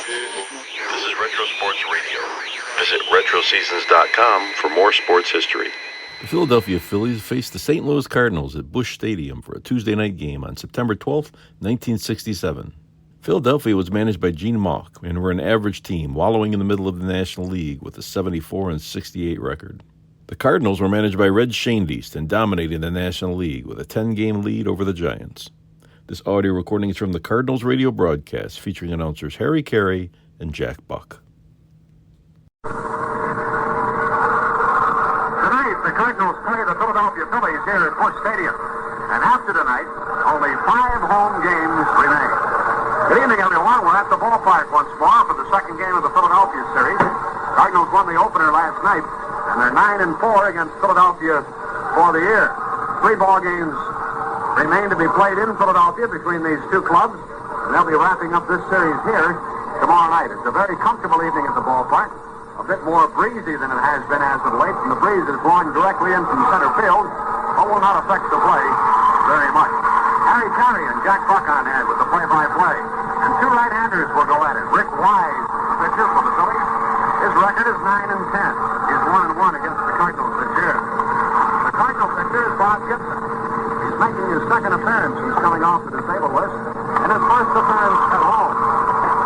This is Retro Sports Radio. Visit RetroSeasons.com for more sports history. The Philadelphia Phillies faced the St. Louis Cardinals at Busch Stadium for a Tuesday night game on September 12, 1967. Philadelphia was managed by Gene Mauch and were an average team, wallowing in the middle of the National League with a 74-68 record. The Cardinals were managed by Red Schoendienst and dominating the National League with a 10-game lead over the Giants. This audio recording is from the Cardinals radio broadcast featuring announcers Harry Carey and Jack Buck. Tonight, the Cardinals play the Philadelphia Phillies here at Busch Stadium. And after tonight, only 5 home games remain. Good evening, everyone. We're at the ballpark once more for the second game of the Philadelphia series. Cardinals won the opener last night, and they're 9-4 against Philadelphia for the year. 3 ball games remain to be played in Philadelphia between these two clubs, and they'll be wrapping up this series here tomorrow night. It's a very comfortable evening at the ballpark, a bit more breezy than it has been as of late, and the breeze is blowing directly in from center field, but will not affect the play very much. Harry Carey and Jack Buck on hand with the play-by-play, and 2 right-handers will go at it. Rick Wise, pitcher for the Phillies. His record is 9-10. He's 1-1 against the Cardinals this year. The Cardinal pitcher is Bob Gibson. He's making his second appearance since coming off the disabled list, and his first appearance at home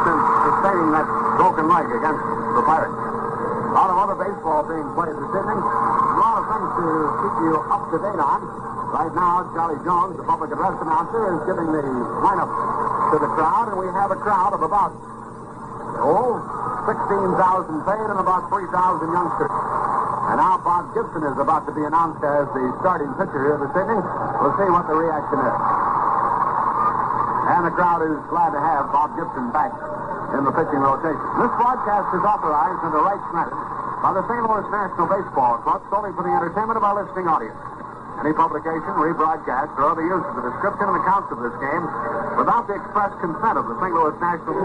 since sustaining that broken leg against the Pirates. A lot of other baseball being played this evening. A lot of things to keep you up to date on. Right now, Charlie Jones, the public address announcer, is giving the lineup to the crowd, and we have a crowd of about 16,000 paid and about 3,000 youngsters. And now Bob Gibson is about to be announced as the starting pitcher here this evening. We'll see what the reaction is. And the crowd is glad to have Bob Gibson back in the pitching rotation. This broadcast is authorized under rights granted by the St. Louis National Baseball Club solely for the entertainment of our listening audience. Any publication, rebroadcast, or other use of the description and accounts of this game without the express consent of the St. Louis National...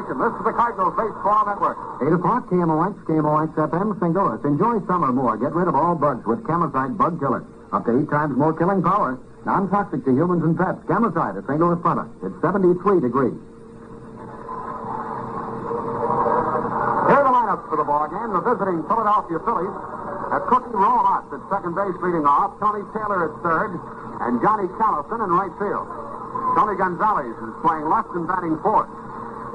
This is the Cardinals Baseball Network. 8 o'clock, KMOX, KMOX FM, St. Louis. Enjoy summer more. Get rid of all bugs with Chemicide Bug Killer. Up to 8 times more killing power. Non-toxic to humans and pets. Chemicide, a St. Louis product. It's 73 degrees. Here are the lineups for the ball game. The visiting Philadelphia Phillies have Cookie Rojas at second base leading off, Tony Taylor at third, and Johnny Callison in right field. Tony Gonzalez is playing left and batting fourth.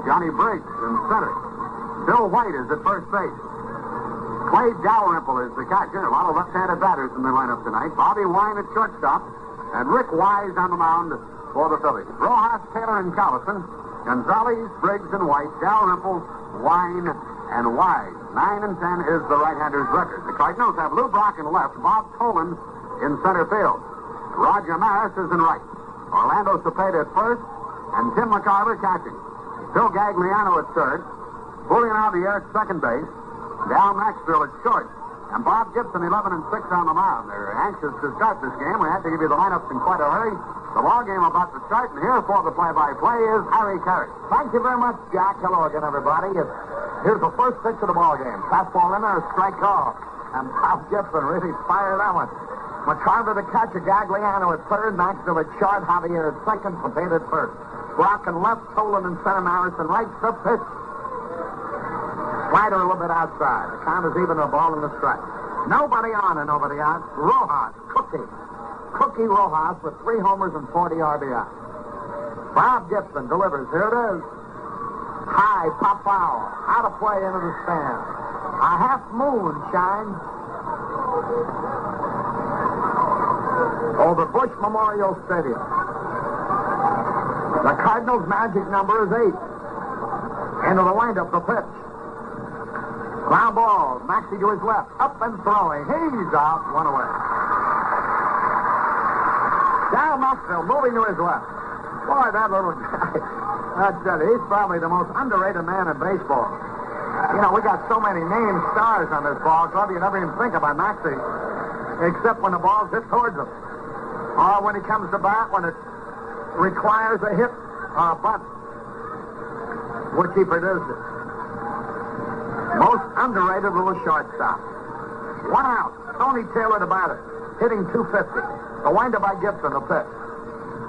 Johnny Briggs in center. Bill White is at first base. Clay Dalrymple is the catcher. A lot of left-handed batters in the lineup tonight. Bobby Wine at shortstop. And Rick Wise on the mound for the Phillies. Rojas, Taylor, and Callison. Gonzalez, Briggs, and White. Dalrymple, Wine, and Wise. 9-10 is the right-hander's record. The Cardinals have Lou Brock in left. Bob Tolan in center field. Roger Maris is in right. Orlando Cepeda at first. And Tim McCarver catching. Phil Gagliano at third. Julian Javier at second base. Dal Maxvill at short. And Bob Gibson, 11-6 on the mound. They're anxious to start this game. We had to give you the lineups in quite a hurry. The ball game about to start, and here for the play-by-play is Harry Carey. Thank you very much, Jack. Hello again, everybody. Here's the first pitch of the ball game. Fastball in there, a strike call. And Bob Gibson really fired that one. McCarver the catcher, Gagliano at third, Maxvill at short, Javier at second, Cepeda at first. Rocking left, Tolan and center, Marison right. The pitch. Slider a little bit outside. The count is even, a ball in the strike. Nobody on and nobody out. Rojas, Cookie Rojas with 3 homers and 40 RBI. Bob Gibson delivers. Here it is. High, pop foul. Out of play into the stand. A half moon shines over Busch Memorial Stadium. The Cardinals' magic number is 8. Into the windup, the pitch. Ground ball. Maxey to his left. Up and throwing. He's out. 1 away. Dal Maxvill moving to his left. Boy, that little guy. He's probably the most underrated man in baseball. We got so many named stars on this ball club, you never even think about Maxey. Except when the ball's hit towards him. Or when he comes to bat, when it requires a hit or a bunt. Which he produces. Most underrated little shortstop. 1 out. Tony Taylor to batter. Hitting .250. The windup by Gibson, the pitch.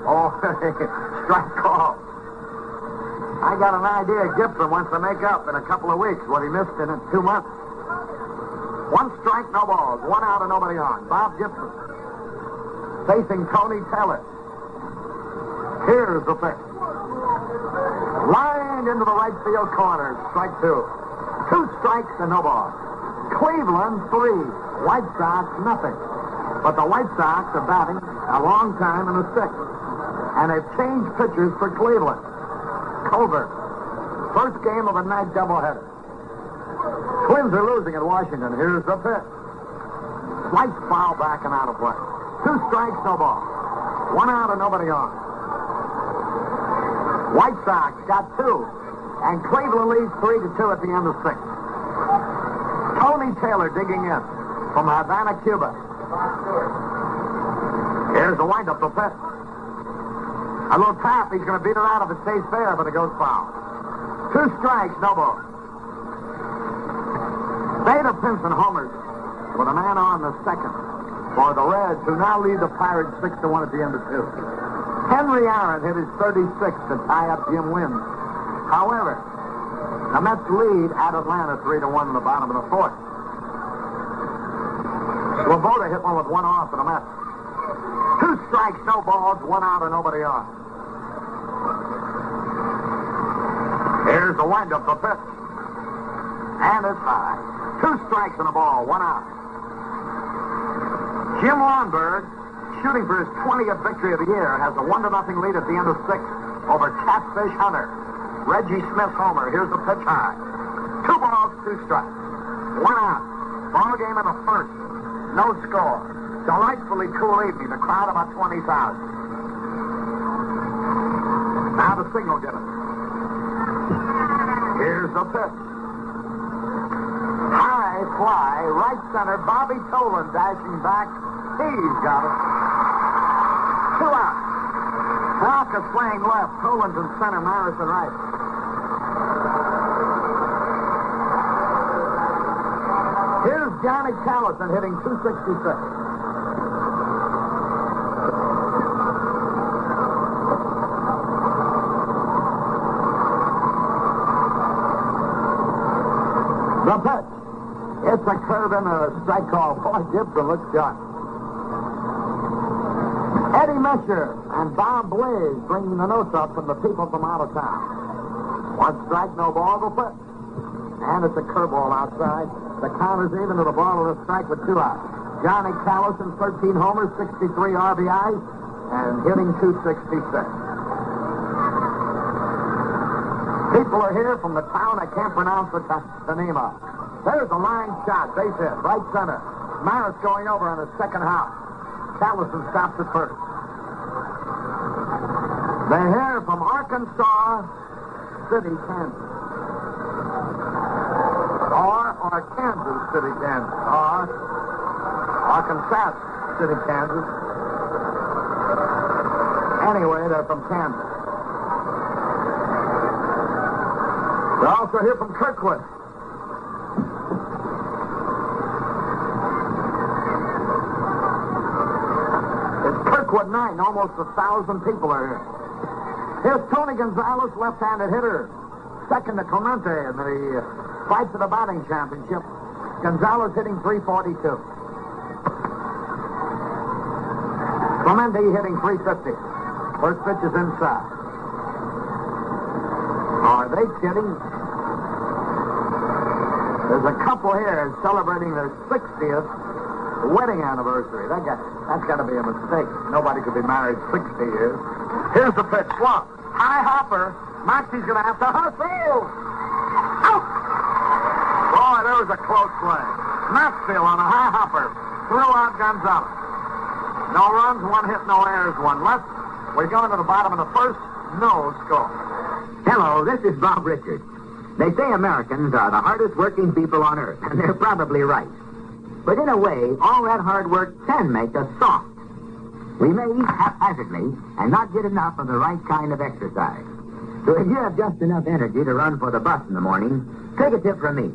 Oh, strike call. I got an idea Gibson wants to make up in a couple of weeks what he missed in 2 months. 1 strike, no balls. 1 out and nobody on. Bob Gibson facing Tony Taylor. Here's the pitch. Lined into the right field corner. Strike 2. 2 strikes and no balls. Cleveland 3. White Sox nothing. But the White Sox are batting a long time in the 6th. And they've changed pitchers for Cleveland. Colbert. First game of a night doubleheader. Twins are losing at Washington. Here's the pitch. Slight foul back and out of play. 2 strikes, no ball. 1 out and nobody on. White Sox got 2. And Cleveland leads 3-2 at the end of 6. Tony Taylor digging in from Havana, Cuba. Here's the windup, the pitch. A little tap. He's going to beat it out if it stays fair, but it goes foul. 2 strikes, no ball. Vader Pinson homers with a man on the 2nd for the Reds, who now lead the Pirates 6-1 at the end of 2. Henry Aaron hit his 36th to tie up Jim Wynn. However, the Mets lead at Atlanta 3-1 in the bottom of the 4th. Swoboda hit one with 1 off for the Mets. 2 strikes, no balls, 1 out and nobody on. Here's the windup, the pitch. And it's high. 2 strikes and a ball, 1 out. Jim Lonberg, shooting for his 20th victory of the year, has a 1-0 lead at the end of 6 over Catfish Hunter. Reggie Smith homer. Here's the pitch high. 2 balls, 2 strikes. 1 out. Ball game in the 1st. No score. Delightfully cool evening. The crowd about 20,000. Now the signal given. Here's the pitch. High fly, right center. Bobby Tolan dashing back. He's got it. 2 out. Brock is playing left. Tolan's in center. Marison right. Here's Johnny Callison hitting .266. The pitch. It's a curve and a strike call. Boy, Gibson looks sharp. Eddie Mesher and Bob Blaze bringing the notes up from the people from out of town. 1 strike, no ball, the pitch. And it's a curveball outside. The count is even to the ball of the strike with 2 outs. Johnny Callison, 13 homers, 63 RBIs, and hitting .266. People are here from the town I can't pronounce the name of. There's a line shot, base hit, right center. Maris going over on his 2nd house. Callison stops at first. They're here from Arkansas City, Kansas. Or Kansas City, Kansas. Or Arkansas City, Kansas. Anyway, they're from Kansas. They're also here from Kirkwood. It's Kirkwood night. Almost 1,000 people are here. Here's Tony Gonzalez, left-handed hitter. Second to Clemente in the fight for the batting championship. Gonzalez hitting .342. Clemente hitting .350. First pitch is inside. Are they kidding? There's a couple here celebrating their 60th wedding anniversary. That's got to be a mistake. Nobody could be married 60 years. Here's the pitch. Swung. High hopper. Maxie's going to have to hustle. Out! Boy, there was a close play. Maxvill on a high hopper. Threw out Gonzalez. No runs, one hit, no errors, one left. We're going to the bottom of the first. No score. Hello, this is Bob Richards. They say Americans are the hardest working people on earth, and they're probably right. But in a way, all that hard work can make us soft. We may eat haphazardly and not get enough of the right kind of exercise. So if you have just enough energy to run for the bus in the morning, take a tip from me.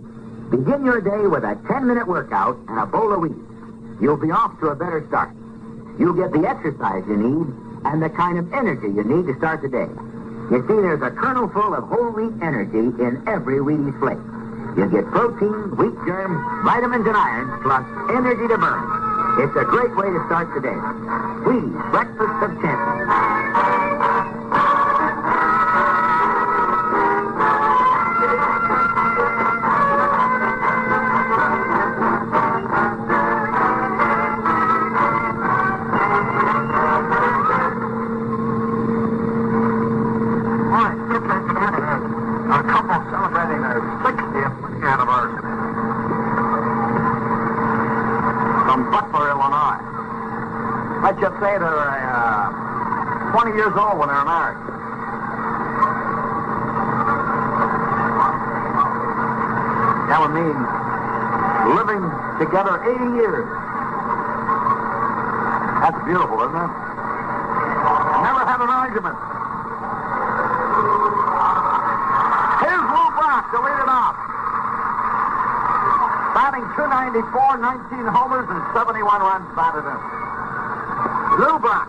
Begin your day with a 10-minute workout and a bowl of wheat. You'll be off to a better start. You'll get the exercise you need and the kind of energy you need to start the day. You see, there's a kernel full of whole wheat energy in every Wheaties flake. You get protein, wheat germs, vitamins, and iron, plus energy to burn. It's a great way to start the day. Wheaties, breakfast of champions. A couple celebrating their 60th anniversary. From Butler, Illinois. Let's just say they're 20 years old when they're married. That would mean living together 80 years. That's beautiful, isn't it? Never had an argument. To lead it off. Batting .294, 19 homers, and 71 runs batted in. Lou Brock.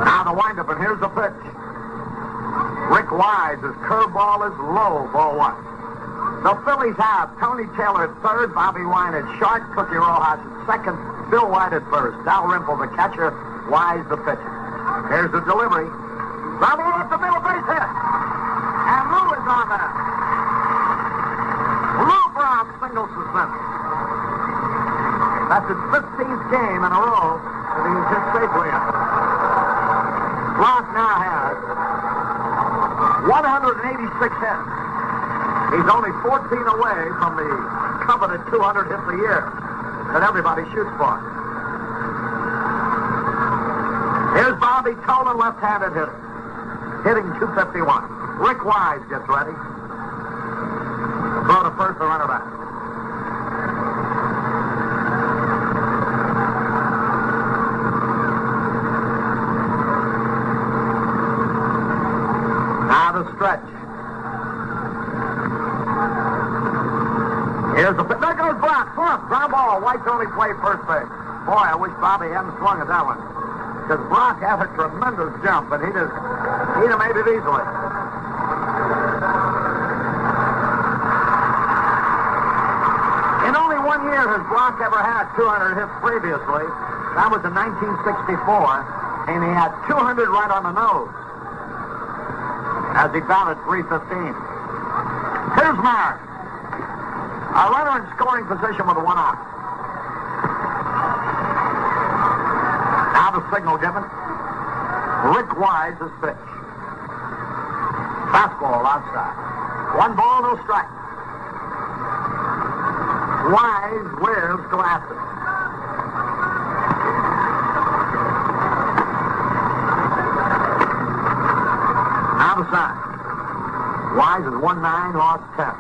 Now the windup, and here's the pitch. Rick Wise's curveball is low, ball one. The Phillies have Tony Taylor at third, Bobby Wine at short, Cookie Rojas at second, Bill White at first, Dalrymple the catcher, Wise the pitcher. Here's the delivery. Bravo up the middle base hit. And Lou is on there. Lou Brock single suspended. That's his 15th game in a row that he's hit safely in. Brock now has 186 hits. He's only 14 away from the coveted 200 hits a year that everybody shoots for. Here's Bobby Tolan, left-handed hitter, hitting .251. Rick Wise gets ready. Throw to first, the runner back. Now the stretch. Here's the pitch. There goes Brock. Ground ball. White's only played first base. Boy, I wish Bobby hadn't swung at that one. Because Brock had a tremendous jump, but he'd have made it easily. In only 1 year has Brock ever had 200 hits previously. That was in 1964, and he had 200 right on the nose as he batted .315. Here's Mark. A runner in scoring position with a one out. Now the signal given. Rick Wise's pitch. Fastball outside. 1 ball, no strike. Wise whirls to Astor. Now the sign. Wise is 1-9, lost 10.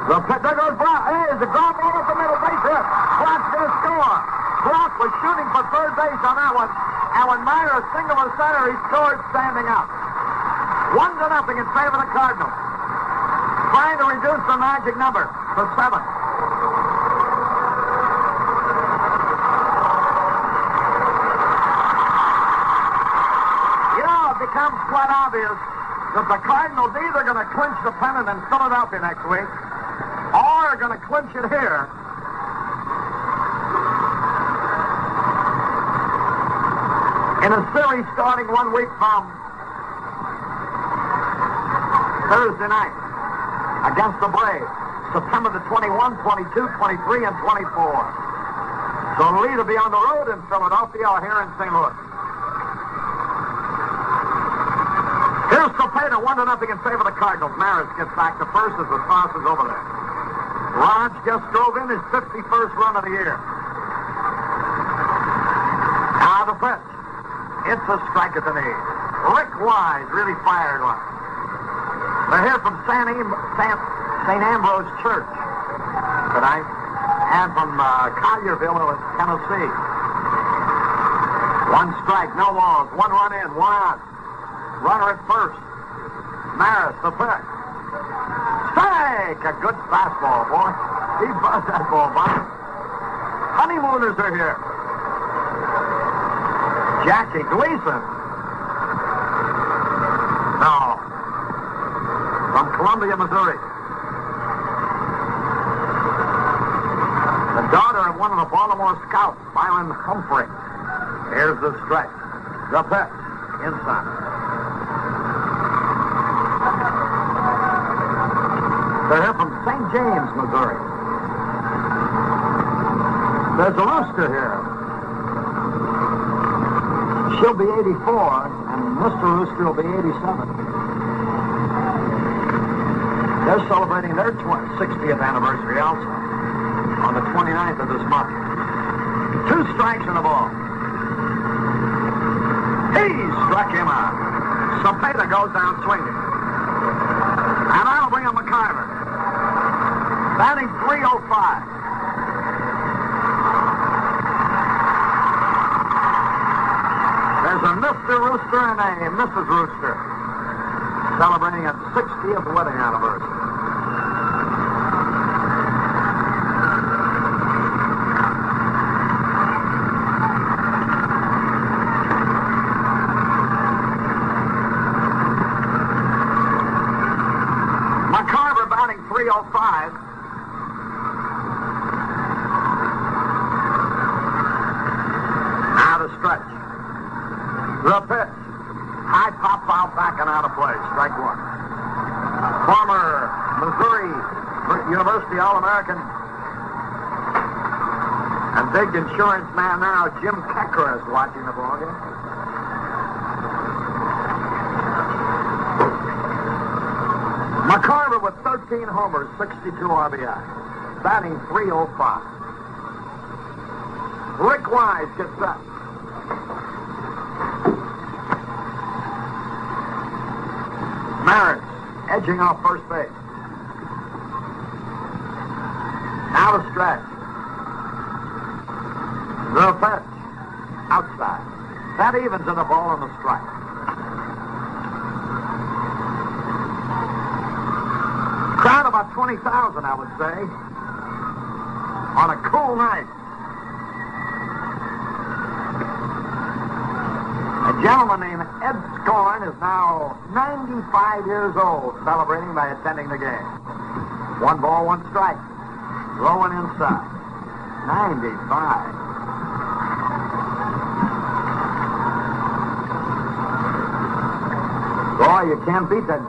The pitch, there goes Brock. Hey, there's a ground ball up the middle, base hit. Brock's going to score. Brock was shooting for third base on that one. And when Myra singled to center, he scored standing up. 1-0 in favor of the Cardinals. Trying to reduce the magic number to 7. It becomes quite obvious that the Cardinals either going to clinch the pennant in Philadelphia next week or are going to clinch it here. In a series starting 1 week from Thursday night against the Braves, September the 21, 22, 23, and 24. So it'll either be on the road in Philadelphia or here in St. Louis. Here's Cepeda, 1-0 in favor of the Cardinals. Maris gets back to first as the toss is over there. Raj just drove in his 51st run of the year. Now the pitch. It's a strike at the knee. Rick Wise really fired one. They're here from St. Ambrose Church tonight and from Collierville, Tennessee. 1 strike, no balls, 1 run in, 1 out. Runner at first. Maris, the pitch. Strike! A good fastball, boy. He buzzed that ball by. Honeymooners are here. Jackie Gleason. No. From Columbia, Missouri. The daughter of one of the Baltimore Scouts, Byron Humphrey. Here's the strike. The pitch. Inside. They're here from St. James, Missouri. There's a rooster here. She'll be 84, and Mr. Rooster will be 87. They're celebrating their 60th anniversary also on the 29th of this month. 2 strikes and a ball. He struck him out. Cepeda goes down swinging. And that'll bring up McIver. Batting .305. There's a Mr. Rooster and a Mrs. Rooster celebrating a 60th wedding anniversary. McIver batting .305. Now to stretch. The pitch. High pop foul back and out of play. Strike 1. Former Missouri University All-American and big insurance man now, Jim Kecker, is watching the ballgame. McIver with 13 homers, 62 RBI. Batting .305. Rick Wise gets up. Maris edging off first base. Now the stretch. The pitch. Outside. That evens in the ball on the strike. Crowd about 20,000, I would say, on a cool night. A gentleman named Ed Scorn is now 95 years old, celebrating by attending the game. 1 ball, 1 strike. Rolling inside. 95. Boy, you can't beat that.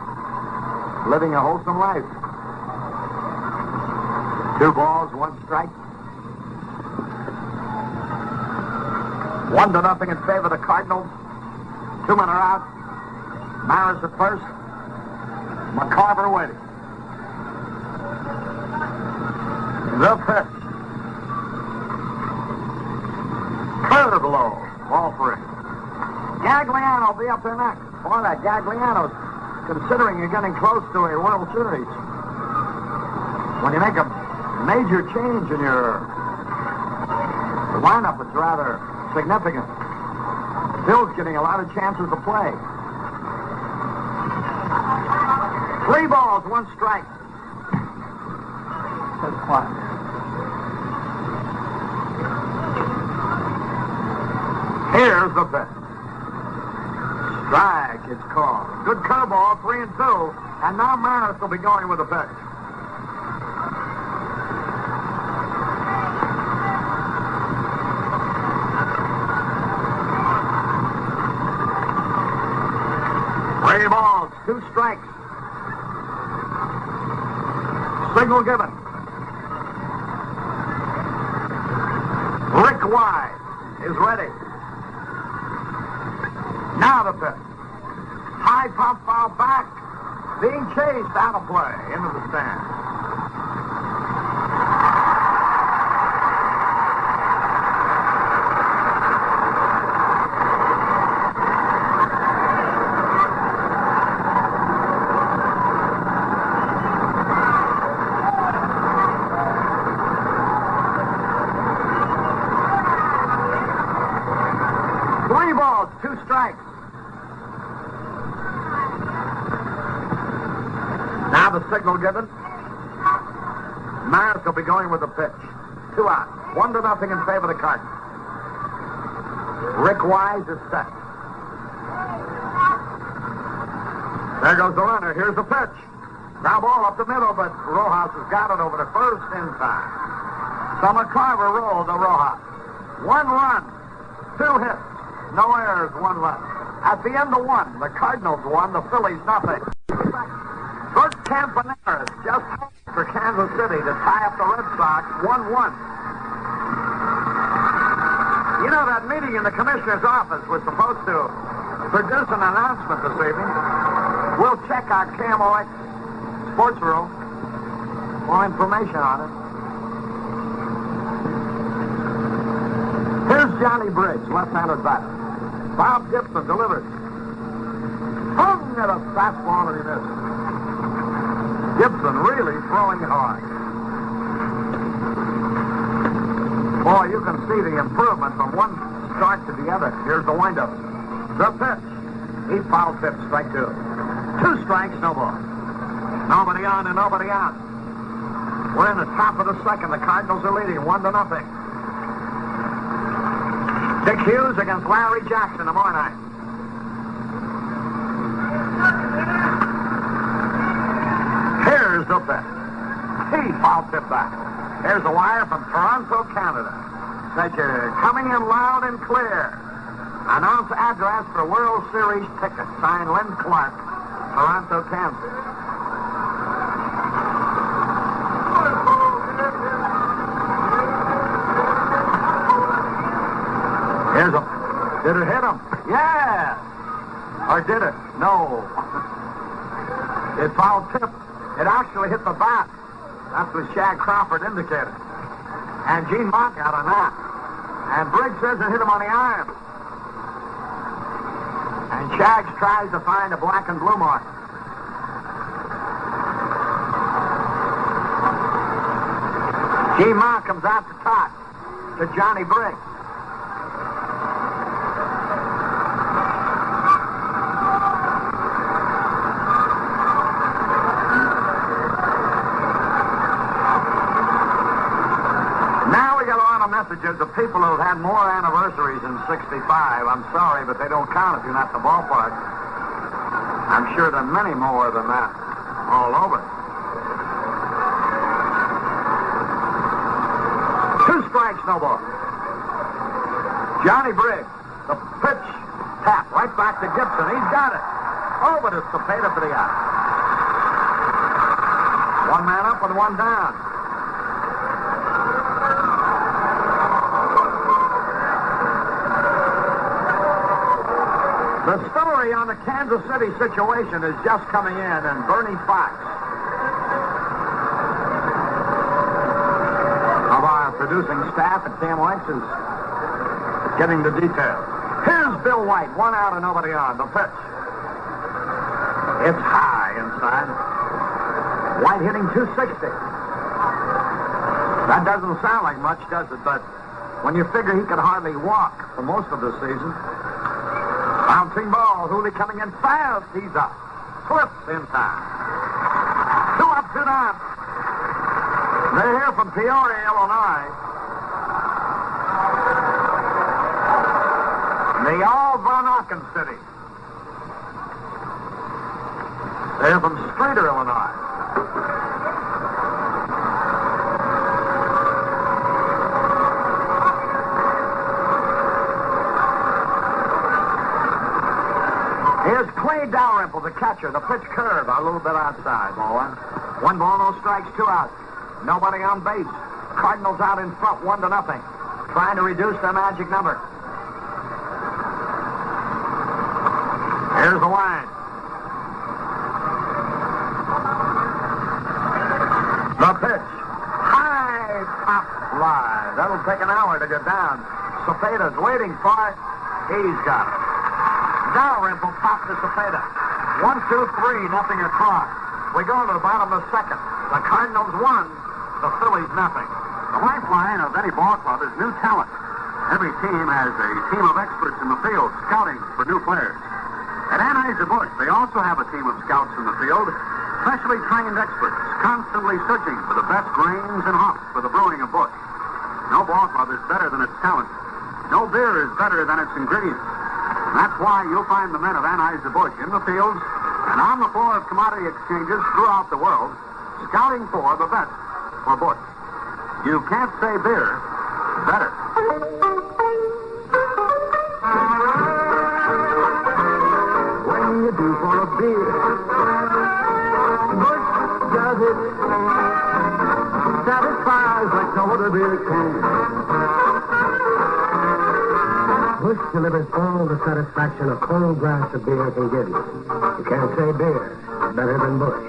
Living a wholesome life. 2 balls, 1 strike. 1-0 in favor of the Cardinals. 2 men are out. Maris at first. McIver waiting. The pitch. Curve low. Ball 3. Gagliano will be up there next. Boy, that Gagliano's considering you're getting close to a World Series. When you make a major change in your lineup, it's rather significant. Bill's getting a lot of chances to play. 3 balls, 1 strike. says quiet. Here's the pitch. Strike, it's called. Good curveball, 3-2. And now Maris will be going with the pitch. Three balls, 2 strikes. Signal given. Rick Wise is ready. Now the pitch. High pop foul back. Being chased out of play into the stand. Three balls, 2 strikes. Now the signal given. Maris will be going with the pitch. 2 out. 1-0 in favor of the Cardinals. Rick Wise is set. There goes the runner. Here's the pitch. Ground ball up the middle, but Rojas has got it over the first in time. So McCarver rolled to Rojas. 1 run, 2 hits, no errors, 1 left. At the end of 1, the Cardinals won, the Phillies nothing. Bert Campaneris just for Kansas City to tie up the Red Sox 1-1. You know, that meeting in the commissioner's office was supposed to produce an announcement this evening. We'll check our KMOX sports room for information on it. Here's Johnny Briggs, left-handed batter. Bob Gibson delivers. Hung at a fastball and he missed. Gibson really throwing hard. Boy, you can see the improvement from one start to the other. Here's the windup. The pitch. He foul tipped, strike 2. 2 strikes, no ball. Nobody on and nobody out. We're in the top of the second. The Cardinals are leading 1-0. Dick Hughes against Larry Jackson tomorrow night. Here's the pitch. He foul tip back. Here's a wire from Toronto, Canada. Says you're coming in loud and clear. Announce address for World Series tickets. Signed Lynn Clark, Toronto, Kansas. Here's a... Did it hit him? Yeah! Or did it? No. It foul tipped. It actually hit the bat. That's what Shag Crawford indicated. And Gene Mock got on that. And Briggs says it hit him on the iron. And Shags tries to find a black and blue mark. Gene Mock comes out to top to Johnny Briggs. Messages of people who have had more anniversaries than 65. I'm sorry, but they don't count if you're not at the ballpark. I'm sure there are many more than that all over. 2 strikes, no ball. Johnny Briggs, the pitch tap right back to Gibson. He's got it. Oh, but it's Cepeda for the out. 1 man up and 1 down. The story on the Kansas City situation is just coming in, and Bernie Fox of our producing staff at KMOX is getting the details. Here's Bill White, 1 out and nobody on. The pitch. It's high inside. White hitting 260. That doesn't sound like much, does it? But when you figure he could hardly walk for most of the season. Bouncing ball. Hooley coming in fast. He's up. Clips in time. 2 up, 2 down. They're here from Peoria, Illinois. The all Von Auken City. They're from Streator, Illinois. Here's Clay Dalrymple, the catcher. The pitch curve a little bit outside. Ball one. 1 ball, no strikes, 2 outs. Nobody on base. Cardinals out in front, 1-0. Trying to reduce their magic number. Here's the line. The pitch. High pop fly. That'll take an hour to get down. Cepeda's waiting for it. He's got it. Dalrymple popped to Cepeda. 1, 2, 3, nothing across. We go to the bottom of the second. The Cardinals 1, the Phillies nothing. The lifeline of any ball club is new talent. Every team has a team of experts in the field scouting for new players. At Anheuser-Busch, they also have a team of scouts in the field, specially trained experts, constantly searching for the best grains and hops for the brewing of Busch. No ball club is better than its talent. No beer is better than its ingredients. And that's why you'll find the men of Anheuser-Busch in the fields and on the floor of commodity exchanges throughout the world, scouting for the best for Busch. You can't say beer better. You do for a beer. Busch does it. Satisfies like no other beer can. Busch delivers all the satisfaction a cold glass of beer can give you. You can't say beer better than Busch.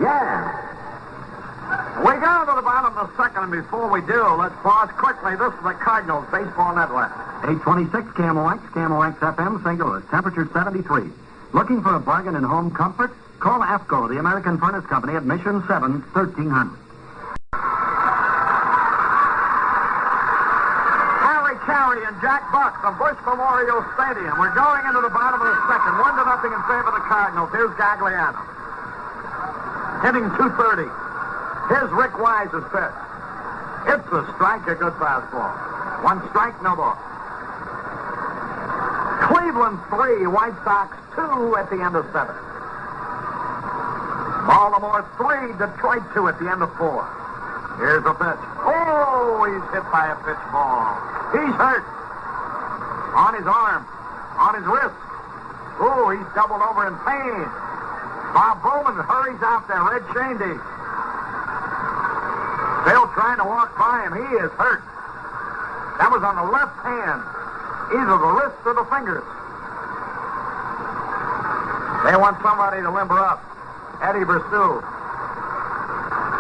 Yeah. We go to the bottom of the second, and before we do, let's pause quickly. This is the Cardinals Baseball Network. 826 KMOX, KMOX FM, St. Louis. Temperature 73. Looking for a bargain in home comfort? Call AFCO, the American Furnace Company, at Mission 7, 1300. Harry Carey and Jack Buck from Busch Memorial Stadium. We're going into the bottom of the second. 1-0 in favor of the Cardinals. Here's Gagliano. Hitting .230. Here's Rick Wise's pitch. It's a strike, a good fastball. 1 strike, no ball. Cleveland 3, White Sox 2 at the end of 7. Baltimore 3, Detroit 2 at the end of 4. Here's a pitch. Oh, he's hit by a pitch ball. He's hurt. On his arm. On his wrist. Oh, he's doubled over in pain. Bob Bowman hurries out there. Red Shandy. Still trying to walk by him. He is hurt. That was on the left hand. Either the wrist or the fingers. They want somebody to limber up. Eddie Brissou.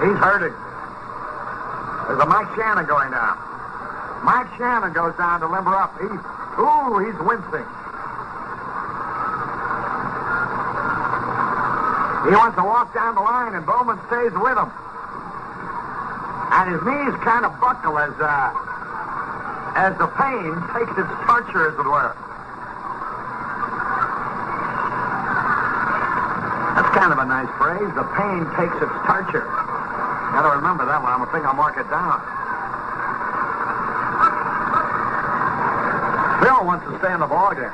He's hurting. There's a Mike Shannon going down. Mike Shannon goes down to limber up. He's wincing. He wants to walk down the line, and Bowman stays with him. And his knees kind of buckle as the pain takes its torture, as it were. That's kind of a nice phrase. The pain takes its torture. Got to remember that one. I think I'll mark it down. Phil wants to stay in the ballgame.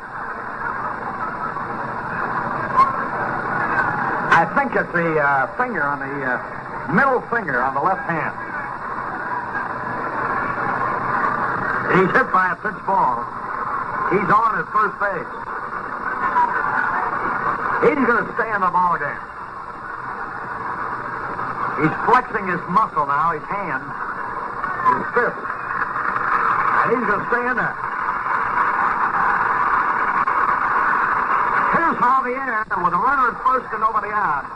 I think it's the finger on the middle finger on the left hand. He's hit by a pitch ball. He's on at first base. He's going to stay in the ball game. He's flexing his muscle now, his hand, his fist. And he's going to stay in there. Here's Javier with a runner at first and nobody out.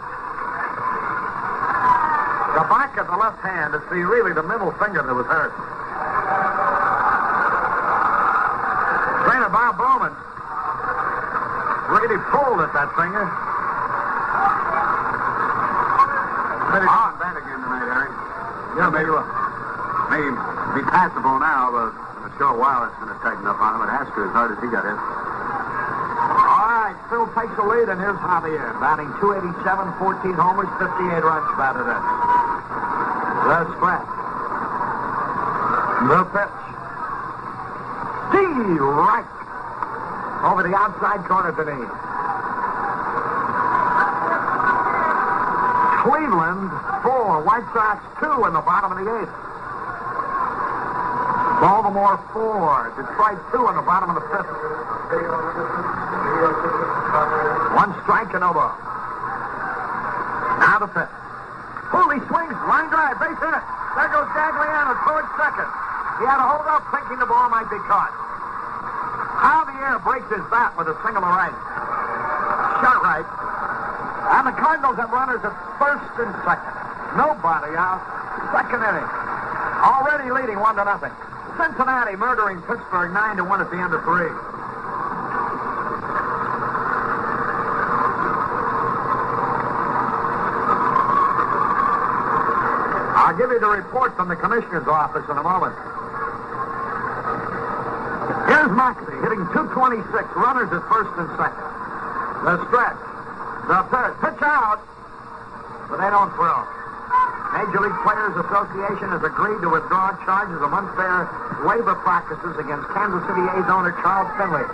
The back of the left hand, it's really the middle finger that was hurt. Trainer Bob Bowman really pulled at that finger. Maybe on that again tonight, Harry. Yeah, maybe be passable now, but in a short while it's going to tighten up on him. It has to, as hard as he got hit. All right. Phil takes the lead, and here's Javier, batting .287, 14 homers, 58 runs batted in. The stretch. The pitch. Deep right. Over the outside corner to me. Cleveland 4, White Sox 2 in the bottom of the 8th. Baltimore 4, Detroit 2 in the bottom of the 5th. One strike and over. Now the pitch. Hooley swings, line drive, base hit. There goes Gagliano towards second. He had to hold up thinking the ball might be caught. Javier breaks his bat with a single to right. Shot right. And the Cardinals have runners at first and second. Nobody out. Second inning. Already leading 1-0. Cincinnati murdering Pittsburgh 9-1 at the end of 3. I'll give you the report from the commissioner's office in a moment. Here's Maxey hitting .226, runners at first and second. The stretch. The pitch out, but they don't throw. Major League Players Association has agreed to withdraw charges of unfair labor practices against Kansas City A's owner Charles Finley.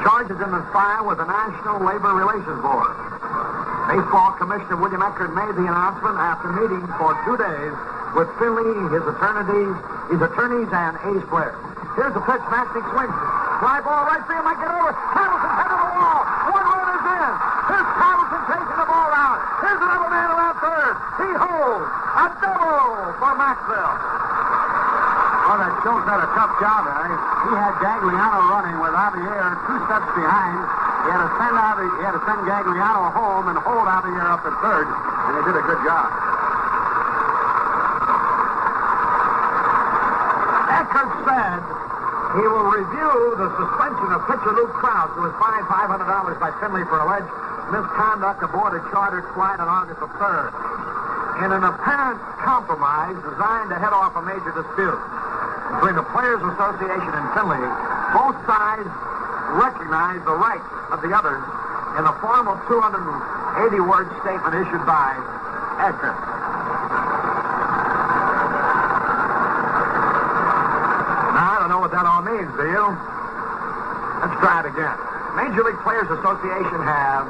Charges have been filed with the National Labor Relations Board. Baseball Commissioner William Eckert made the announcement after meeting for 2 days with Finley, his attorneys, and A's players. Here's the pitch. Maxey swings. Fly ball right field. Might get over. Patterson head to the wall. One run is in. Here's Patterson taking the ball out. Here's another man around third. He holds. A double for Maxvill. Well, that Schultz had a tough job there. He had Gagliano running with Javier 2 steps behind. He had to send Gagliano home and hold Javier up at third, and he did a good job. Eckert said he will review the suspension of pitcher Luke Krause, who was fined $500 by Finley for alleged misconduct aboard a chartered flight on August the 3rd. In an apparent compromise designed to head off a major dispute between the Players Association and Finley, both sides recognized the rights of the others in a formal 280-word statement issued by Eckert. Now, I don't know what that all means, do you? Let's try it again. Major League Players Association has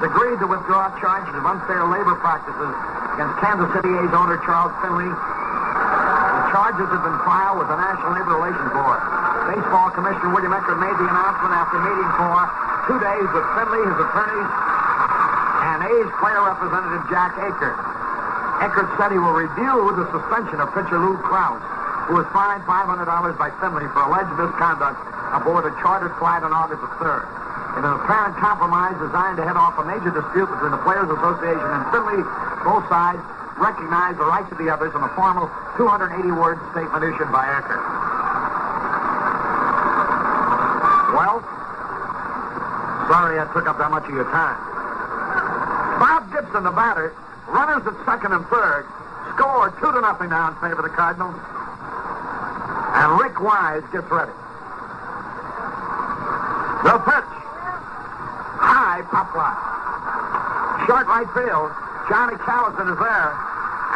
agreed to withdraw charges of unfair labor practices against Kansas City A's owner Charles Finley. The charges have been filed with the National Labor Relations Board. Baseball Commissioner William Eckert made the announcement after meeting for 2 days with Finley, his attorneys, and A's player representative Jack Eckert. Eckert said he will review the suspension of pitcher Luke Krause, who was fined $500 by Finley for alleged misconduct aboard a chartered flight on August the 3rd. In an apparent compromise designed to head off a major dispute between the Players Association and Finley, both sides recognized the rights of the others in a formal 280-word statement issued by Eckert. Well, sorry I took up that much of your time. Bob Gibson, the batter, runners at second and third, scored 2-0 now in favor of the Cardinals. And Rick Wise gets ready. The pitch. High pop fly. Short right field. Johnny Callison is there,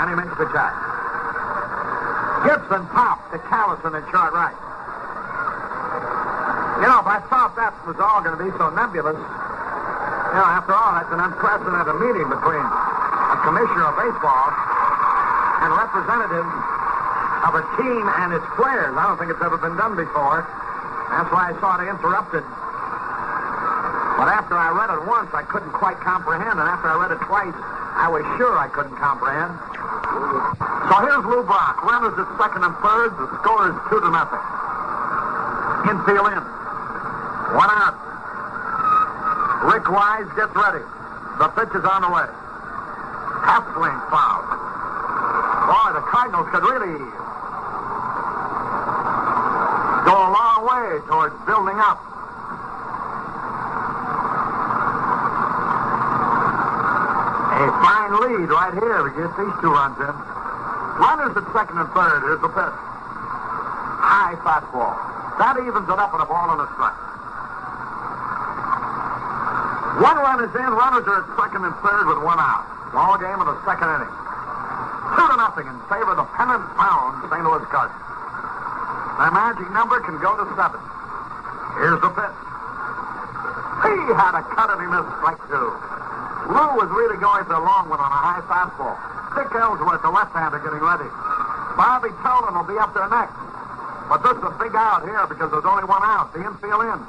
and he makes the catch. Gibson popped to Callison in short right. You know, if I thought that was all going to be so nebulous, you know, after all, that's an unprecedented meeting between a commissioner of baseball and representatives of a team and its players. I don't think it's ever been done before. That's why I sort of interrupted. But after I read it once, I couldn't quite comprehend, and after I read it twice, I was sure I couldn't comprehend. So here's Lou Brock. Runners at second and third. The score is 2-0. Infield in. 1 out. Rick Wise gets ready. The pitch is on the way. Stifling foul. Boy, the Cardinals could really go a long way towards building up. A fine lead right here to get these 2 runs in. Runners at second and third. Here's the pitch. High fastball. That evens it up with a ball and a strike. One run is in. Runners are at second and third with one out. Ball game of the second inning. 2-0 in favor of the pennant bound St. Louis Cardinals. Their magic number can go to 7. Here's the pitch. He had a cut and he missed strike 2. Lou was really going for a long one on a high fastball. Dick Ellsworth, the left-hander, getting ready. Bobby Tolan will be up there next. But this is a big out here because there's only one out. The infield in.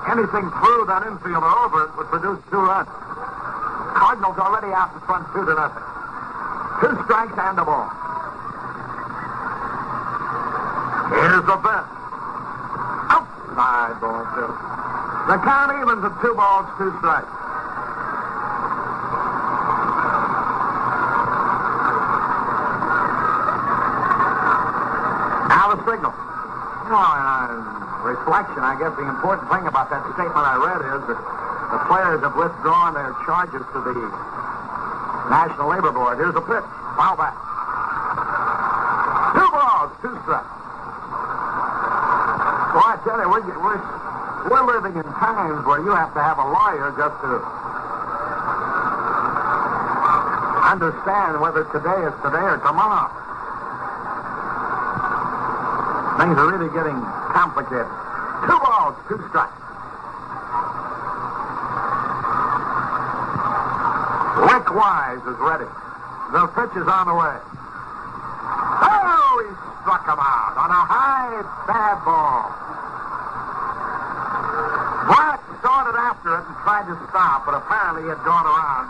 Anything through that infield or over it would produce 2 runs. Cardinals already out in front 2-0. 2 strikes and a ball. Here's the pitch. Outside ball 2. The count evens at 2 balls, 2 strikes. Now the signal. Reflection, I guess the important thing about that statement I read is that the players have withdrawn their charges to the National Labor Board. Here's the pitch. Foul back. 2 balls, 2 strikes. Well, I tell you, we're living in times where you have to have a lawyer just to understand whether today is today or tomorrow. Things are really getting complicated. 2 balls, 2 strikes. Rick Wise is ready. The pitch is on the way. Oh, he struck him out on a high, bad ball. Black started after it and tried to stop, but apparently he had gone around.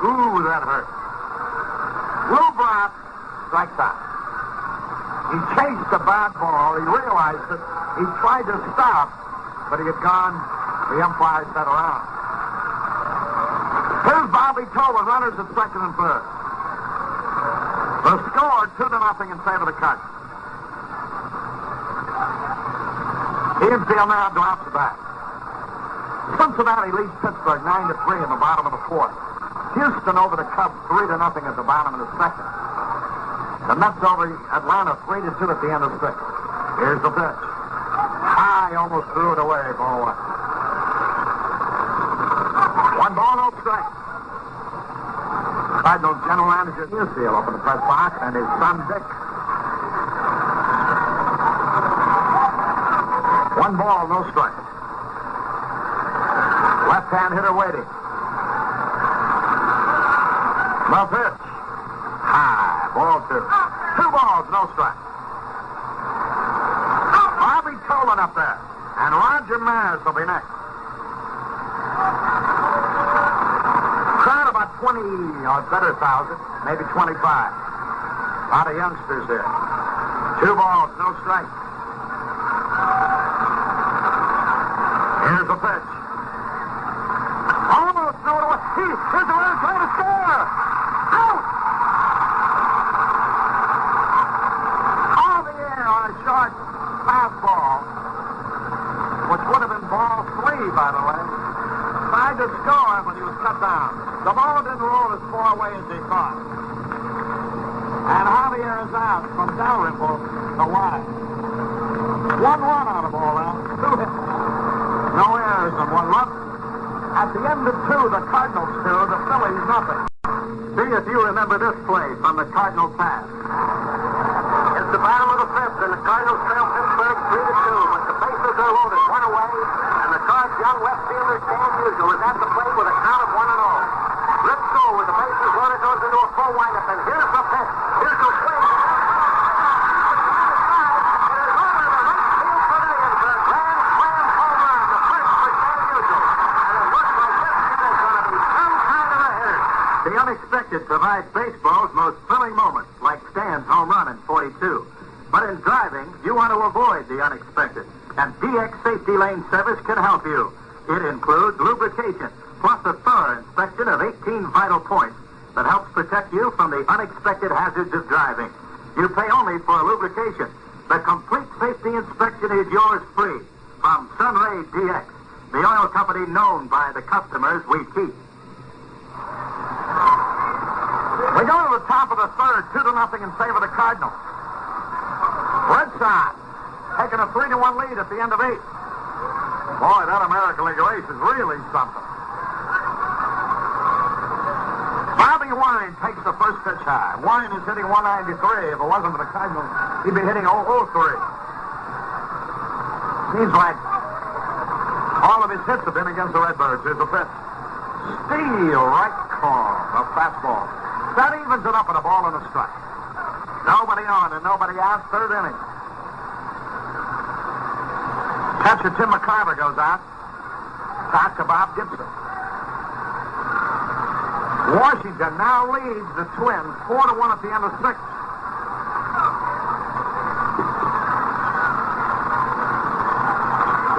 Ooh, that hurt. Lou Brock strikes out. He chased the bad ball. He realized it. He tried to stop, but he had gone. The umpire sat around. Here's Bobby Tolan, runners at second and third. The score, 2-0 in favor of the Cardinals. Infield now drops back. Cincinnati leads Pittsburgh 9-3 in the bottom of the 4th. Houston over the Cubs 3-0 at the bottom of the 2nd. The Mets over Atlanta 3-2 at the end of 6. Here's the pitch. High, almost threw it away. Ball 1. 1 ball, no strike. Cardinals general manager Newfield up in the press box, and his son Dick. 1 ball, no strike. Left-hand hitter waiting. The pitch. High, ball 2. 2 balls, no strike. Bobby Tolan up there, and Roger Maris will be next. Crowd about 20 or better thousand, maybe 25. A lot of youngsters here. 2 balls, no strike. Here's the pitch. Almost threw it away. Here's the runner trying to score. Out! On the air on a short fastball, which would have been ball 3, by the way. Tried to score, but he was cut down. The ball didn't roll as far away as he thought. And Javier is out from Dalrymple to wide. 1 run on the ball now. 2 hits. No errors and 1 run. At the end of 2, the Cardinals 2, the Phillies nothing. See if you remember this play from the Cardinal past. It's the bottom of the 5th, and the Cardinals trail Pittsburgh 3-2, but the bases are loaded, 1 away, and the Cards' young left fielder, Dan Musial, is at the plate with a count of 1-0. Rip School with the bases loaded goes into a full windup, and here's the pitch. Here's the swing. The unexpected provides baseball's most thrilling moments, like Stan's home run in 42. But in driving, you want to avoid the unexpected. And DX Safety Lane Service can help you. It includes lubrication, plus a thorough inspection of 18 vital points that helps protect you from the unexpected hazards of driving. You pay only for lubrication. The complete safety inspection is yours free from Sunray DX, the oil company known by the customers we keep. We go to the top of the 3rd, 2-0 in favor of the Cardinals. Red Sox taking a 3-1 lead at the end of 8. Boy, that American League race is really something. Bobby Wine takes the first pitch high. Wine is hitting 193. If it wasn't for the Cardinals, he'd be hitting 003. Seems like all of his hits have been against the Redbirds. Here's a pitch. Steal, right call, a fastball. That evens it up at a ball and a strike. Nobody on and nobody out, third inning. Catcher Tim McCarver goes out. Back to Bob Gibson. Washington now leads the Twins 4-1 at the end of 6.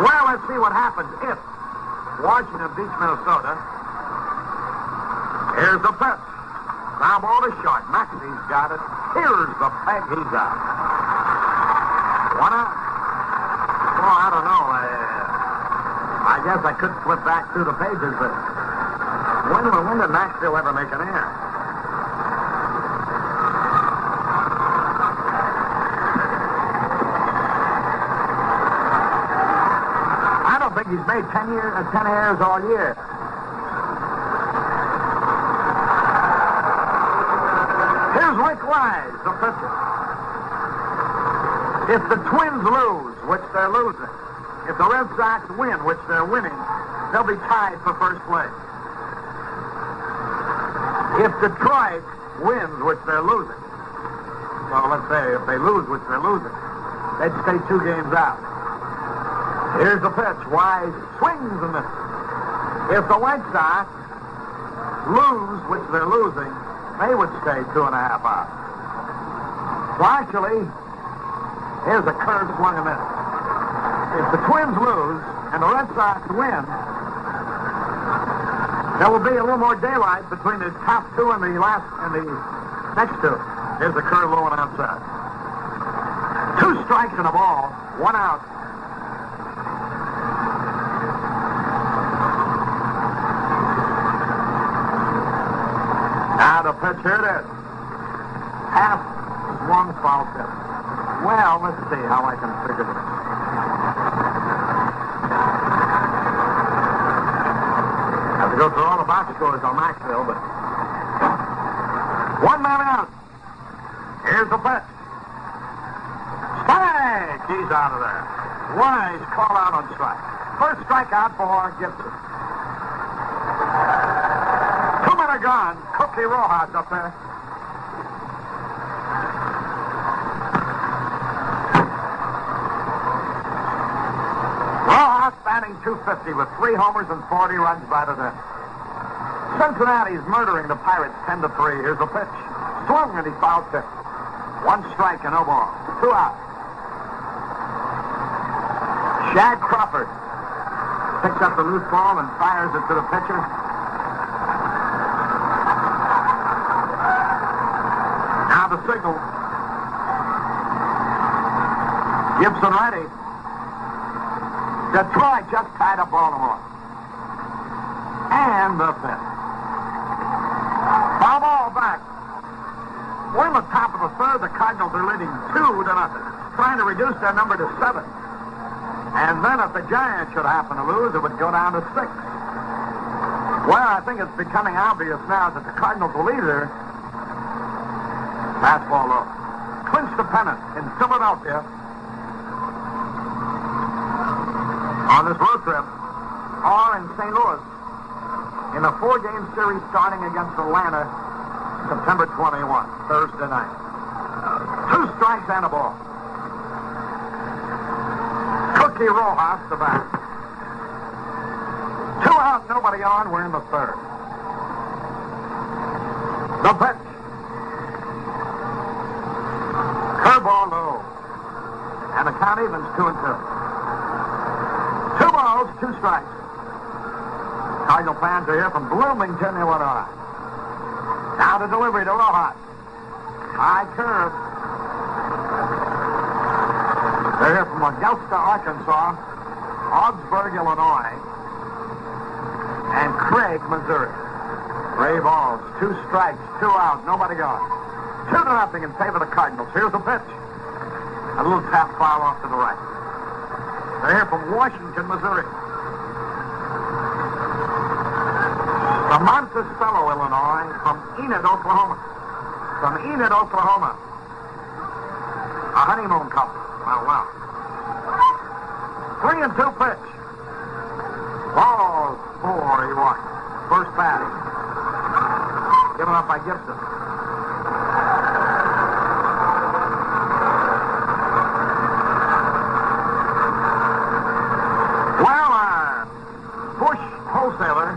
Well, let's see what happens if Washington beats Minnesota. Here's the pitch. Now ball is short. Maxi's got it. Here's the peg. He's out. 1 out. Oh, I don't know. I guess I could flip back through the pages, but when did Maxvill ever make an error? I don't think he's made 10 errors all year. Here's Rick Wise, the pitcher. If the Twins lose, which they're losing, if the Red Sox win, which they're winning, they'll be tied for first place. If Detroit wins, which they're losing, well, let's say if they lose, which they're losing, they'd stay 2 games out. Here's the pitch. Wise swings and misses. If the White Sox lose, which they're losing, they would stay 2.5 out. So actually, here's a curve swung and missed. If the Twins lose and the Red Sox win, there will be a little more daylight between the top 2 and the next 2. Here's the curve low and outside. 2 strikes and a ball, 1 out. Now the pitch, here it is. Half swung, foul tip. Well, let's see how I can figure this. I have to go through all the box scores on Maxvill, but 1 man out. Here's the pitch. Strike! He's out of there. Wise call out on strike. First strikeout for Gibson. 2 men are gone. Cookie Rojas up there. Rojas batting .250 with 3 homers and 40 runs batted in. Cincinnati's murdering the Pirates 10-3. Here's the pitch. Swung and he fouled tip. 1 strike and no ball. 2 out. Shad Crawford picks up the loose ball and fires it to the pitcher. Now the signal. Gibson ready. Detroit just tied up Baltimore. And the pitch. Foul ball back. We're in the top of the 3rd. The Cardinals are leading 2-0. Trying to reduce their number to 7. And then if the Giants should happen to lose, it would go down to 6. Well, I think it's becoming obvious now that the Cardinals will either fastball low, clinch the pennant in Philadelphia on this road trip, or in St. Louis in a 4-game series starting against Atlanta September 21, Thursday night. 2 strikes and a ball. Cookie Rojas, the bat. 2 out, nobody on. We're in the 3rd. The pitch. Curveball low. And the count evens 2-2. 2 balls, 2 strikes. Cardinal fans are here from Bloomington, Illinois. Now the delivery to Rojas. High curve. They're here from Augusta, Arkansas, Augsburg, Illinois, and Craig, Missouri. 3 balls, 2 strikes, 2 out, nobody gone. 2-0 in favor of the Cardinals. Here's the pitch. A little tap foul off to the right. They're here from Washington, Missouri. From Monticello, Illinois. From Enid, Oklahoma. From Enid, Oklahoma. A honeymoon couple. Wow. 3-2 pitch. Ball 4-1. First pass. Given up by Gibson. Well, Busch wholesaler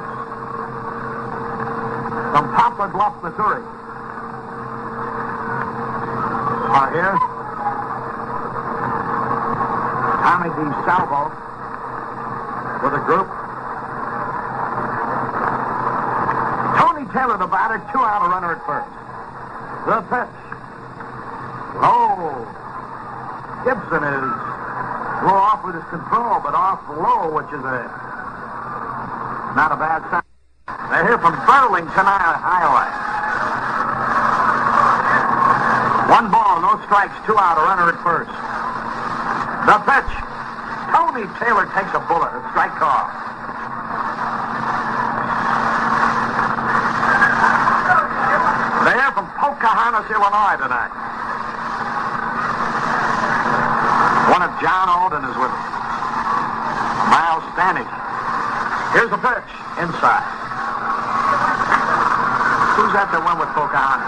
from Poplar Bluff, Missouri, are here. Tommy DeSalvo with a group. Tony Taylor, the batter, 2 out, a runner at first. The pitch. Low. Gibson is a little off with his control, but off low, which is not a bad sign. They're here from Burlington, Iowa. 1 ball, no strikes, 2 out, a runner at first. The pitch. Tony Taylor takes a bullet, a strike call. They're here from Pocahontas, Illinois tonight. One of John Alden is with them. Miles Standish. Here's the pitch, inside. Who's that one with Pocahontas?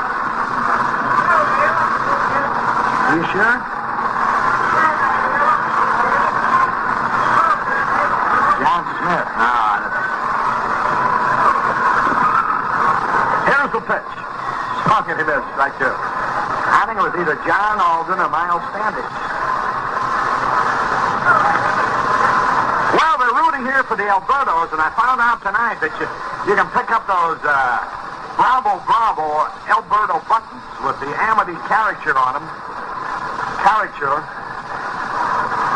Are you sure? John Smith. No, here's the pitch. Struck it, he missed. Strike 2. I think it was either John Alden or Miles Standish. Well, they're rooting here for the Albertos, and I found out tonight that you can pick up those Bravo Alberto buttons with the Amity caricature on them. Caricature.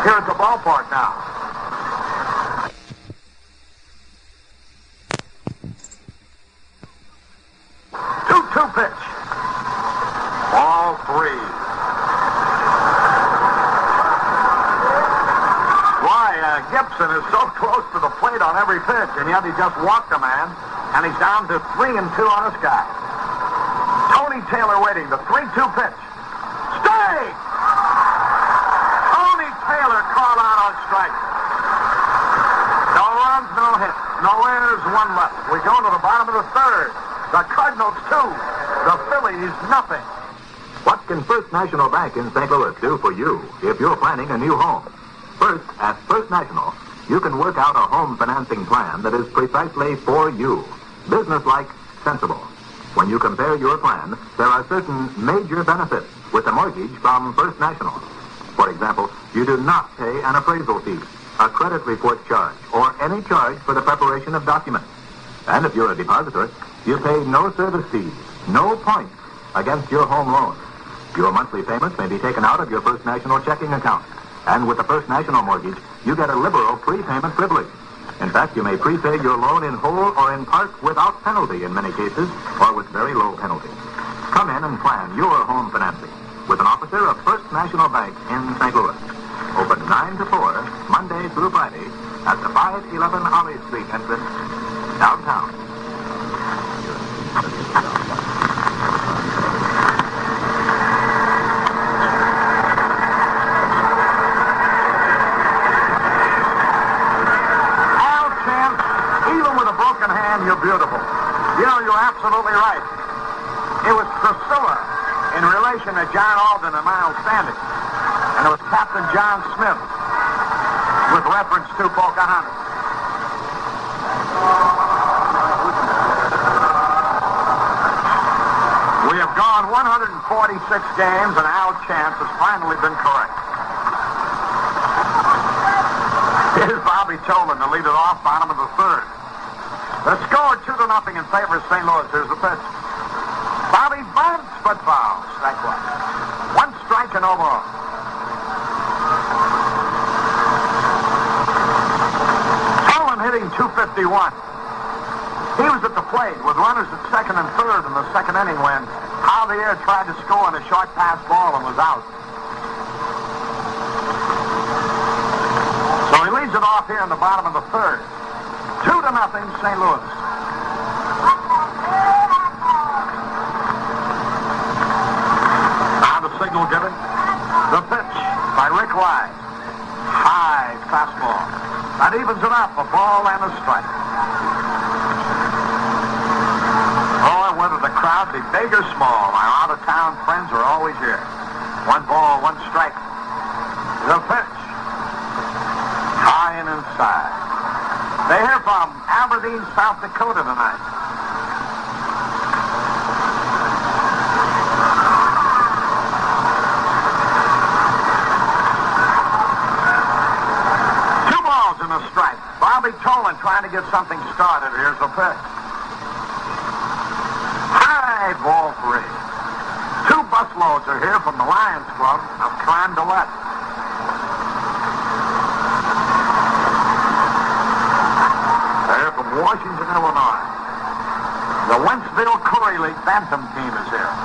Here at the ballpark now. 2-2 pitch. Ball 3. Gibson is so close to the plate on every pitch, and yet he just walked a man, and he's down to 3-2 on this guy. Tony Taylor waiting, the 3-2 pitch. Stay! Tony Taylor called out on strike. No runs, no hits, no errors, 1 left. We go to the bottom of the 3rd. The Cardinals 2, the Phillies nothing. What can First National Bank in St. Louis do for you if you're planning a new home? First, at First National, you can work out a home financing plan that is precisely for you. Business-like, sensible. When you compare your plan, there are certain major benefits with a mortgage from First National. For example, you do not pay an appraisal fee, a credit report charge, or any charge for the preparation of documents. And if you're a depositor, you pay no service fees, no points against your home loan. Your monthly payments may be taken out of your First National checking account. And with the First National mortgage, you get a liberal prepayment privilege. In fact, you may prepay your loan in whole or in part without penalty in many cases, or with very low penalty. Come in and plan your home financing with an officer of First National Bank in St. Louis. Open 9 to 4, Monday through Friday, at the 511 Ollie Street entrance, downtown. You're beautiful. You know, you're absolutely right. It was Priscilla in relation to John Alden and Miles Standish. And it was Captain John Smith with reference to Pocahontas. We have gone 146 games, and Al Chance has finally been correct. Here's Bobby Tolan to lead it off, bottom of the 3rd. The score 2-0 in favor of St. Louis. Here's the pitch. Bobby bunts, but fouls. Strike 1. 1 strike and no ball. Tolan hitting .251. He was at the plate with runners at 2nd and 3rd in the 2nd inning when Javier tried to score on a short pass ball and was out. So he leads it off here in the bottom of the third. 2-0, St. Louis. Now the signal given. The pitch by Rick Wise. High fastball. That evens it up. A ball and a strike. Oh, and whether the crowd be big or small, my out-of-town friends are always here. 1 ball, 1 strike. The pitch. High and inside. They hear from Aberdeen, South Dakota tonight. A strike. Bobby Tolan trying to get something started. Here's the pitch. High, ball 3. 2 busloads are here from the Lions Club of Carondelet. They're from Washington, Illinois. The Wentzville Curry League Bantam team is here.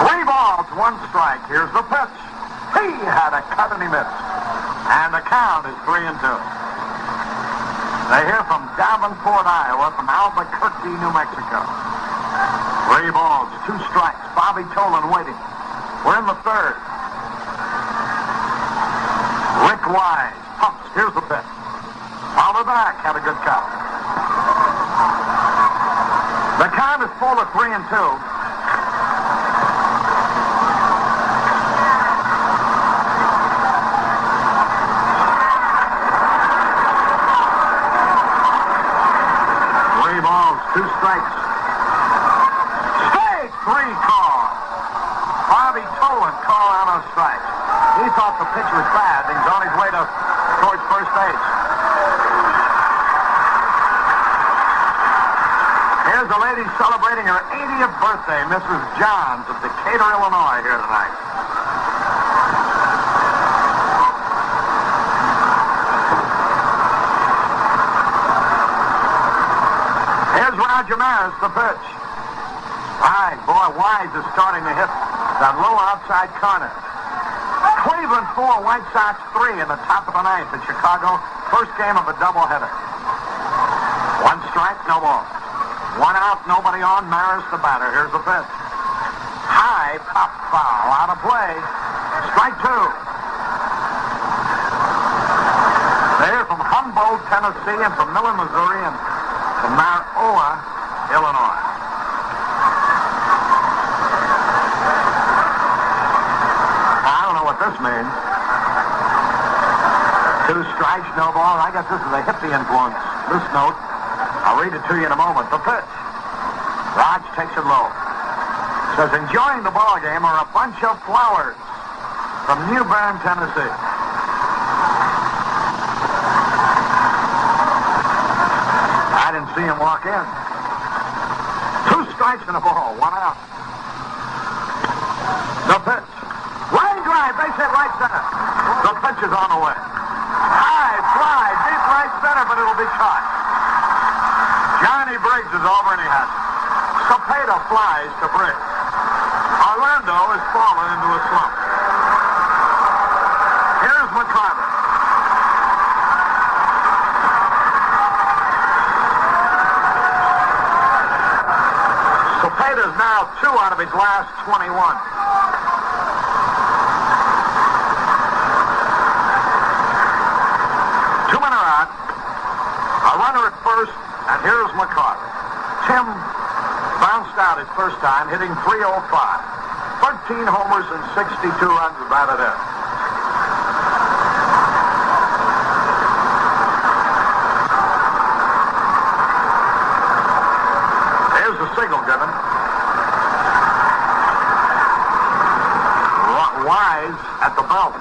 3 balls, 1 strike. Here's the pitch. He had a cut and he missed. And the count is 3-2. They hear from Davenport, Iowa, from Albuquerque, New Mexico. 3 balls, 2 strikes. Bobby Tolan waiting. We're in the third. Rick Wise pumps. Here's the pitch. Foul back. Had a good count. The count is full of 3-2. Two strikes. Strike 3 call. Bobby Tolan call on a strike. He thought the pitch was bad. He's on his way towards first base. Here's a lady celebrating her 80th birthday, Mrs. Johns of Decatur, Illinois, here tonight. Roger Maris, the pitch. Right, boy, Wise is starting to hit that low outside corner. Cleveland 4, White Sox 3 in the top of the 9th in Chicago. First game of a doubleheader. 1 strike, no ball. 1 out, nobody on. Maris, the batter. Here's the pitch. High pop foul, out of play. Strike 2. They're from Humboldt, Tennessee, and from Miller, Missouri, and from Maroa, Illinois. I don't know what this means. 2 strikes, no ball. I guess this is a hippie influence. This note. I'll read it to you in a moment. The pitch. Raj takes it low. Says, enjoying the ball game are a bunch of flowers from New Bern, Tennessee. I didn't see him walk in. 2 strikes and a ball. 1 out. The pitch. Line drive. Base hit right center. The pitch is on the way. High fly. Deep right center, but it'll be caught. Johnny Briggs is over and he has it. Cepeda flies to Briggs. Orlando has fallen into a slump. Here's McCarver. Cepeda is now 2 out of his last 21. 2 men are out. A runner at first, and here's McCarver. Tim bounced out his first time, hitting .305. 13 homers and 62 runs batted in. Here's the signal given. Wise at the belt.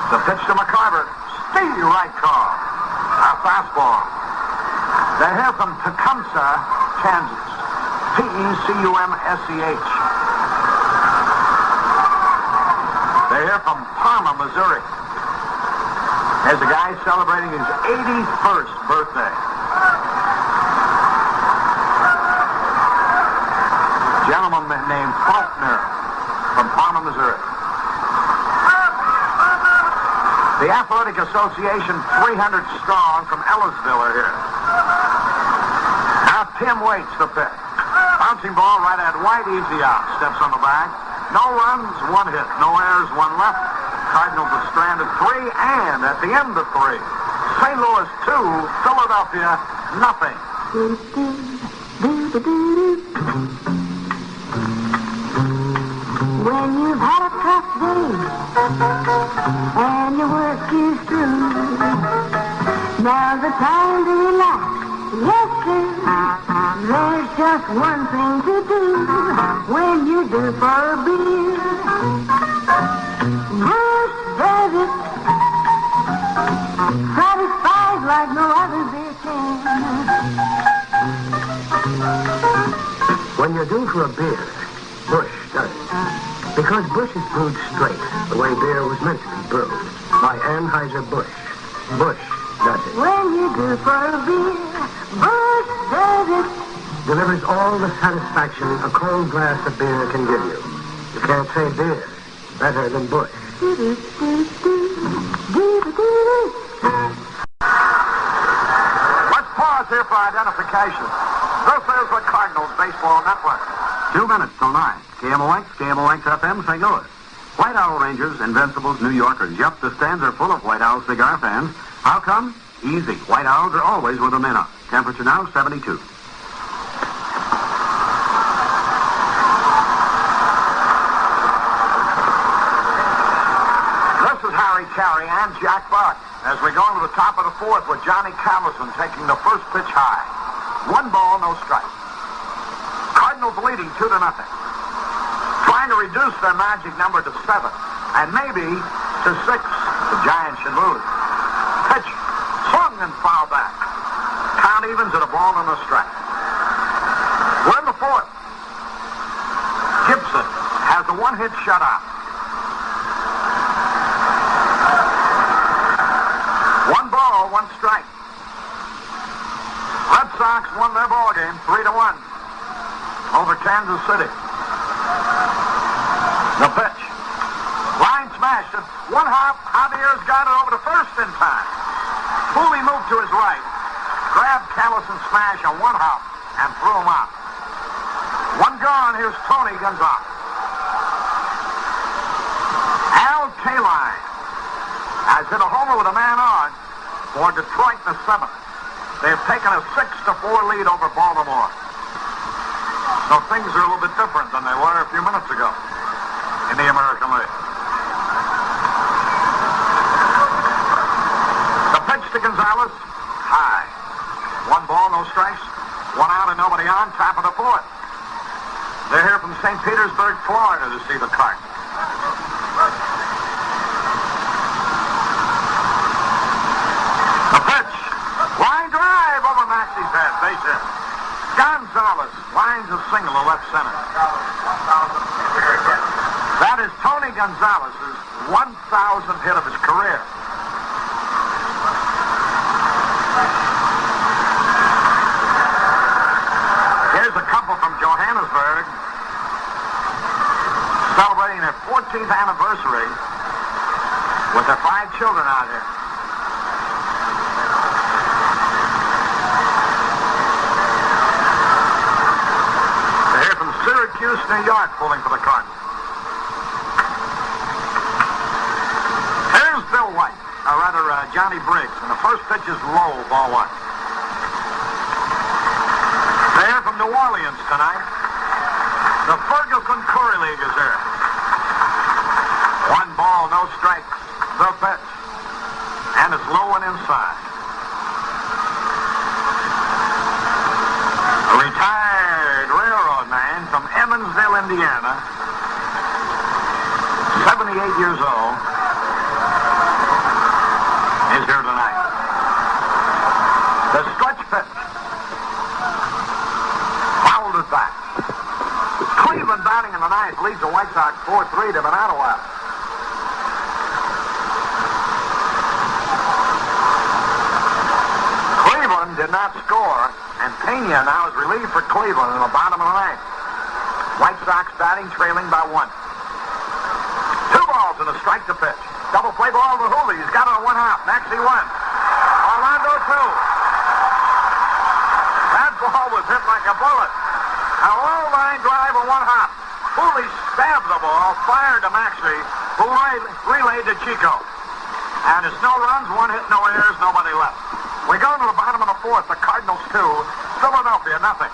The pitch to McCarver. Speedy right call. A fastball. They hear from Tecumseh, Kansas. Tecumsech. They hear from Parma, Missouri. There's a guy celebrating his 81st birthday. Gentleman named Faulkner from Parma, Missouri. The Athletic Association 300 strong from Ellisville are here. Now Tim waits the pitch. Bouncing ball right at White, easy out. Steps on the bag. No runs, one hit. No errors, one left. Cardinals are stranded 3, and at the end of 3, St. Louis 2, Philadelphia nothing. When you've had a tough day and your work is through, now's the time to relax. Yes, sir. There's just one thing to do when you do for a beer. Busch does it. Satisfied like no other beer can. When you're due for a beer, Busch does it. Because Busch is brewed straight, the way beer was meant to be brewed. By Anheuser-Busch. Busch does it. When you do for a beer, Busch does it. Delivers all the satisfaction a cold glass of beer can give you. You can't say beer better than Busch. Let's pause here for identification. This is the Cardinals Baseball Network. 2 minutes till 9. KMOX, KMOX FM, St. Louis. White Owl Rangers, Invincibles, New Yorkers. Yup, the stands are full of White Owl cigar fans. How come? Easy. White Owls are always with the men up. Temperature now 72. This is Harry Carey and Jack Buck as we go into the top of the 4th with Johnny Callison taking the first pitch high. 1 ball, no strike. Cardinals leading 2-0. Trying to reduce their magic number to 7, and maybe to 6. The Giants should lose. Pitch, swung and foul back. Count evens at a ball and a strike. We're in the 4th. Gibson has a 1-hit shutout. 1 ball, 1 strike. Red Sox won their ball game 3-1 over Kansas City. The pitch. Line smashed it. 1 hop. Javier's got it over to first in time. Cooley moved to his right. Grabbed Callison smash on 1 hop and threw him out. 1 gone. Here's Tony Gonzalez. Al Kaline has hit a homer with a man on for Detroit in the 7th. They've taken a 6-4 lead over Baltimore. So things are a little bit different than they were a few minutes ago in the American League. The pitch to Gonzalez, high. 1 ball, no strikes. 1 out and nobody on, top of the 4th. They're here from St. Petersburg, Florida to see the Cardinals. The pitch, line drive over Maxey's head, base hit. Gonzalez lines a single to left center. That is Tony Gonzalez's 1,000th hit of his career. Here's a couple from Johannesburg celebrating their 14th anniversary with their 5 children out here. They're here from Syracuse, New York, pulling for the Cardinals. Here's Bill White, or rather Johnny Briggs, and the first pitch is low, ball 1. They're from New Orleans tonight. The Ferguson Curry League is here. 1 ball, no strikes. The pitch. And it's low and inside. A retired railroad man from Evansville, Indiana. 78 years old. Is here tonight. The stretch pitch. Fouled it back. Cleveland batting in the 9th leads the White Sox 4-3. They've been out a while. Cleveland did not score, and Pena now is relieved for Cleveland in the bottom of the 9th. White Sox batting, trailing by 1. 2 balls and a strike to pitch. Double play ball to Hooley. He's got it on one hop. Maxie one. Orlando two. That ball was hit like a bullet. A low line drive on one hop. Hooley stabbed the ball, fired to Maxie, who relayed to Chico. And it's no runs, one hit, no errors, nobody left. We go to the bottom of the fourth. The Cardinals 2, Philadelphia nothing.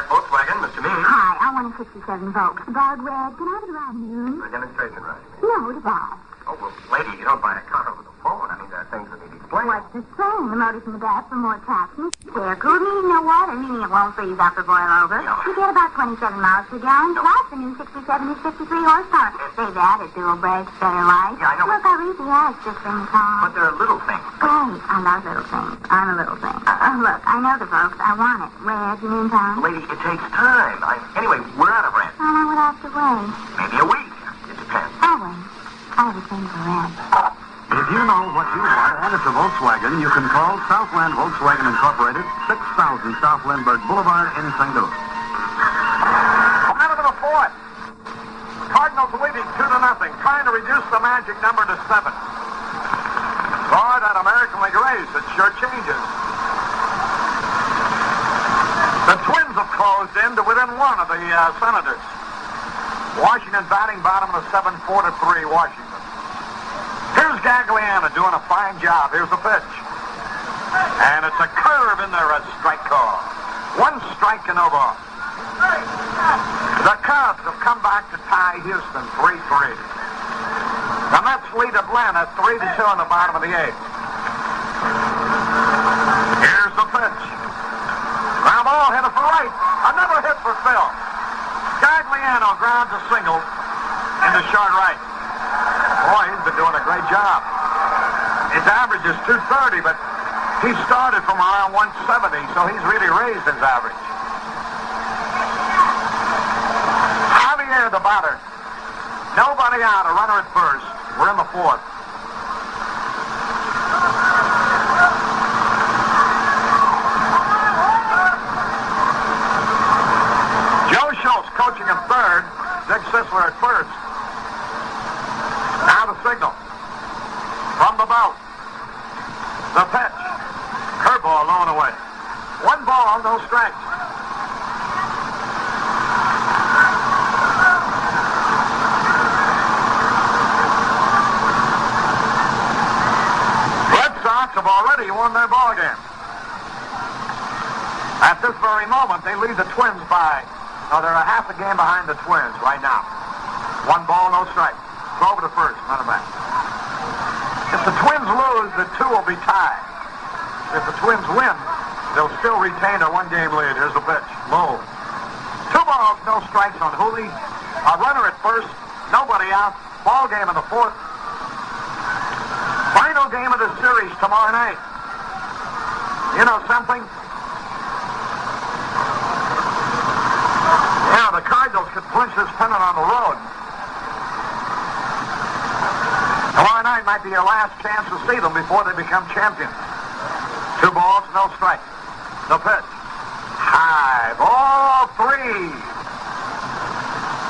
Volkswagen, Mr. Means. Hi, I want a 67 Volks. The Bard Red. Can I have it around noon? The demonstration ride. No, the Bard. Oh, well, lady, you don't buy a car over the phone. I mean, there are things that need explaining. What's the same? The motor's in the back for more traction. Air cooled, meaning no water, meaning it won't freeze up or boil over. No. You get about 27 miles per gallon. No. Plus, the new 67 is 53 horsepower. They've added dual brakes, better light. Yeah, I know. Look, I read the ads just in the car. But there are little things. Great. I love little things. I'm a little thing. Look, I know the folks. I want it. Red, you mean time? Lady, it takes time. Anyway, we're out of rent. Well, I would have to wait. Maybe a week. It depends. I'll wait. I have a thing for red. If you know what you want and it's a Volkswagen, you can call Southland Volkswagen Incorporated, 6000 South Lindbergh Boulevard in St. Louis. Bottom of the fourth. Cardinals leading 2-0, trying to reduce the magic number to 7. Boy, that American League race, it sure changes. The Twins have closed in to within 1 of the Senators. Washington batting bottom of the 7, 4-3, Washington. Here's Gagliano doing a fine job. Here's the pitch. And it's a curve in there, a strike call. 1 strike and no ball. The Cubs have come back to tie Houston 3-3. The Mets lead Atlanta 3-2 in the bottom of the 8th. Here's the pitch. Ground ball hit it for right. Another hit for Phil. Gagliano grounds a single into short right. Boy, he's been doing a great job. His average is 230, but he started from around 170, so he's really raised his average. Javier, the batter. Nobody out, a runner at first. We're in the fourth. Joe Schultz coaching him third. Dick Sisler at first. Now the signal. From the belt. The pitch. Curveball low and away. 1 ball, no strikes. Red Sox have already won their ball game. At this very moment, they lead the Twins by... No, they're a half a game behind the Twins right now. 1 ball, no strikes. Throw over to first, not a back. If the Twins lose, the 2 will be tied. If the Twins win, they'll still retain a 1-game lead. Here's the pitch. Low. 2 balls, no strikes on Hooley. A runner at first. Nobody out. Ball game in the fourth. Final game of the series tomorrow night. You know something? Yeah, the Cardinals could clinch this pennant on the road. Tomorrow night might be your last chance to see them before they become champions. 2 balls, no strikes. The pitch. High. Ball 3.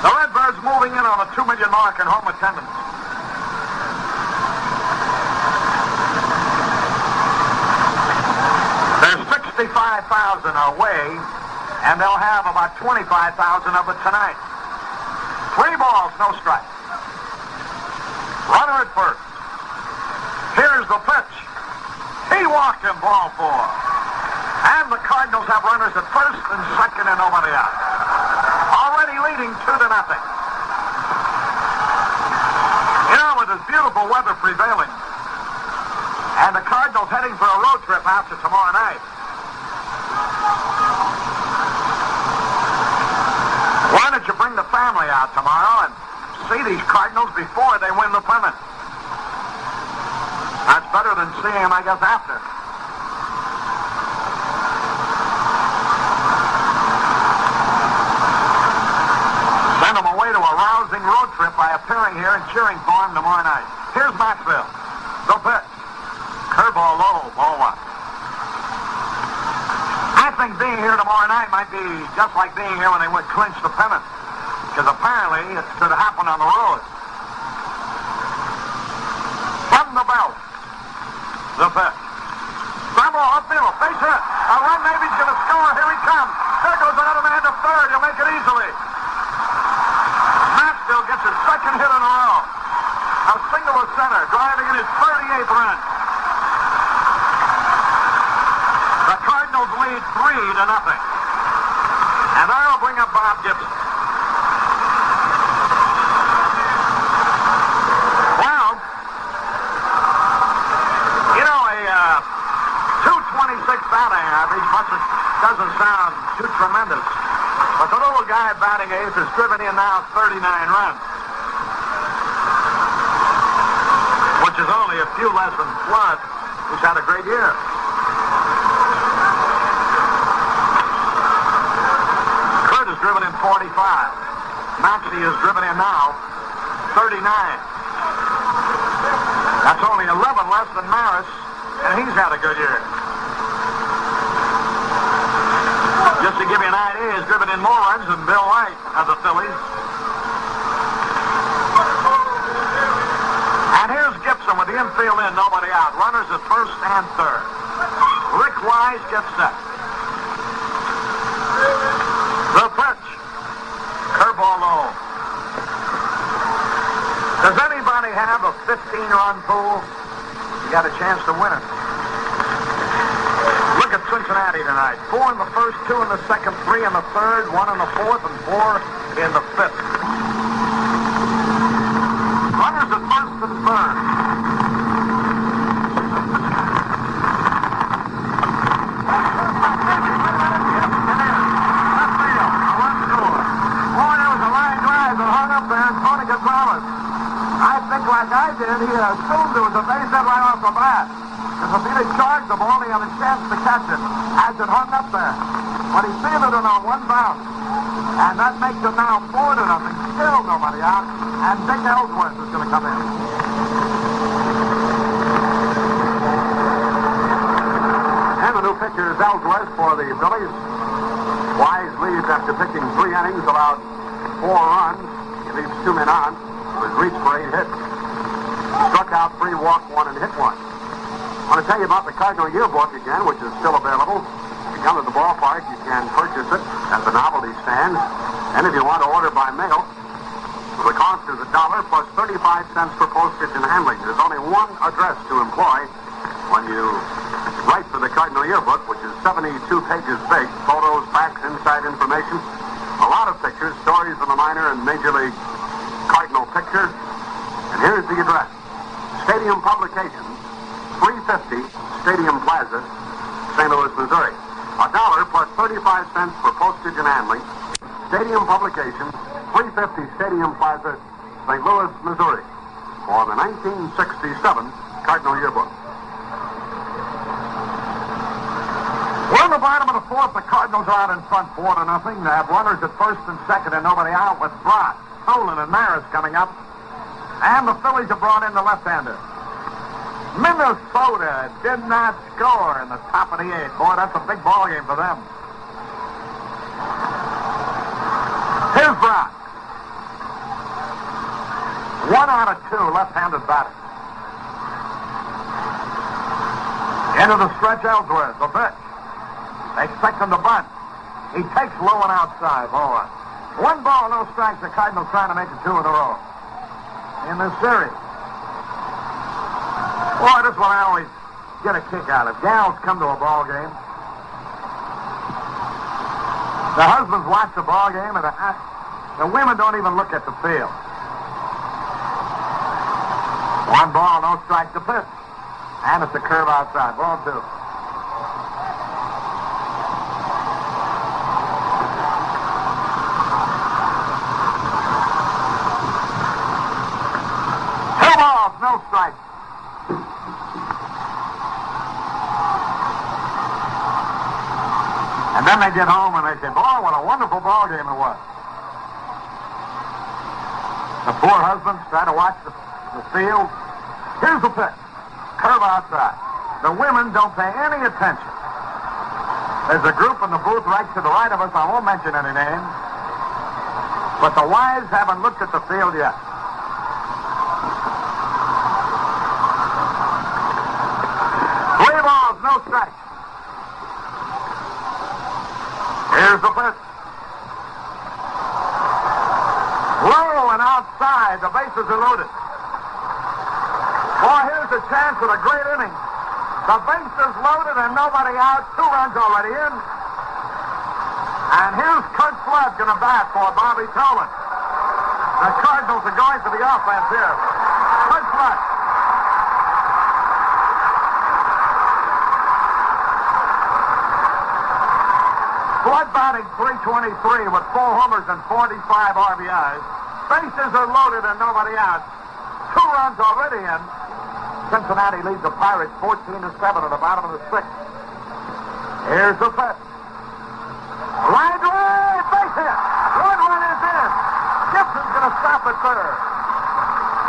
The Redbirds moving in on a 2 million mark in home attendance. There's 65,000 away, and they'll have about 25,000 of it tonight. 3 balls, no strikes. Runner at first. Here's the pitch. He walked him, ball 4. And the Cardinals have runners at first and second and nobody out. Already leading 2-0. You know, with this beautiful weather prevailing, and the Cardinals heading for a road trip after tomorrow night, why don't you bring the family out tomorrow and see these Cardinals before they win the pennant? That's better than seeing them, I guess, after. Send them away to a rousing road trip by appearing here and cheering for him tomorrow night. Here's Maxvill. The pitch. Curveball low, ball 1. I think being here tomorrow night might be just like being here when they would clinch the pennant. Because apparently it could happen on the road. From the belt. The pitch. Ground ball upfield. Face hit. A run maybe he's going to score. Here he comes. There goes another man to third. He'll make it easily. Maxvill gets his second hit in a row. A single to center. Driving in his 38th run. The Cardinals lead 3-0. And that'll bring up Bob Gibson. Well, you know, a 226 batting average doesn't sound too tremendous. But the little guy batting eighth has driven in now 39 runs. Which is only a few less than Flood, who's had a great year. Driven in 45. Maxey is driven in now 39. That's only 11 less than Maris, and he's had a good year. Just to give you an idea, he's driven in more runs than Bill White of the Phillies. And here's Gibson with the infield in, nobody out. Runners at first and third. Rick Wise gets set. The pitch. Curveball low. Does anybody have a 15-run pool? You got a chance to win it. Look at Cincinnati tonight. 4 in the first, 2 in the second, 3 in the third, 1 in the fourth, and 4 in the fifth. Runners at first and third. I think like I did, he assumed there was a base hit right off the bat. Because if he'd have charged the ball, he had a chance to catch it as it hung up there. But he fielded it on one bounce. And that makes it now 4-0. Still nobody out. And Dick Ellsworth is going to come in. And the new pitcher is Ellsworth for the Phillies. Wise leads after pitching 3 innings, allowed 4 runs. He leaves 2 men on. Was reached for 8 hits. Struck out 3, walked 1, and hit 1. I want to tell you about the Cardinal Yearbook again, which is still available. If you come to the ballpark, you can purchase it at the novelty stand. And if you want to order by mail, the cost is $1 plus 35 cents for postage and handling. There's only one address to employ when you write for the Cardinal Yearbook, which is 72 pages big. Photos, facts, inside information. A lot of pictures, stories of the minor and major league Cardinal picture. And here's the address. Stadium Publications, 350 Stadium Plaza, St. Louis, Missouri. $1 plus 35 cents for postage and handling. Stadium Publications, 350 Stadium Plaza, St. Louis, Missouri. For the 1967 Cardinal Yearbook. We're in the bottom of the fourth. The Cardinals are out in front 4-0. They have runners at first and second and nobody out with Brott, Nolan, and Maris coming up. And the Phillies have brought in the left-hander. Minnesota did not score in the top of the 8th. Boy, that's a big ball game for them. Here's Brott. 1 out of 2 left-handed batters. Into the stretch, Ellsworth, the pitch. They expect him to bunt. He takes low and outside. Ball 1. 1 ball, no strikes. The Cardinals trying to make it 2 in a row in this series. Boy, this is what I always get a kick out of. Gals come to a ball game. The husbands watch the ball game, and the women don't even look at the field. 1 ball, no strike to pitch. And it's a curve outside. Ball 2. No strike. And then they get home and they say, boy, what a wonderful ball game it was. The poor husbands try to watch the field. Here's the pitch. Curve outside. The women don't pay any attention. There's a group in the booth right to the right of us. I won't mention any names. But the wives haven't looked at the field yet. Three balls, no strikes. Here's the pitch. Low and outside. The bases are loaded. Boy, here's a chance at a great inning. The bases loaded and nobody out. 2 runs already in. And here's Kurt Flood going to bat for Bobby Tolman. The Cardinals are going to the offense here. Kurt Flood. Flood batting .323 with 4 homers and 45 RBIs. Bases are loaded and nobody out. 2 runs already in. Cincinnati leads the Pirates 14-7 at the bottom of the 6th. Here's the pitch. Line drive, base hit. 1 run is in. Gibson's going to stop at third.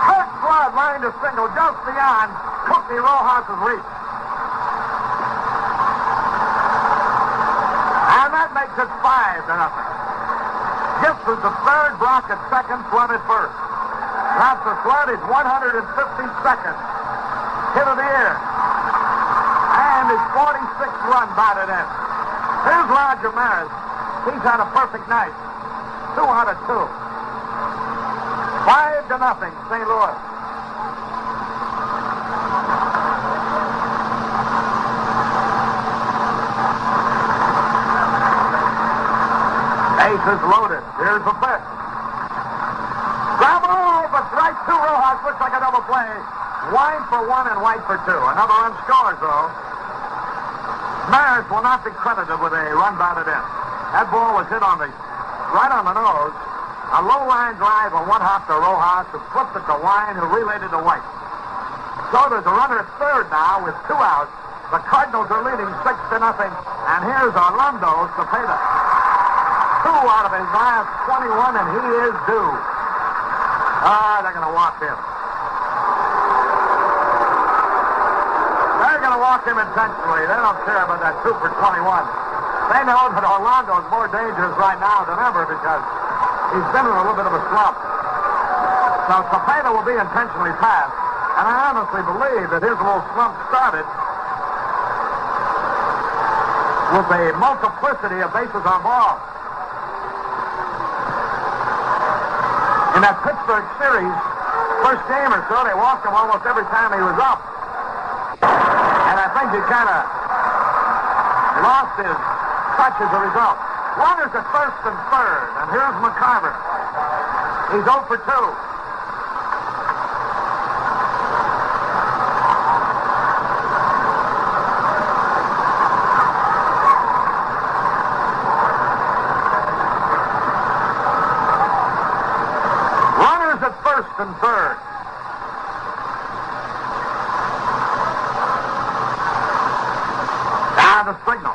Kurt Flood lined a single just beyond Cookie Rojas's reach. And that makes it 5-0. Gibson's at third, Brock at second, Flood at first. That's the Flood is 152nd. Hit of the year. And his 46th run batted in. Here's Roger Maris. He's had a perfect night. 2 out of 2. 5-0, St. Louis. Bases loaded. Here's the pitch. Grab ball, but right to Rojas. Looks like a double play. Wide for 1 and white for 2. Another run scores, though. Maris will not be credited with a run batted in. That ball was hit right on the nose. A low line drive on 1 hop to Rojas, who flipped it to Wine, who relayed it to White. So there's a runner at third now with 2 outs. The Cardinals are leading 6-0. And here's Orlando Cepeda. 2 out of his last 21, and he is due. They're going to walk him. They're going to walk him intentionally. They don't care about that 2 for 21. They know that Orlando is more dangerous right now than ever because he's been in a little bit of a slump. So Cepeda will be intentionally passed. And I honestly believe that his little slump started with a multiplicity of bases on balls. In that Pittsburgh series, first game or so, they walked him almost every time he was up. And I think he kind of lost his touch as a result. Runners at first and third, and here's McCarver. He's 0 for 2. Runners at first and third. The signal.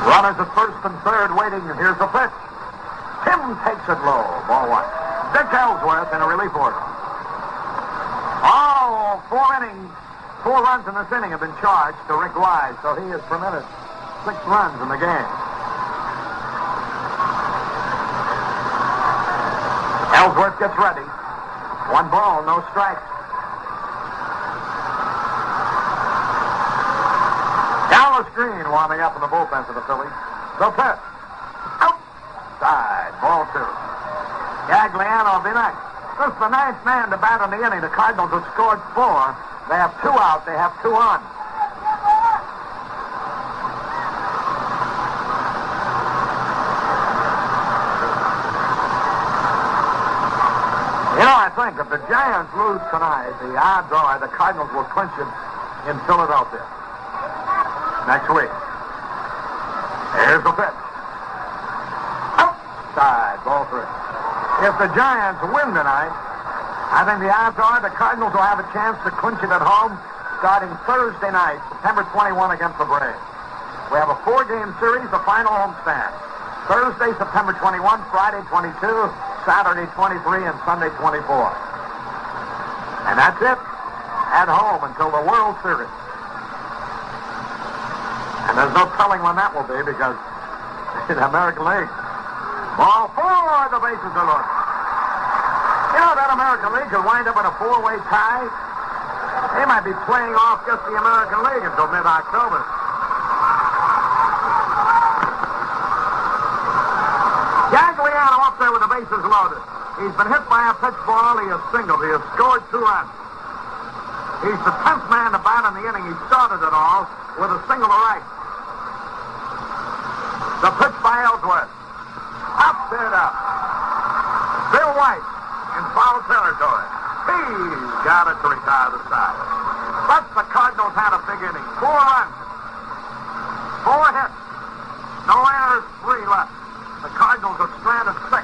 Runners at first and third waiting. Here's the pitch. Tim takes it low. Ball 1. Dick Ellsworth in a relief order. All 4 innings, 4 runs in this inning have been charged to Rick Wise, so he has permitted 6 runs in the game. Ellsworth gets ready. 1 ball, no strikes. Dallas Green warming up in the bullpen for the Phillies. The pitch. Outside. Ball 2. Gagliano will be next. This is the 9th man to bat in the inning. The Cardinals have scored 4. They have 2 out. They have 2 on. You know, I think if the Giants lose tonight, the odds are the Cardinals will clinch it in Philadelphia next week. Here's the pitch. Outside, ball 3. If the Giants win tonight, I think the odds are the Cardinals will have a chance to clinch it at home starting Thursday night, September 21 against the Braves. We have a 4-game series, the final homestand. Thursday, September 21, Friday, 22, Saturday 23 and Sunday 24. And that's it at home until the World Series. And there's no telling when that will be because in the American League. Ball 4, the bases are loaded. You know, that American League could wind up in a 4-way tie. They might be playing off just the American League until mid-October. Gagliano up there with the bases loaded. He's been hit by a pitch ball. He has singled. He has scored 2 runs. He's the 10th man to bat in the inning. He started it all with a single to right. The pitch by Ellsworth. Up, it up. Bill White in foul territory. He's got it to retire the side. But the Cardinals had a big inning. 4 runs. 4 hits. No errors, 3 left. The Cardinals are stranded 6.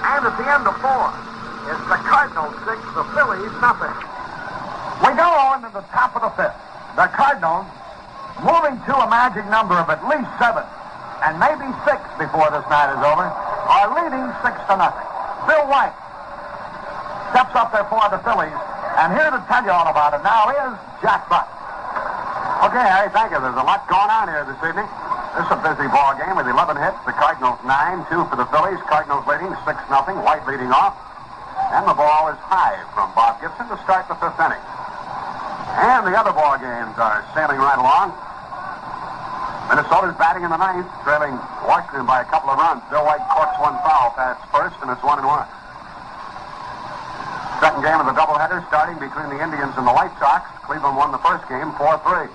And at the end of 4, it's the Cardinals 6, the Phillies nothing. We go on to the top of the 5th. The Cardinals, moving to a magic number of at least 7, and maybe 6 before this night is over, are leading 6-0. Bill White steps up there for the Phillies, and here to tell you all about it now is Jack Buck. Okay, Harry, thank you. There's a lot going on here this evening. This is a busy ball game with 11 hits. The Cardinals 9, 2 for the Phillies. Cardinals leading 6-0. White leading off. And the ball is high from Bob Gibson to start the 5th inning. And the other ball games are sailing right along. Minnesota's batting in the 9th, trailing Washington by a couple of runs. Bill White corks 1 foul past first, and it's 1-1. Second game of the doubleheader starting between the Indians and the White Sox. Cleveland won the first game 4-3.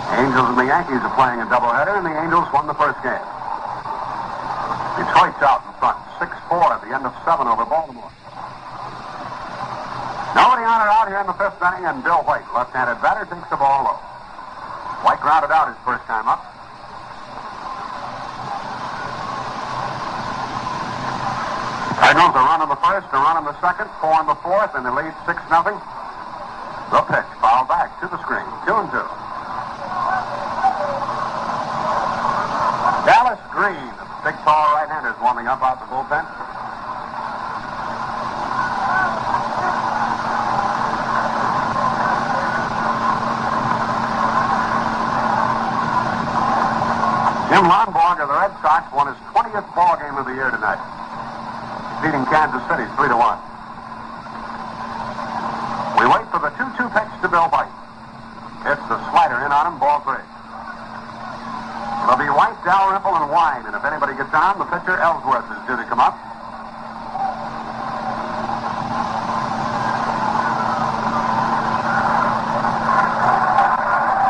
Angels and the Yankees are playing a doubleheader, and the Angels won the first game. Detroit's out in front, 6-4 at the end of 7 over Baltimore. Nobody on or out here in the 5th inning, and Bill White, left-handed batter, takes the ball low. White grounded out his first time up. Cardinals a run on the first, a run on the second, 4 on the 4th, and they lead 6-0. The pitch, foul back to the screen, 2-2. Dallas Green, big tall right-hander, is warming up out the bullpen. Jim Lonborg of the Red Sox won his 20th ball game of the year tonight, beating Kansas City 3-1. We wait for the 2-2 pitch to Bill White. It's the slider in on him, ball 3. It'll be White, Dalrymple, and Wine, and if anybody gets on, the pitcher Ellsworth is due to come up.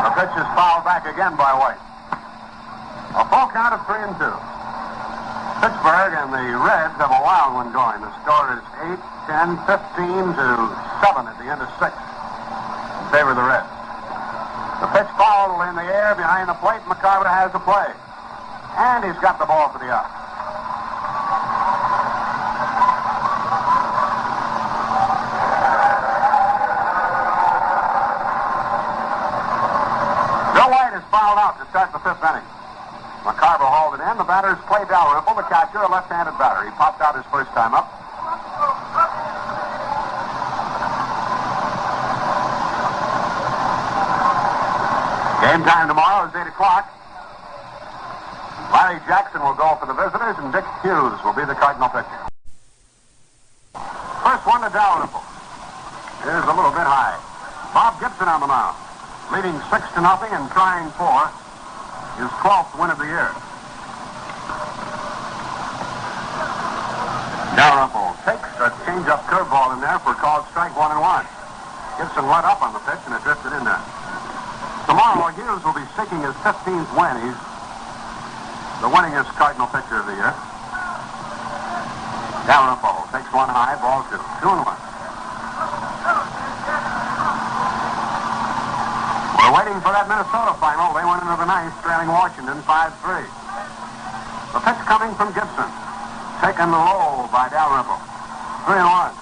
The pitch is fouled back again by White. A full count of 3-2. Pittsburgh and the Reds have a wild one going. The score is 8, 10, 15 to 7 at the end of 6 in favor of the Reds. The pitch foul in the air behind the plate. McCarver has the play. And he's got the ball for the out. Bill White is fouled out to start the 5th inning. McCarver hauled it in. The batters play Dalrymple, the catcher, a left-handed batter. He popped out his first time up. Game time tomorrow is 8 o'clock. Larry Jackson will go for the visitors, and Dick Hughes will be the Cardinal pitcher. First one to Dalrymple. It is a little bit high. Bob Gibson on the mound, leading 6-0 and trying for his 12th win of the year. Dalrymple takes a change-up curveball in there for a called strike 1-1. Gibson let up on the pitch, and it drifted in there. Tomorrow, Hughes will be seeking his 15th win. He's the winningest Cardinal pitcher of the year. Dalrymple takes one high, ball 2. 2-1. We're waiting for that Minnesota final. They went into the 9th, trailing Washington 5-3. The pitch coming from Gibson. Taken low by Dalrymple. 3-1.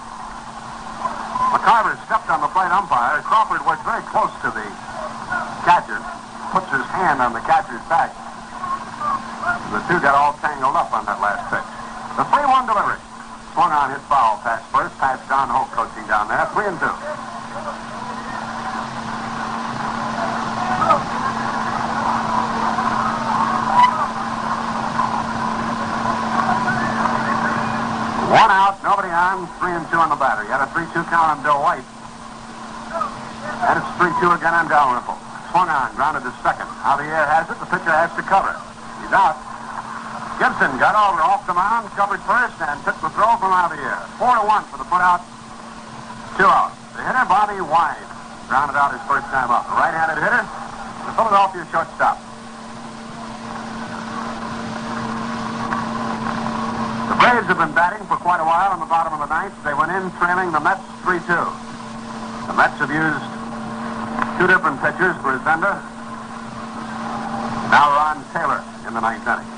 McCarver stepped on the plate umpire. Crawford worked very close to the catcher. Puts his hand on the catcher's back. The two got all tangled up on that last pitch. The 3-1 delivery. Swung on, hit foul. Pass first. Pass Don Hope coaching down there. 3-2. One out, nobody on, 3-2 on the batter. You had a 3-2 count on Bill White. And it's 3-2 again on Dalrymple. Swung on, grounded to second. Javier has it, the pitcher has to cover. He's out. Gibson got over off the mound, covered first, and took the throw from Javier. 4-1 for the putout. 2 out. The hitter, Bobby Wine, grounded out his first time up. The right-handed hitter, the Philadelphia shortstop. The Braves have been batting for quite a while in the bottom of the ninth. They went in trailing the Mets 3-2. The Mets have used 2 different pitchers for Zenda. Now Ron Taylor in the ninth inning.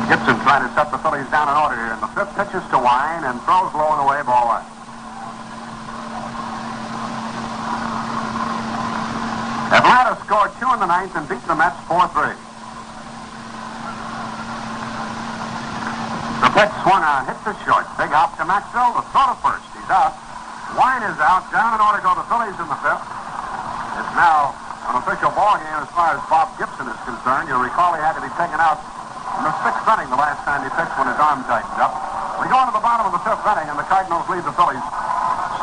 Gibson trying to set the Phillies down in order here. And the 5th pitches to Wine and throws low and away, ball 1. Atlanta scored 2 in the ninth and beat the Mets 4-3. The pitch swung on, hit to short. Big hop to Maxvill. The throw to first. He's out. Wine is out. Down in order go the Phillies in the 5th. It's now an official ball game as far as Bob Gibson is concerned. You'll recall he had to be taken out in the 6th inning the last time he pitched when his arm tightened up. We go into the bottom of the 5th inning and the Cardinals lead the Phillies 6-0.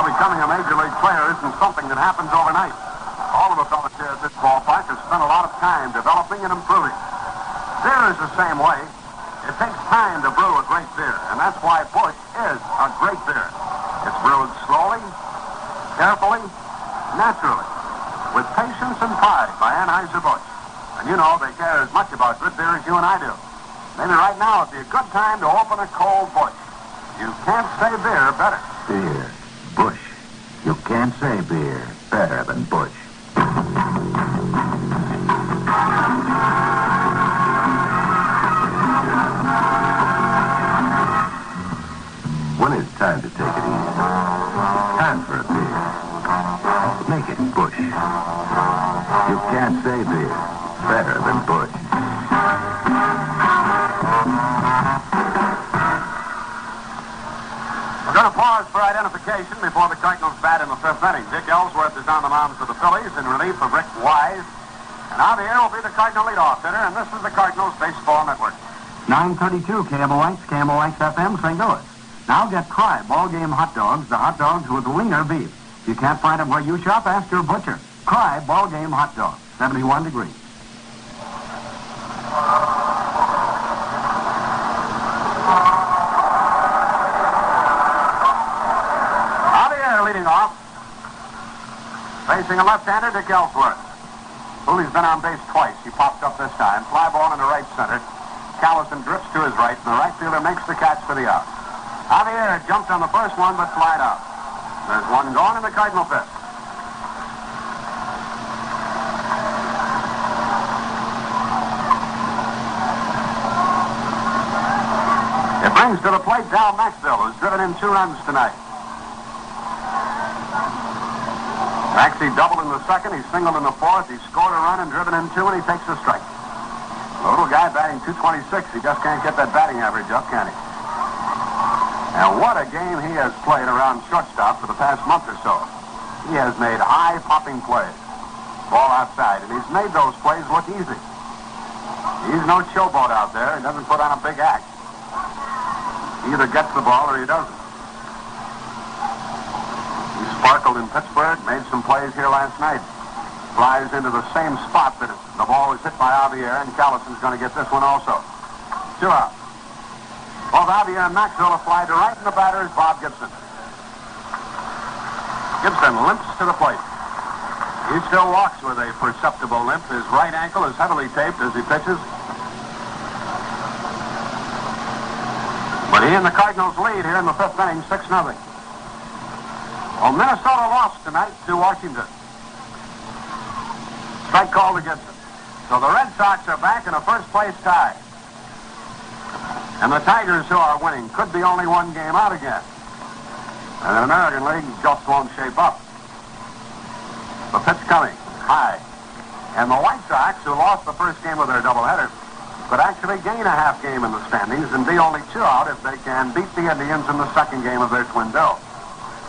Becoming a major league player isn't something that happens overnight. All of the fellas here at this ballpark have spent a lot of time developing and improving. Beer is the same way. It takes time to brew a great beer, and that's why Busch is a great beer. It's brewed slowly, carefully, naturally, with patience and pride by Anheuser-Busch. And you know they care as much about good beer as you and I do. Maybe right now would be a good time to open a cold Busch. You can't say beer better. Beer. Busch. You can't say beer better than Busch. When it's time to take it easy, time for a beer. Make it Busch. You can't say beer better than Busch. We're going to pause for identification before the Cardinals bat in the 5th inning. Dick Ellsworth is on the mound for the Phillies in relief of Rick Wise. And Javier will be the Cardinal leadoff hitter, and this is the Cardinals Baseball Network. 932 KMOX, KMOX FM, St. Louis. Now get Cry Ball Game Hot Dogs, the hot dogs with leaner beef. If you can't find them where you shop, ask your butcher. Cry Ball Game Hot Dogs, 71 degrees. Javier leading off. Facing a left-hander, Dick Ellsworth. Cooley's been on base twice. He popped up this time. Fly ball into right center. Callison drifts to his right, and the right fielder makes the catch for the out. Javier jumped on the first one, but flied out. There's one gone in the Cardinal 5th. It brings to the plate Dal Maxvill, who's driven in 2 runs tonight. Maxie doubled in the 2nd, he singled in the 4th, he scored a run and driven in 2, and he takes a strike. The little guy batting .226, he just can't get that batting average up, can he? And what a game he has played around shortstop for the past month or so. He has made high-popping plays. Ball outside, and he's made those plays look easy. He's no showboat out there. He doesn't put on a big act. He either gets the ball or he doesn't. He sparkled in Pittsburgh, made some plays here last night. Flies into the same spot that the ball was hit by Javier, and Callison's going to get this one also. 2 out. Both Javier and Maxvill have flied to right, and the batter is Bob Gibson. Gibson limps to the plate. He still walks with a perceptible limp. His right ankle is heavily taped as he pitches. But he and the Cardinals lead here in the 5th inning, 6-0. Well, Minnesota lost tonight to Washington. Strike call to Gibson. So the Red Sox are back in a first-place tie. And the Tigers, who are winning, could be only 1 game out again. And the American League just won't shape up. The pitch coming. High. And the White Sox, who lost the first game of their doubleheader, could actually gain a half game in the standings and be only 2 out if they can beat the Indians in the second game of their twin bill.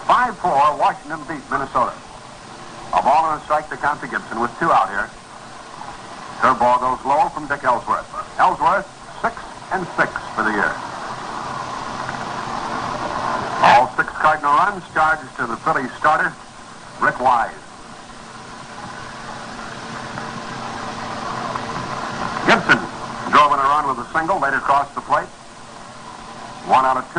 5-4, Washington beat Minnesota. A ball and a strike to count to Gibson with 2 out here. Curveball goes low from Dick Ellsworth. Ellsworth, 6 and 6 for the year. All 6 Cardinal runs charged to the Phillies starter, Rick Wise. Gibson drove in a run with a single, later crossed the plate. 1 out of 2.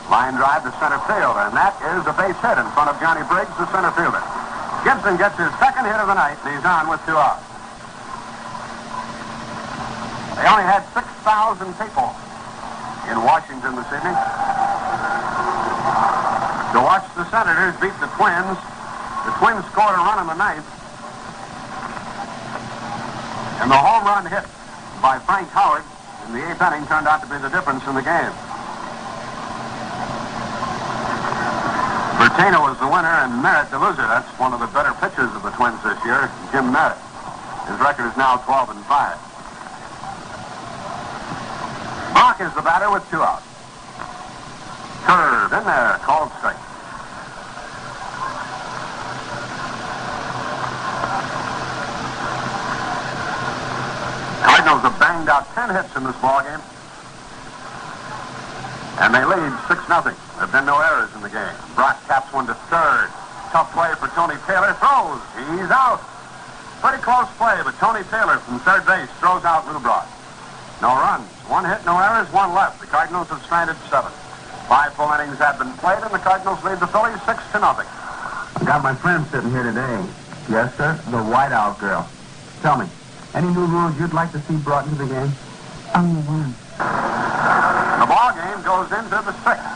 Line drive to center field, and that is a base hit in front of Johnny Briggs, the center fielder. Gibson gets his second hit of the night, and he's on with 2 outs. They only had 6,000 people in Washington this evening to watch the Senators beat the Twins. The Twins scored a run in the ninth, and the home run hit by Frank Howard in the 8th inning turned out to be the difference in the game. Bertano was the winner and Merritt the loser. That's one of the better pitchers of the Twins this year, Jim Merritt. His record is now 12 and 5. Brock is the batter with 2 outs. Curve in there, called strike. Cardinals have banged out 10 hits in this ballgame, and they lead 6-0. There have been no errors in the game. Brock taps one to third. Tough play for Tony Taylor. Throws. He's out. Pretty close play, but Tony Taylor from third base throws out Lou Brock. No runs. 1 hit, no errors, 1 left. The Cardinals have stranded 7. 5 full innings have been played, and the Cardinals lead the Phillies 6-0. I got my friend sitting here today. Jaster, the whiteout girl. Tell me, any new rules you'd like to see brought into the game? Only one. The ball game goes into the 6th.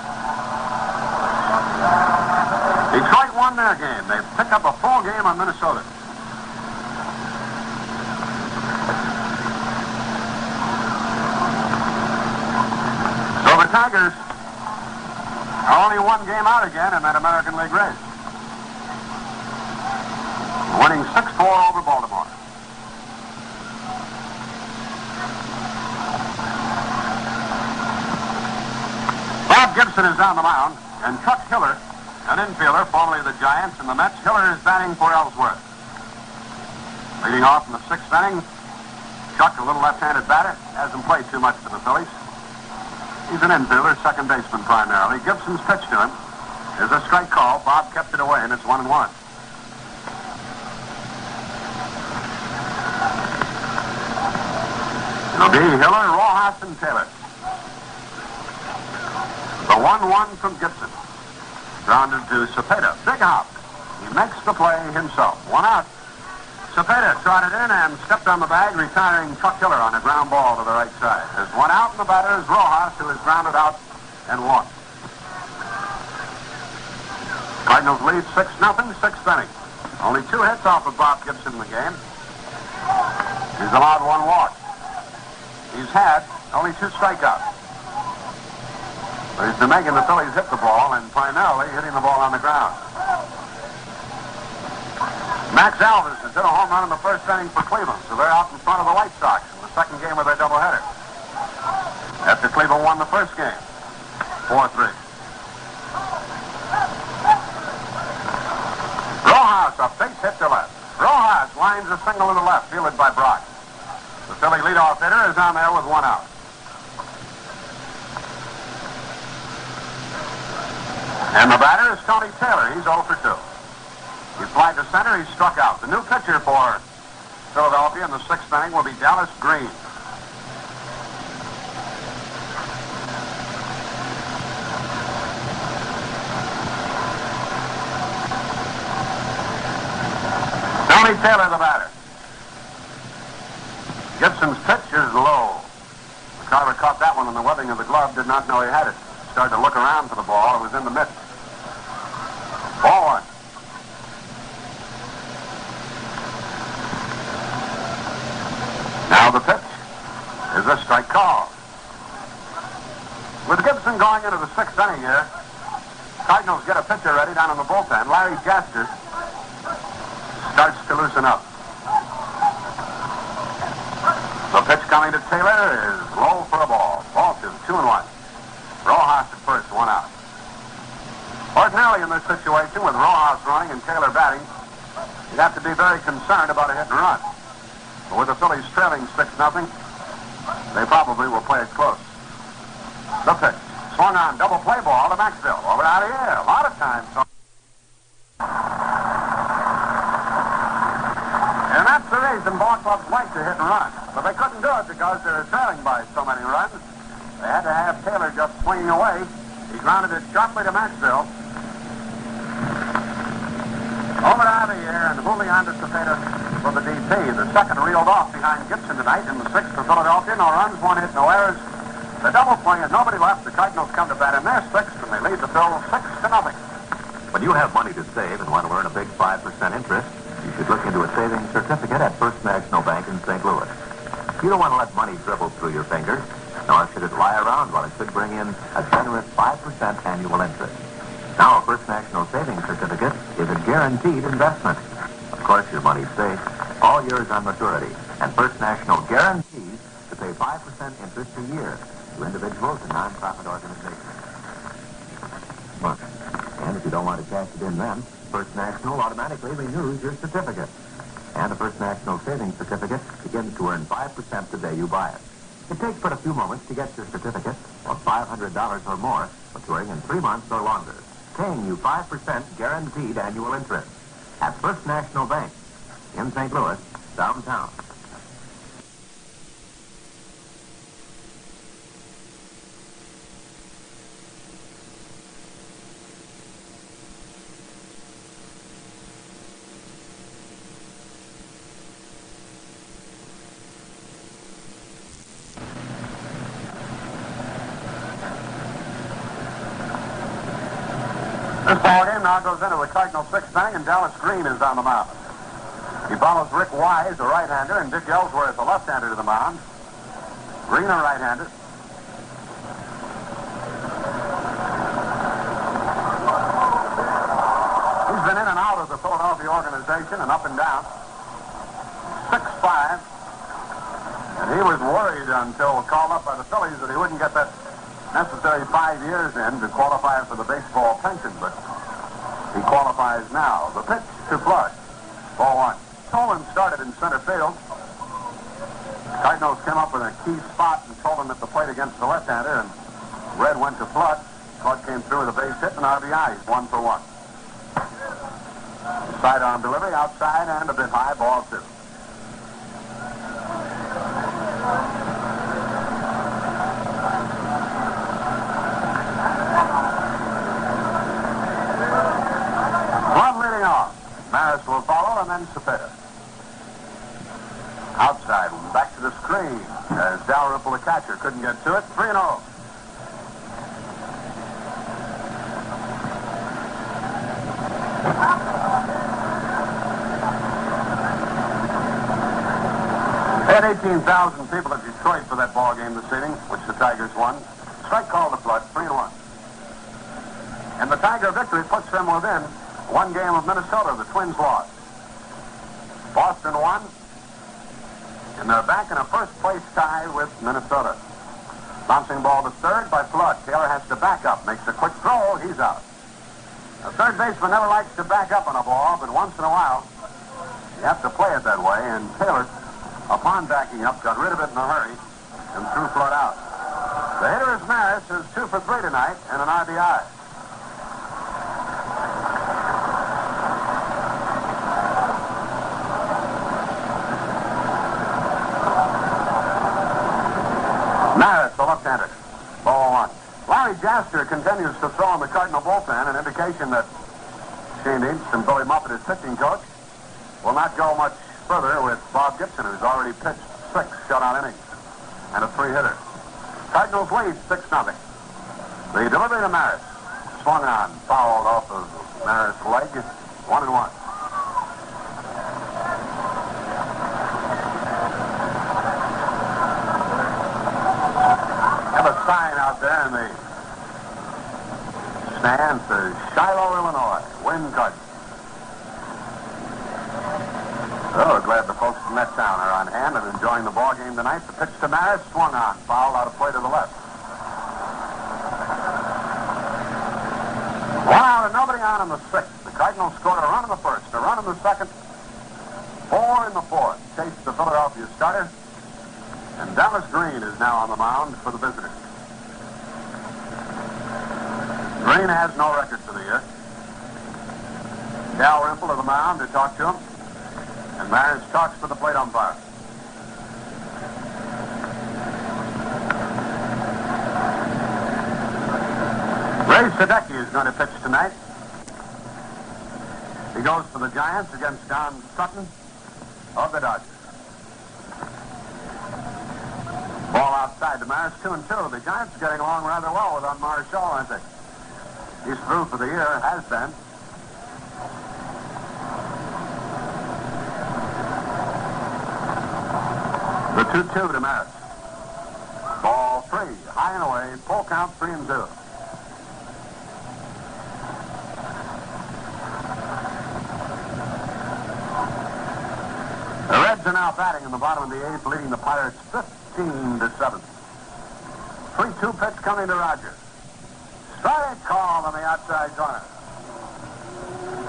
Detroit won their game. They pick up a full game on Minnesota. So the Tigers are only 1 game out again in that American League race. Winning 6-4 over Baltimore. Bob Gibson is on the mound, and Chuck Hiller, an infielder, formerly the Giants and the Mets. Hiller is batting for Ellsworth. Leading off in the 6th inning, Chuck, a little left-handed batter, hasn't played too much for the Phillies. He's an infielder, second baseman primarily. Gibson's pitch to him is a strike call. Bob kept it away, and it's 1-1. It'll be Hiller, Rojas, and Taylor. The 1-1 from Gibson. Grounded to Cepeda. Big hop. He makes the play himself. 1 out. Cepeda trotted in and stepped on the bag, retiring Chuck Hiller on a ground ball to the right side. There's 1 out, and the batter is Rojas, who is grounded out and walked. Cardinals lead 6-0, 6th inning. Only 2 hits off of Bob Gibson in the game. He's allowed 1 walk. He's had only 2 strikeouts. But he's been making the Phillies hit the ball and primarily hitting the ball on the ground. Max Alvis has hit a home run in the 1st inning for Cleveland, so they're out in front of the White Sox in the second game of their doubleheader. After Cleveland won the 1st game, 4-3. Rojas, a base hit to left. Rojas lines a single to the left, fielded by Brock. The Philly leadoff hitter is on there with 1 out. And the batter is Tony Taylor. He's 0 for 2. He flied to center. He struck out. The new pitcher for Philadelphia in the 6th inning will be Dallas Green. Tony Taylor, the batter. Gibson's pitch is low. McCarver caught that one in the webbing of the glove. Did not know he had it. Started to look around for the ball. It was in the mitt. Ball 1. Now the pitch is a strike call. With Gibson going into the 6th inning here, Cardinals get a pitcher ready down in the bullpen. Larry Jaster starts to loosen up. Taylor is low for a ball. Ball 2, 2-1. Rojas at first, 1 out. Ordinarily in this situation, with Rojas running and Taylor batting, you'd have to be very concerned about a hit and run. But with the Phillies trailing 6-0, they probably will play it close. The pitch. Swung on, double play ball to Maxvill. Over out of the air. A lot of times. And that's the reason ball clubs like to hit and run. But they couldn't do it because they were trailing by so many runs. They had to have Taylor just swinging away. He grounded it sharply to Maxvill. Over out of the air, and Julian Cepeda for the DP. The second reeled off behind Gibson tonight in the 6th for Philadelphia. No runs, 1 hit, no errors. The double play and nobody left. The Cardinals come to bat in their 6th, and they lead the Phils 6-0. When you have money to save and want to earn a big 5% interest, you should look into a savings certificate at First National Bank in St. Louis. You don't want to let money dribble through your fingers, nor should it lie around while it could bring in a generous 5% annual interest. Now, a First National Savings Certificate is a guaranteed investment. Of course, your money's safe all years on maturity, and First National guarantees to pay 5% interest a year to individuals and non-profit organizations. And if you don't want to cash it in then, First National automatically renews your certificate. And the First National Savings Certificate begins to earn 5% the day you buy it. It takes but a few moments to get your certificate of $500 or more, maturing in 3 months or longer, paying you 5% guaranteed annual interest at First National Bank in St. Louis, downtown. This ball game now goes into the Cardinal 6th inning, and Dallas Green is on the mound. He follows Rick Wise, a right-hander, and Dick Ellsworth, a left-hander, to the mound. Green, a right-hander. He's been in and out of the Philadelphia organization and up and down. 6'5", and he was worried until called up by the Phillies that he wouldn't get that necessary 5 years in to qualify for the baseball pension, but he qualifies now. The pitch to Flood. Ball 1. Tolan started in center field. Cardinals came up with a key spot and told him at the plate against the left-hander, and Red went to Flood. Flood came through with a base hit and RBI. He's 1 for 1. Sidearm delivery outside and a bit high. Ball 2. Maris will follow, and then Cepeda. Outside, back to the screen. As Dal Ripple, the catcher, couldn't get to it. 3-0. They had 18,000 people at Detroit for that ball game this evening, which the Tigers won. Strike called to Flood, 3-1. And the Tiger victory puts them within 1 game of Minnesota. The Twins lost. Boston won, and they're back in a first-place tie with Minnesota. Bouncing ball to third by Flood. Taylor has to back up. Makes a quick throw. He's out. A third baseman never likes to back up on a ball, but once in a while, you have to play it that way, and Taylor, upon backing up, got rid of it in a hurry and threw Flood out. The hitter is Maris, who's 2 for 3 tonight, and an RBI. Maris, the left-hander. Ball 1. Larry Jaster continues to throw in the Cardinal bullpen, an indication that Shane Eads and Billy Muppet, his pitching coach, will not go much further with Bob Gibson, who's already pitched 6 shutout innings and a 3-hitter. Cardinals lead 6-0. The delivery to Maris. Swung on, fouled off of Maris' leg. 1-1. Have a sign out there in the stands says Shiloh, Illinois. Wind cut. Oh, glad the folks from that town are on hand and enjoy enjoying the ball game tonight. The pitch to Maris swung on, fouled out of play to the left. 1 out and nobody on in the 6th. The Cardinals scored a run in the 1st, a run in the 2nd, 4 in the 4th. Chased the Philadelphia starter. And Dallas Green is now on the mound for the visitors. Green has no record for the year. Dal Maxvill to the mound to talk to him. And Maris talks to the plate umpire. Ray Sadecki is going to pitch tonight. He goes for the Giants against Don Sutton of the Dodgers. Ball outside to Maris, 2-2. The Giants are getting along rather well without Marshall, aren't they? He's through for the year, has been. The 2-2 to Maris. Ball 3, high and away, full count, 3-2. The Reds are now batting in the bottom of the 8th, leading the Pirates 15-7. 3-2 pitch coming to Rogers. Strike call on the outside corner.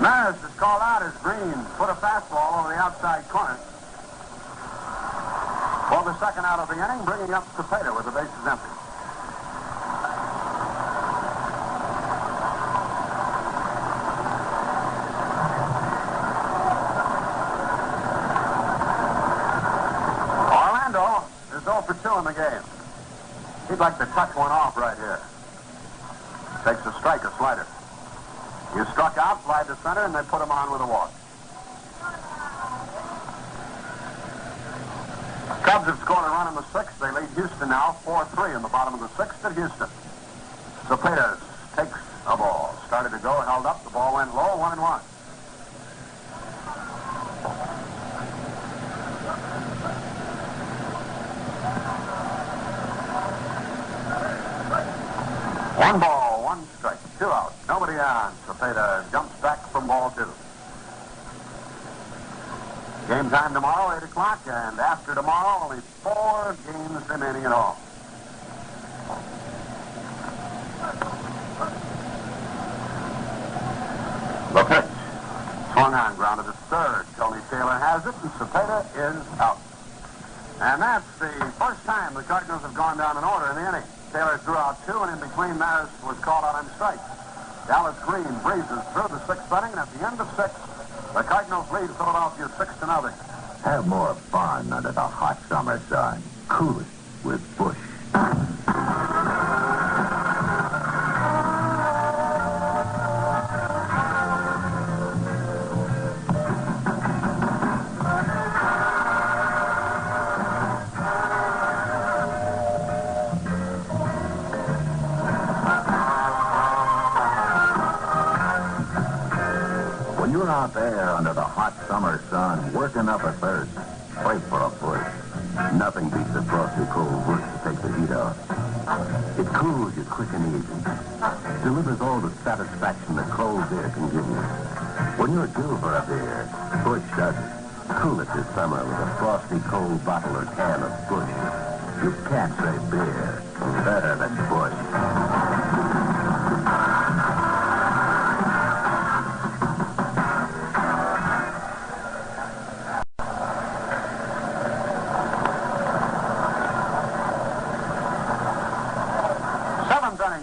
Maris is called out as Green put a fastball over the outside corner. For the 2nd out of the inning, bringing up Cepeda with the bases empty. Orlando is 0 for 2 in the game. He'd like to touch one off right here. Takes a strike, a slider. He struck out, fly to center, and they put him on with a walk. Cubs have scored a run in the 6th. They lead Houston now 4-3 in the bottom of the 6th at Houston. Cepeda takes a ball. Started to go, held up. The ball went low, 1-1. One ball, 1 strike, 2 out. Nobody on. Cepeda jumps back from ball 2. Game time tomorrow, 8 o'clock, and after tomorrow, only 4 games remaining at home. The pitch. Swung on, grounded to third. Tony Taylor has it, and Cepeda is out. And that's the first time the Cardinals have gone down in order in the inning. Taylor threw out 2, and in between, Maris was called out on strikes. Dallas Green breezes through the 6th inning, and at the end of 6, the Cardinals lead Philadelphia 6-0. Have more fun under the hot summer sun. Cool it with Busch. When you're out there under the hot summer sun, working up a thirst, play for a Busch. Nothing beats a frosty cold Busch to take the heat off. It cools you quick and easy. Delivers all the satisfaction that cold beer can give you. When you're due for a beer, Busch does it. Cool it this summer with a frosty cold bottle or can of Busch. You can't say beer better than Busch.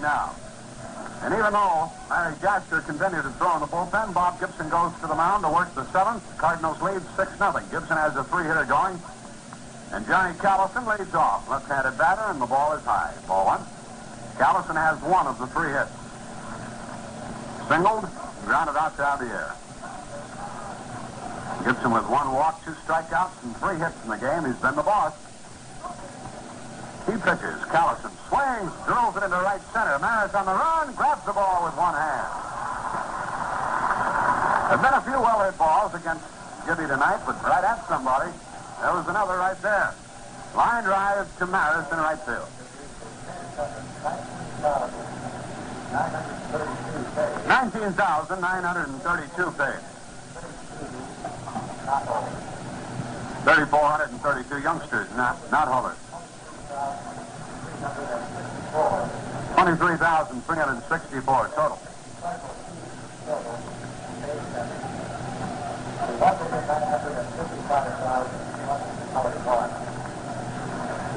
Now. And even though Jaster continued to throw in the bullpen, Bob Gibson goes to the mound to work the 7th. Cardinals lead 6-0. Gibson has a 3-hitter going. And Johnny Callison leads off. Left-handed batter, and the ball is high. Ball 1. Callison has 1 of the 3 hits. Singled, grounded out to the air. Gibson with 1 walk, 2 strikeouts, and 3 hits in the game. He's been the boss. He pitches. Callison swings, drills it into right center. Maris on the run, grabs the ball with 1 hand. There have been a few well-hit balls against Gibby tonight, but right at somebody. There was another right there. Line drive to Maris in right field. 19,932 paid. 3,432 youngsters, not holders. 23,364 total.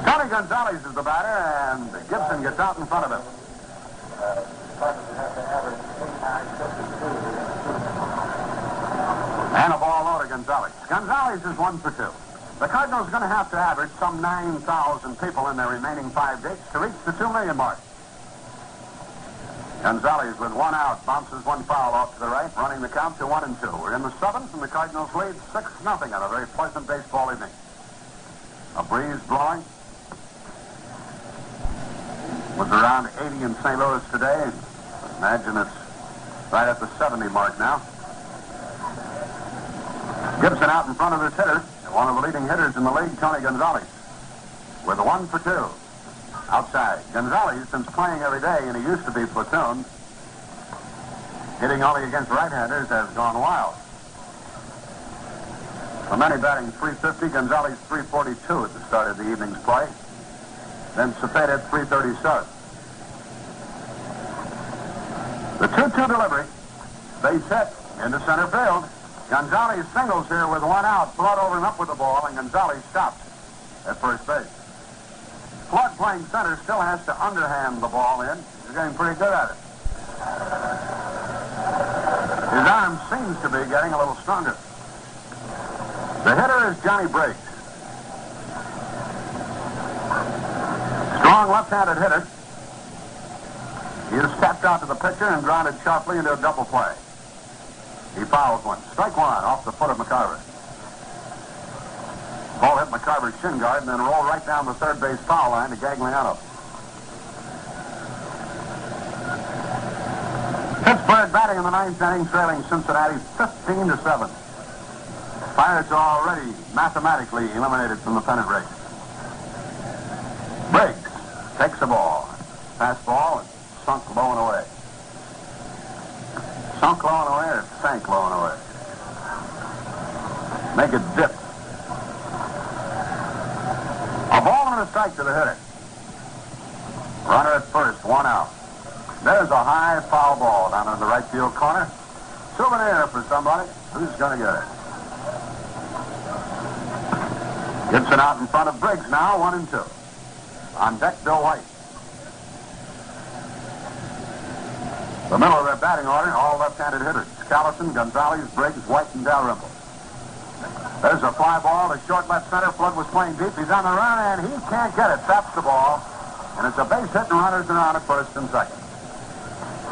Tony Gonzalez is the batter, and Gibson gets out in front of him. And a ball low to Gonzalez. Gonzalez is 1 for 2. The Cardinals are going to have to average some 9,000 people in their remaining 5 dates to reach the 2 million mark. Gonzalez with 1 out, bounces 1 foul off to the right, running the count to 1 and 2. We're in the 7th, and the Cardinals lead 6-0 on a very pleasant baseball evening. A breeze blowing. Was around 80 in St. Louis today. Imagine it's right at the 70 mark now. Gibson out in front of this hitter, one of the leading hitters in the league, Tony Gonzalez, with a 1 for 2. Outside. Gonzalez, since playing every day, and he used to be platoon, hitting only against right-handers, has gone wild. For many batting 350, Gonzalez 342 at the start of the evening's play. Then Cepeda at 337. The 2-2 delivery. Base hit into center field. Gonzalez singles here with 1 out. Flood over and up with the ball, and Gonzalez stops at first base. Flood playing center still has to underhand the ball in. He's getting pretty good at it. His arm seems to be getting a little stronger. The hitter is Johnny Briggs. Strong left-handed hitter. He has stepped out to the pitcher and grounded sharply into a double play. He fouls 1. Strike 1 off the foot of McCarver. Ball hit McCarver's shin guard and then rolled right down the third base foul line to Gagliano. Pittsburgh batting in the 9th inning, trailing Cincinnati 15-7. Pirates are already mathematically eliminated from the pennant race. Briggs takes the ball. Fastball and sunk low and away. Sunk low and away or sank low and away? Make it dip. A ball and a strike to the hitter. Runner at first, 1 out. There's a high foul ball down in the right field corner. Souvenir for somebody. Who's going to get it? Gibson out in front of Briggs now, 1 and 2. On deck, Bill White. The middle of their batting order, all left-handed hitters. Callison, Gonzalez, Briggs, White, and Dalrymple. There's a fly ball to short left center. Flood was playing deep. He's on the run, and he can't get it. Taps the ball, and it's a base hit, and runners around at first and second.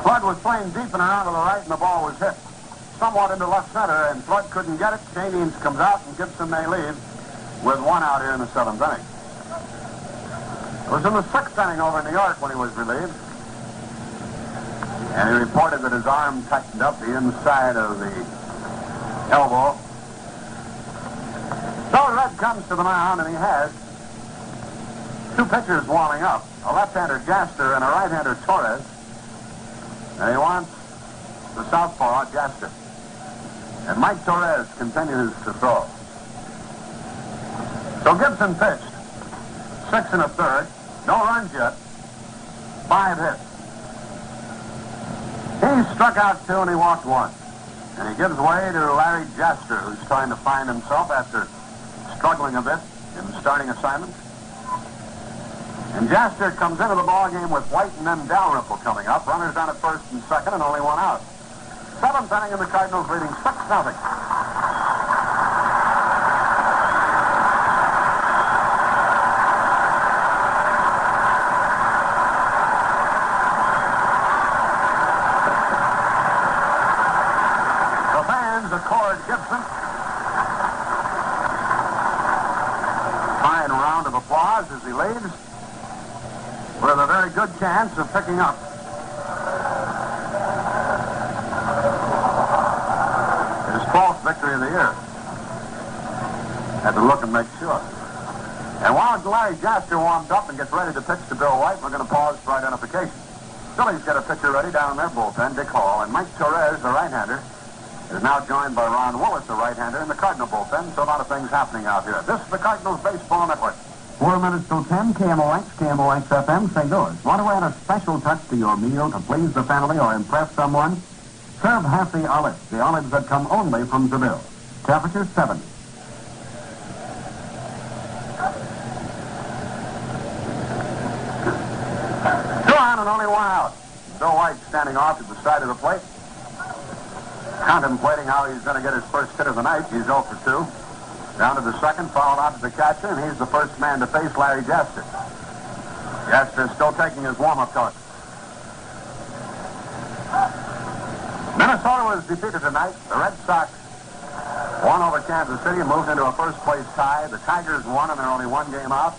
Flood was playing deep and around to the right, and the ball was hit somewhat into left center, and Flood couldn't get it. Shane comes out, and Gibson may leave with 1 out here in the 7th inning. It was in the 6th inning over in New York when he was relieved. And he reported that his arm tightened up the inside of the elbow. So Red comes to the mound, and he has 2 pitchers warming up, a left-hander Jaster and a right-hander Torres. And he wants the southpaw Jaster. And Mike Torres continues to throw. So Gibson pitched 6 1/3, no runs yet, 5 hits. He struck out 2 and he walked 1. And he gives way to Larry Jaster, who's trying to find himself after struggling a bit in starting assignments. And Jaster comes into the ballgame with White and then Dalrymple coming up. Runners on at first and second and only 1 out. 7th inning and the Cardinals leading 6-0. Accord Gibson. Fine round of applause as he leads with a very good chance of picking up his 12th victory of the year. Had to look and make sure. And while Larry Jaster warmed up and gets ready to pitch to Bill White, we're going to pause for identification. Phillies get a pitcher ready down in their bullpen, Dick Hall, and Mike Torres, the right-hander, is now joined by Ron Willis, the right-hander, in the Cardinal bullpen, so a lot of things happening out here. This is the Cardinals Baseball Network. 4 minutes till 10, KMOX, KMOX FM, St. Louis. Want to add a special touch to your meal to please the family or impress someone? Serve Happy olives, the olives that come only from Seville. Temperature 70. 2 on and only 1 out. Bill White standing off at the side of the plate, contemplating how he's going to get his first hit of the night. He's 0 for 2. Down to the second, fouled out to the catcher, and he's the first man to face Larry Jaster. Jaster still taking his warm-up toss. Minnesota was defeated tonight. The Red Sox won over Kansas City and moved into a first-place tie. The Tigers won, and they're only 1 game out.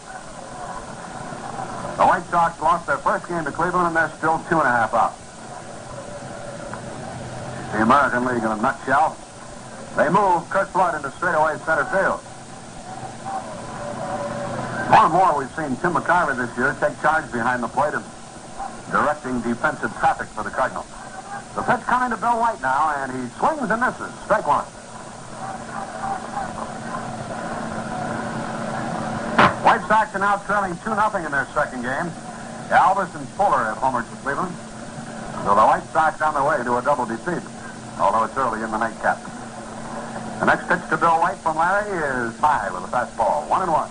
The White Sox lost their first game to Cleveland, and they're still 2.5 out. The American League in a nutshell. They move Kurt Flood into straightaway center field. More and more, we've seen Tim McCarver this year take charge behind the plate of directing defensive traffic for the Cardinals. The pitch coming to Bill White now, and he swings and misses. Strike 1. White Sox are now trailing 2-0 in their second game. Alvis and Fuller have homered for Cleveland. So the White Sox on their way to a double defeat, although it's early in the nightcap. The next pitch to Bill White from Larry is high with a fastball. 1-1.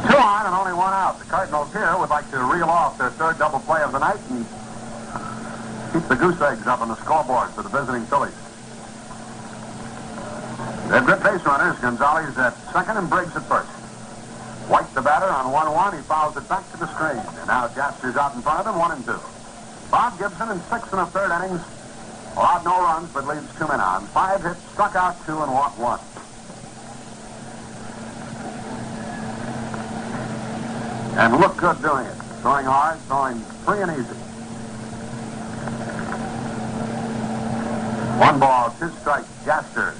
Two on and only 1 out. The Cardinals here would like to reel off their third double play of the night and keep the goose eggs up on the scoreboard for the visiting Phillies. They're good base runners. Gonzalez at second and Briggs at first. White the batter on 1-1. He fouls it back to the screen. And now Jaster's out in front of him, 1-2. Bob Gibson in 6 1/3 innings. Allowed no runs, but leaves 2 men on. 5 hits, struck out 2 and walked 1. And looked good doing it. Throwing hard, throwing free and easy. 1 ball, 2 strikes. Jaster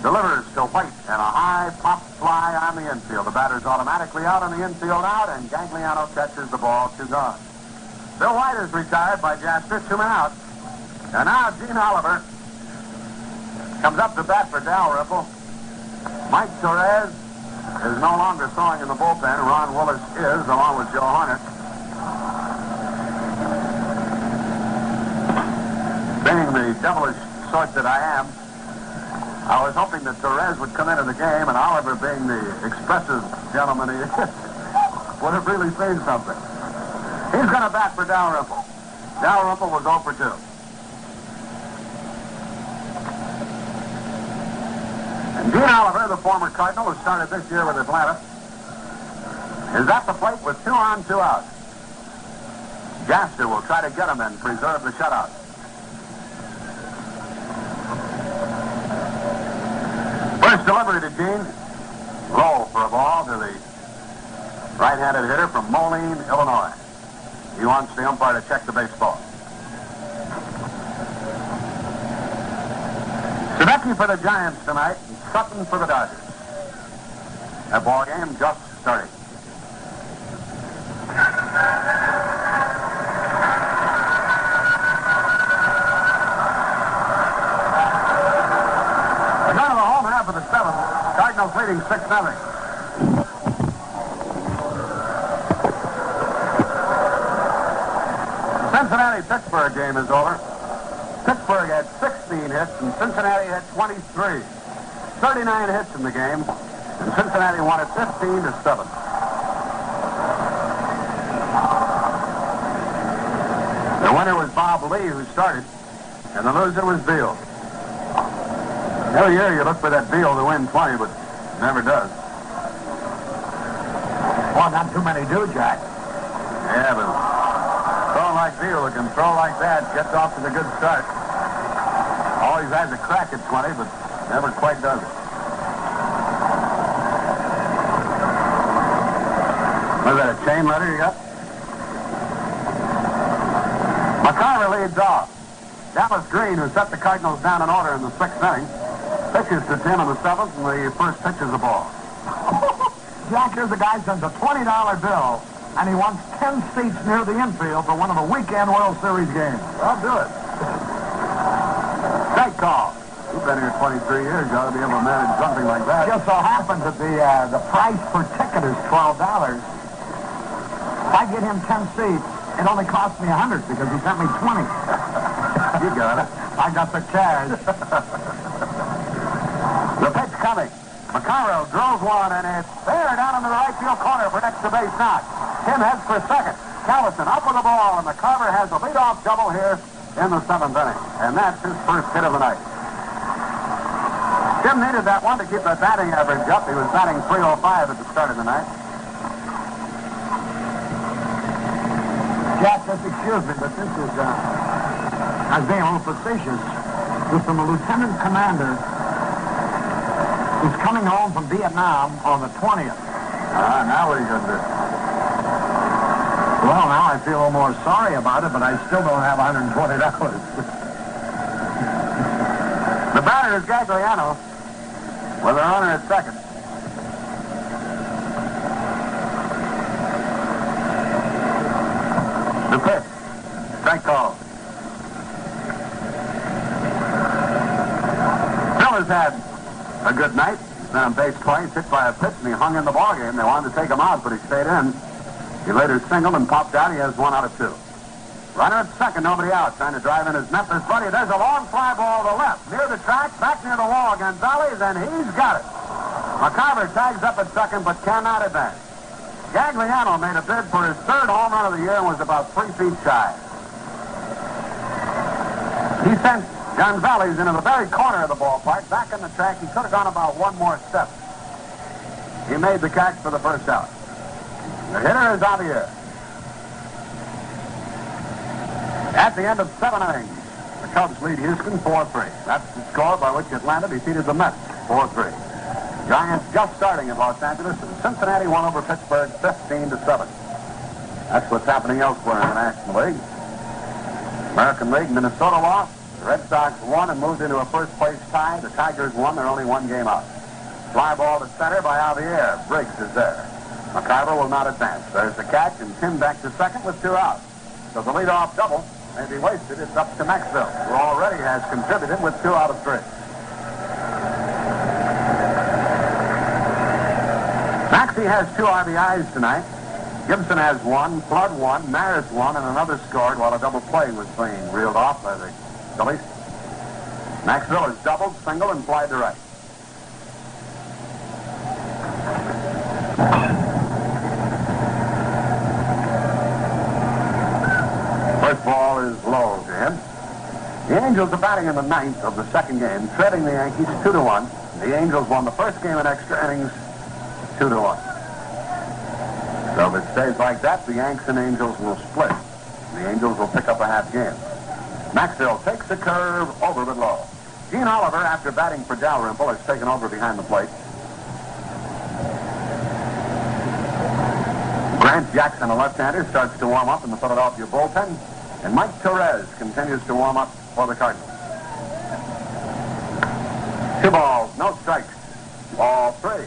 delivers to White and a high pop fly on the infield. The batter's automatically out on the infield out, and Gagliano catches the ball, 2 gone. Bill White is retired by Jaster, 2 men out. And now Gene Oliver comes up to bat for Dalrymple. Mike Torres is no longer throwing in the bullpen. Ron Willis is, along with Joe Horner. Being the devilish sort that I am, I was hoping that Torres would come into the game, and Oliver, being the expressive gentleman he is, would have really seen something. He's going to bat for Dalrymple. Dalrymple was 0 for 2. And Gene Oliver, the former Cardinal who started this year with Atlanta, is at the plate with 2 on, 2 out. Jaster will try to get him and preserve the shutout. First delivery to Gene. Low for a ball to the right-handed hitter from Moline, Illinois. He wants the umpire to check the baseball. Sadecki for the Giants tonight, and Sutton for the Dodgers. That ball game just starting. We're going to the home half of the 7th. Cardinals leading 6-0. Cincinnati-Pittsburgh game is over. Pittsburgh had 16 hits, and Cincinnati had 23. 39 hits in the game, and Cincinnati won it 15-7. The winner was Bob Lee, who started, and the loser was Beal. Every year you look for that Beal to win 20, but never does. Well, not too many do, Jack. Yeah, but throwing like Beal, who can throw like that, gets off to the good start. Always has a crack at 20, but never quite does it. Was that a chain letter you got? McCarver leads off. Dallas Green, who set the Cardinals down in order in the 6th inning, pitches to Tim in the 7th, and the first pitch is a ball. Jack, here's a guy sends a $20 bill and he wants 10 seats near the infield for one of the weekend World Series games. I'll do it. Great call. You've been here 23 years. You ought to be able to manage something like that. Just so happens that the price per ticket is $12. If I get him 10 seats, it only cost me $100 because he sent me 20. You got it. I got the cash. The pitch coming. McCarroll draws one, and it's there down in the right field corner for next to base knock. Tim heads for second. Callison up with the ball, and McCarver has a leadoff double here in the 7th inning. And that's his first hit of the night. Tim needed that one to keep the batting average up. He was batting .305 at the start of the night. Jack, just excuse me, but this is, I was being a little facetious. This is from a lieutenant commander who's coming home from Vietnam on the 20th. Now what are you going to do? Well, now I feel a little more sorry about it, but I still don't have $120. The batter is Gagliano with a runner at second. The pitch. Strike call. Bill has had a good night. He's been on base twice, hit by a pitch, and he hung in the ballgame. They wanted to take him out, but he stayed in. He later singled and popped out. He has 1 out of 2. Runner at second, nobody out. Trying to drive in his Memphis buddy. There's a long fly ball to left. Near the track, back near the wall. Gonzalez, and he's got it. McCarver tags up at second, but cannot advance. Gagliano made a bid for his 3rd home run of the year and was about 3 feet shy. He sent Gonzalez into the very corner of the ballpark, back on the track. He could have gone about 1 more step. He made the catch for the first out. The hitter is Javier. At the end of 7 innings, the Cubs lead Houston 4-3. That's the score by which Atlanta defeated the Mets 4-3. Giants just starting in Los Angeles, and Cincinnati won over Pittsburgh 15-7. That's what's happening elsewhere in the National League. American League, Minnesota lost. The Red Sox won and moved into a first-place tie. The Tigers won. They're only 1 game out. Fly ball to center by Javier. Briggs is there. McCarver will not advance. There's the catch, and Tim back to second with 2 outs. So the leadoff double may be wasted. It's up to Maxvill, who already has contributed with 2 out of 3. Maxey has 2 RBIs tonight. Gibson has 1, Flood 1, Maris 1, and another scored while a double play was being reeled off by the Phillies. Maxvill has doubled, single, and fly to right. First ball is low to him. The Angels are batting in the 9th of the 2nd game, treading the Yankees 2-1. The Angels won the first game in extra innings 2-1. So if it stays like that, the Yanks and Angels will split. The Angels will pick up a half game. Maxvill takes a curve over but low. Gene Oliver, after batting for Dalrymple, has taken over behind the plate. Grant Jackson, a left-hander, starts to warm up in the Philadelphia bullpen. And Mike Torres continues to warm up for the Cardinals. 2 balls, no strikes. Ball 3.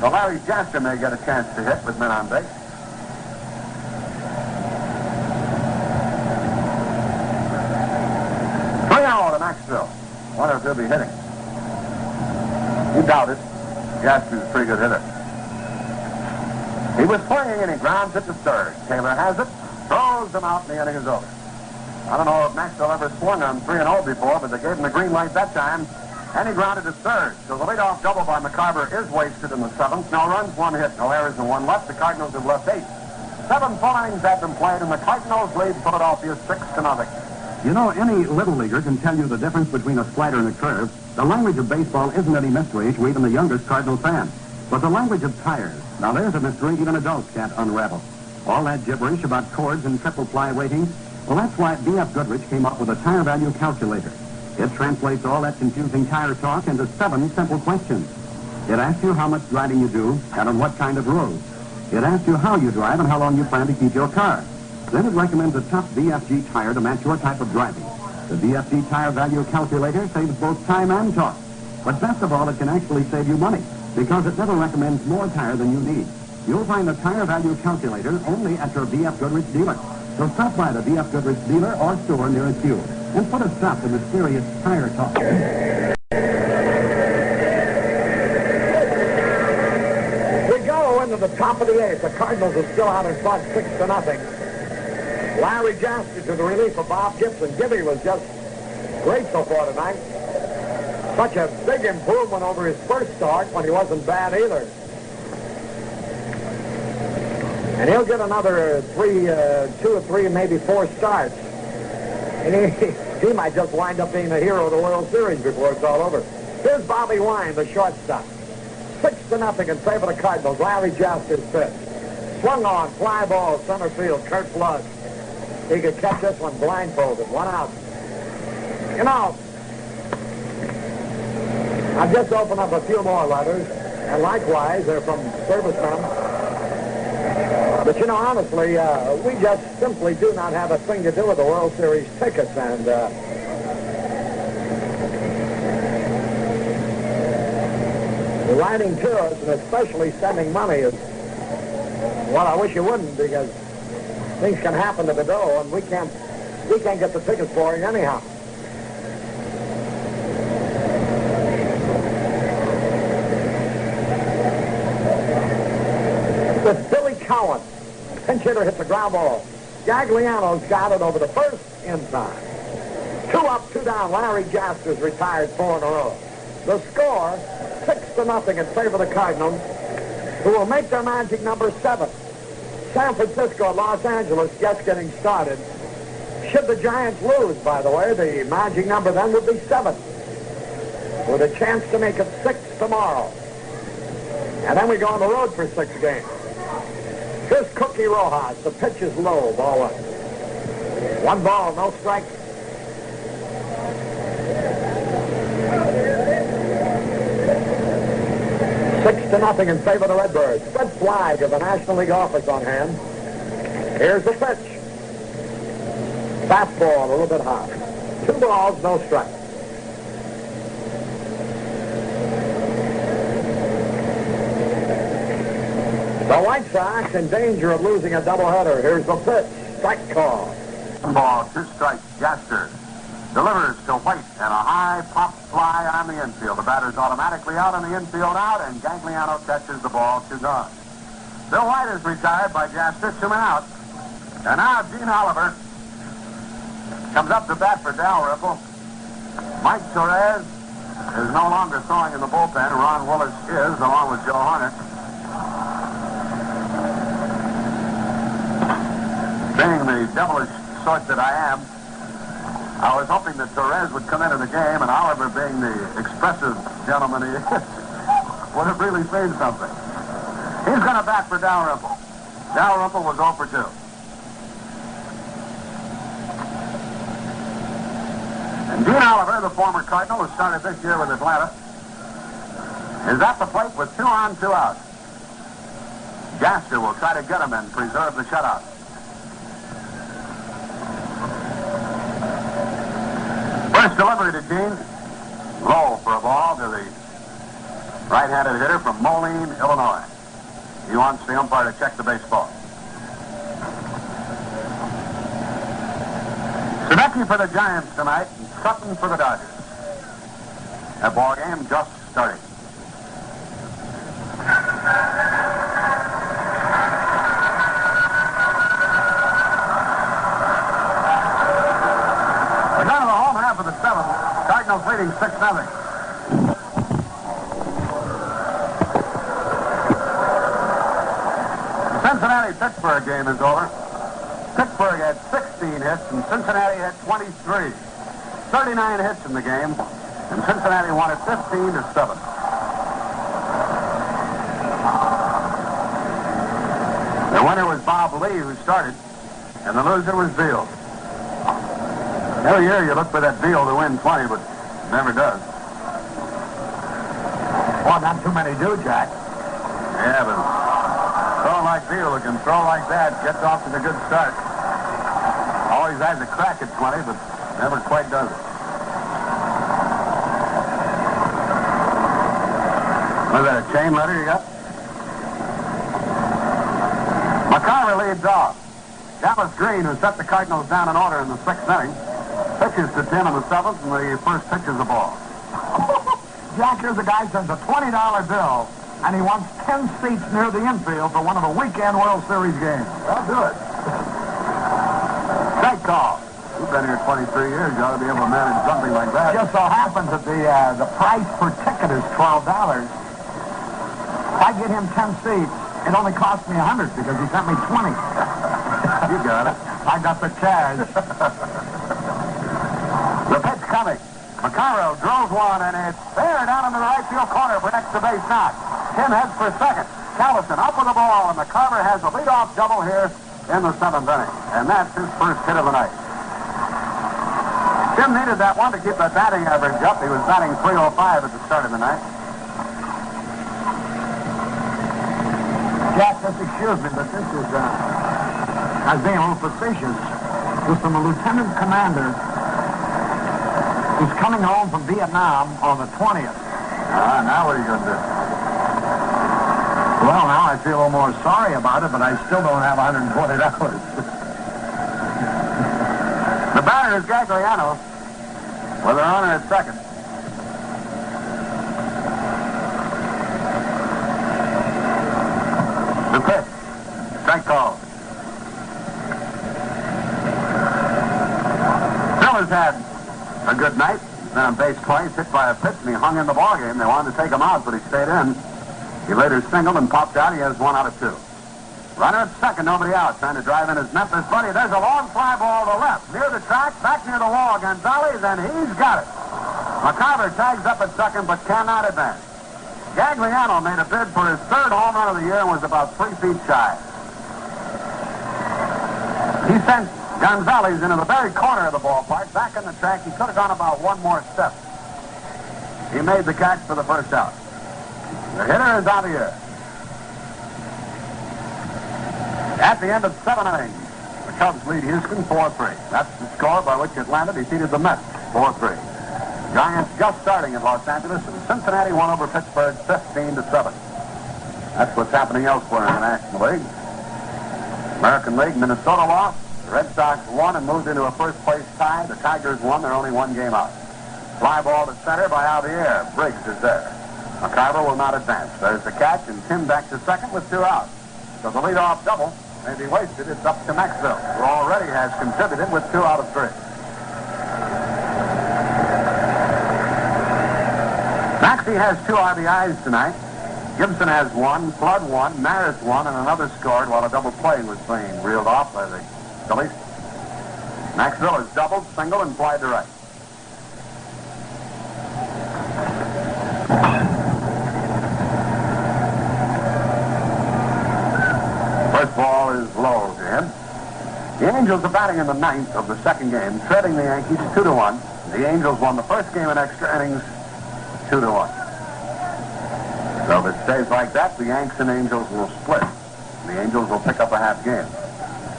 So Larry Jaster may get a chance to hit with men on base. To Maxvill. Wonder if he'll be hitting. You doubt it. Jaster's a pretty good hitter. He was swinging and he grounds it to third. Taylor has it, throws him out, and the inning is over. I don't know if Maxvill ever swung on 3-0 before, but they gave him the green light that time, and he grounded to third. So the leadoff double by McCarver is wasted in the 7th. No runs, 1 hit, no errors, and 1 left. The Cardinals have left 8. 7 full innings have been played, and the Cardinals lead Philadelphia 6-0. You know, any little leaguer can tell you the difference between a slider and a curve. The language of baseball isn't any mystery to even the youngest Cardinal fan. But the language of tires, now there's a mystery even adults can't unravel. All that gibberish about cords and triple ply ratings, well, that's why B.F. Goodrich came up with a tire value calculator. It translates all that confusing tire talk into 7 simple questions. It asks you how much driving you do and on what kind of roads. It asks you how you drive and how long you plan to keep your car. Then it recommends a tough BFG tire to match your type of driving. The BFG tire value calculator saves both time and cost. But best of all, it can actually save you money because it never recommends more tire than you need. You'll find the tire value calculator only at your B.F. Goodrich dealer. So stop by the B.F. Goodrich dealer or store nearest you and put a stop to mysterious tire talk. We go into the top of the eighth. The Cardinals are still out in front, 6-0. Larry Jaster to the relief of Bob Gibson. Gibby was just great so far tonight. Such a big improvement over his first start when he wasn't bad either. And he'll get another 2 or 3, maybe 4 starts. And he might just wind up being the hero of the World Series before it's all over. Here's Bobby Wine, the shortstop. 6-0 in favor of the Cardinals. Larry Jaster's pitch. Swung on, fly ball, center field, Kurt Flood. He could catch this one blindfolded. 1 out. You know, I've just opened up a few more letters, and likewise, they're from servicemen. But, you know, honestly, we just simply do not have a thing to do with the World Series tickets, and the writing to us, and especially sending money, is, well, I wish you wouldn't, because things can happen to the dough, and we can't get the tickets for it anyhow. With Billy Cowan, pinch hitter hits a ground ball. Gagliano's got it over the first in time. 2 up, 2 down. Larry Jaster's retired 4 in a row. The score, 6-0 in favor of the Cardinals, who will make their magic number 7. San Francisco, Los Angeles just getting started. Should the Giants lose, by the way, the magic number then would be 7. With a chance to make it 6 tomorrow. And then we go on the road for 6 games. Here's Cookie Rojas. The pitch is low, ball 1. 1 ball, no strike. Six to nothing in favor of the Redbirds. Fred Flagg of the National League office on hand. Here's the pitch. Fastball, a little bit high. 2 balls, no strike. The White Sox in danger of losing a doubleheader. Here's the pitch. Strike call. 1 ball, 2 strikes. Jaster delivers to White and a high pop fly on the infield. The batter's automatically out on the infield out, and Gagliano catches the ball 2 gone. Bill White is retired by Jaster, 2 men out. And now Gene Oliver comes up to bat for Dalrymple. Mike Torres is no longer throwing in the bullpen. Ron Willis is, along with Joe Horner. Being the devilish sort that I am, I was hoping that Torres would come into the game, and Oliver, being the expressive gentleman he is, would have really seen something. He's going to bat for Dalrymple. Dalrymple was 0 for 2. And Gene Oliver, the former Cardinal who started this year with Atlanta, is at the plate with 2 on, 2 out. Jaster will try to get him and preserve the shutout. First delivery to Gene. Low for a ball to the right-handed hitter from Moline, Illinois. He wants the umpire to check the baseball. Sadecki for the Giants tonight, and Sutton for the Dodgers. That ball game just starting. We're down to the home half of the 7th. Cardinals leading 6-0. The Cincinnati-Pittsburgh game is over. Pittsburgh had 16 hits, and Cincinnati had 23. 39 hits in the game, and Cincinnati won it 15-7. The winner was Bob Lee, who started, and the loser was Veal. Every year you look for that Veal to win 20, but never does. Well, not too many do, Jack. Yeah, but throw like Veal, who can throw like that, gets off to a good start. Always has a crack at 20, but never quite does it. Was that a chain letter you got? McCarver leads off. Dallas Green, who set the Cardinals down in order in the 6th inning, pitches to Tim in the 7th, and the first pitch is a ball. Jack, here's a guy sends a $20 bill, and he wants 10 seats near the infield for one of the weekend World Series games. Well, do it. Strike call. You've been here 23 years. You ought to be able to manage something like that. It just so happens that the price per ticket is $12. If I get him 10 seats, it only cost me 100 because he sent me 20. You got it. I got the cash. The pitch coming. McCarver draws one, and it's there down in the right field corner for next to base knock. Tim heads for second. Callison up with the ball, and McCarver has a leadoff double here in the 7th inning. And that's his first hit of the night. Tim needed that one to keep the batting average up. He was batting .305 at the start of the night. Jack, just excuse me, but this is, I was being a little facetious. It was from a lieutenant commander who's coming home from Vietnam on the 20th. Now what are you going to do? Well, now I feel a little more sorry about it, but I still don't have $120. The batter is Gagliano with a runner at second. The pitch. Strike call. Phil has had a good night. He's been on base twice, hit by a pitch, and he hung in the ballgame. They wanted to take him out, but he stayed in. He later singled and popped out. He has 1 out of 2. Runner at second, nobody out. Trying to drive in his Memphis buddy. There's a long fly ball to the left. Near the track, back near the wall. Gonzalez, and he's got it. McCarver tags up at second, but cannot advance. Gagliano made a bid for his 3rd home run of the year and was about 3 feet shy. He sent Gonzalez into the very corner of the ballpark, back in the track. He could have gone about 1 more step. He made the catch for the first out. The hitter is Javier. At the end of 7 innings, the Cubs lead Houston 4-3. That's the score by which Atlanta defeated the Mets 4-3. Giants just starting in Los Angeles, and Cincinnati won over Pittsburgh 15-7. That's what's happening elsewhere in the National League. American League, Minnesota lost. The Red Sox won and moved into a first-place tie. The Tigers won. They're only 1 game out. Fly ball to center by Javier. Briggs is there. McCarver will not advance. There's the catch, and Tim back to second with 2 outs. So the leadoff double may be wasted. It's up to Maxvill, who already has contributed with 2 out of 3. Maxey has 2 RBIs tonight. Gibson has 1, Flood 1, Maris 1, and another scored while a double play was being reeled off by the Phillies. Maxvill has doubled, single, and fly to right. First ball is low to him. The Angels are batting in the 9th of the 2nd game, trailing the Yankees 2-1. The Angels won the first game in extra innings 2-1. So if it stays like that, the Yanks and Angels will split. The Angels will pick up a half game.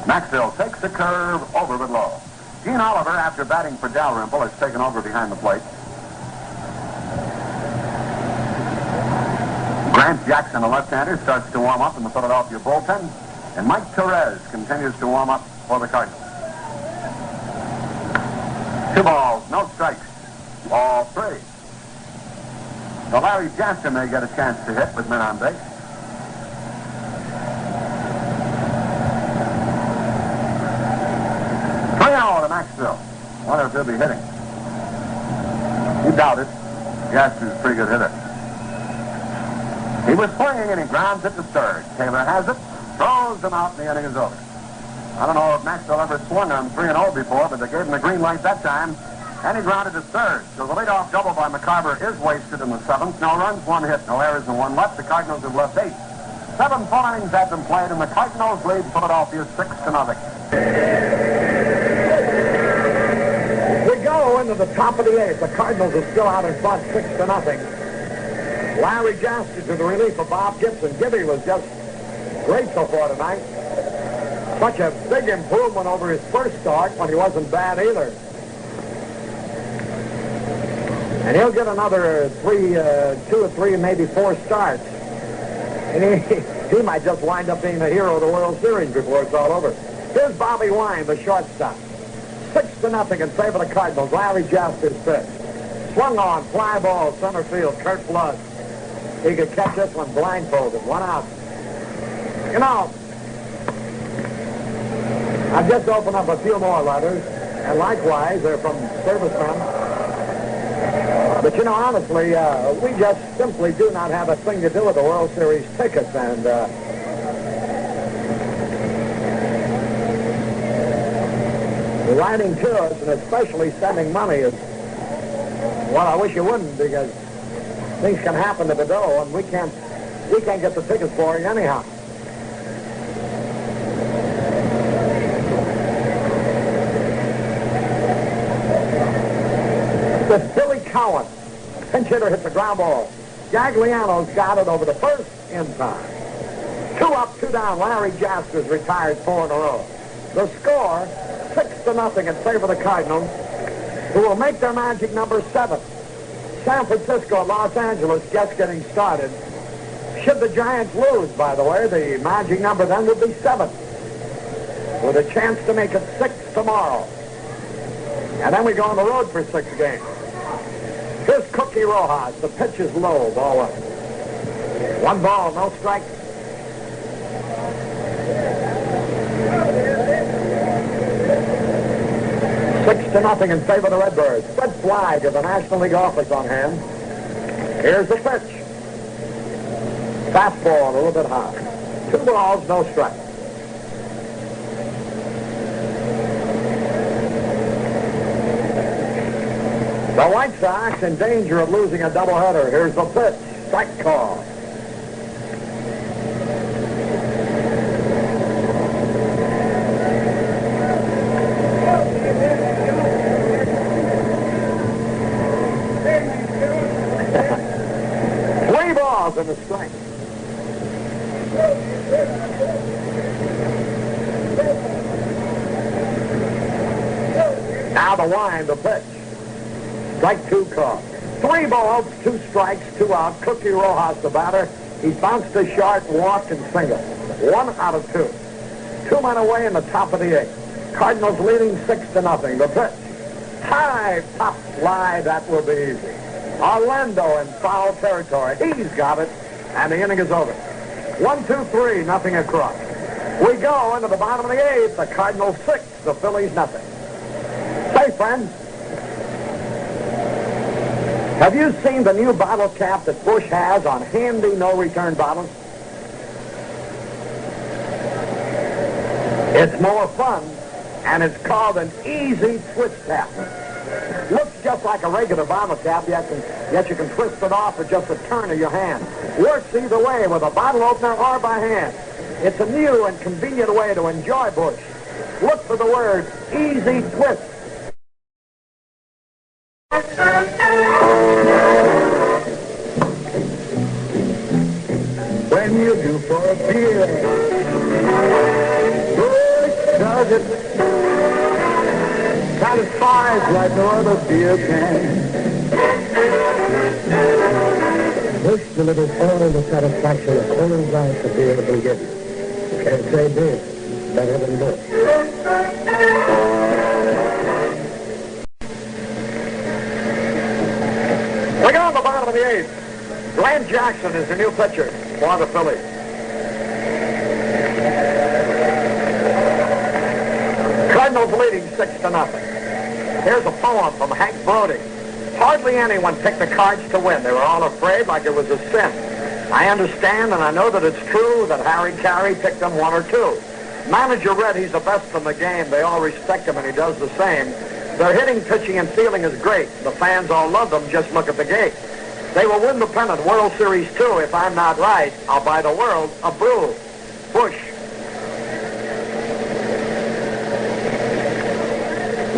Maxvill takes the curve over but low. Gene Oliver, after batting for Dalrymple, has taken over behind the plate. Grant Jackson, a left-hander, starts to warm up in the Philadelphia bullpen. And Mike Torres continues to warm up for the Cardinals. 2 balls, no strikes. Ball 3. So Larry Jaster may get a chance to hit with men on base. To Maxvill. Wonder if he'll be hitting. You doubt it. Jaster's a pretty good hitter. He was swinging and he grounds it to third. Taylor has it, throws him out, and the inning is over. I don't know if Maxvill ever swung on 3-0 before, but they gave him the green light that time, and he grounded to third. So the leadoff double by McCarver is wasted in the 7th. No runs, 1 hit, no errors, and 1 left. The Cardinals have left 8. 7 full innings have been played, and the Cardinals lead Philadelphia 6-0. We go into the top of the 8th. The Cardinals are still out in front, 6-0. Larry Jaster to the relief of Bob Gibson. Gibby was just great so far tonight. Such a big improvement over his first start when he wasn't bad either. And he'll get another 2 or 3, maybe 4 starts. He might just wind up being the hero of the World Series before it's all over. Here's Bobby Wine, the shortstop. 6-0 in favor of the Cardinals. Larry Jaster's pitch. Swung on, fly ball, center field, Kurt Flood. He could catch this one blindfolded. 1 out. You know, I've just opened up a few more letters, and likewise, they're from servicemen. But, you know, honestly, we just simply do not have a thing to do with the World Series tickets, and writing to us, and especially sending money, is, well, I wish you wouldn't, because things can happen to the dough, and we can't get the tickets for it anyhow. With Billy Cowan, pinch hitter hits a ground ball. Gagliano's got it over the first in time. 2 up, 2 down. Larry Jaster's retired 4 in a row. The score, 6-0 in favor of the Cardinals, who will make their magic number 7. San Francisco, Los Angeles just getting started. Should the Giants lose, by the way, the magic number then would be 7. With a chance to make it 6 tomorrow. And then we go on the road for 6 games. Here's Cookie Rojas. The pitch is low. Ball 1. 1 ball, no strike. Six to nothing in favor of the Redbirds. Fred Flagg of the National League office on hand. Here's the pitch. Fastball, a little bit high. 2 balls, no strike. The White Sox in danger of losing a doubleheader. Here's the pitch. Strike call. Three balls in the strike. Now the wind, the pitch. Strike 2 call. 3 balls, 2 strikes, 2 out. Cookie Rojas, the batter. He bounced to short, walked, and singled. 1 out of 2. 2 men away in the top of the 8th. Cardinals leading 6-0. The pitch. High top fly, that will be easy. Orlando in foul territory. He's got it, and the inning is over. 1, 2, 3, nothing across. We go into the bottom of the 8th. The Cardinals 6, the Phillies nothing. Say, friends, have you seen the new bottle cap that Busch has on handy no-return bottles? It's more fun, and it's called an easy twist cap. Looks just like a regular bottle cap, yet you can twist it off with just a turn of your hand. Works either way, with a bottle opener or by hand. It's a new and convenient way to enjoy Busch. Look for the word easy twist. When you do for a beer, Busch does it. Satisfies like no other beer can. Busch delivers all the satisfaction a cold glass of beer can give you. Can't say this better than Busch. We go on the bottom of the 8th. Glenn Jackson is the new pitcher for the Phillies. Cardinals leading 6-0. Here's a poem from Hank Brody. Hardly anyone picked the Cards to win. They were all afraid like it was a sin. I understand and I know that it's true that Harry Carey picked them 1 or 2. Manager Red, he's the best in the game. They all respect him and he does the same. Their hitting, pitching, and fielding is great. The fans all love them. Just look at the gate. They will win the pennant, World Series 2. If I'm not right, I'll buy the world a brew. Busch.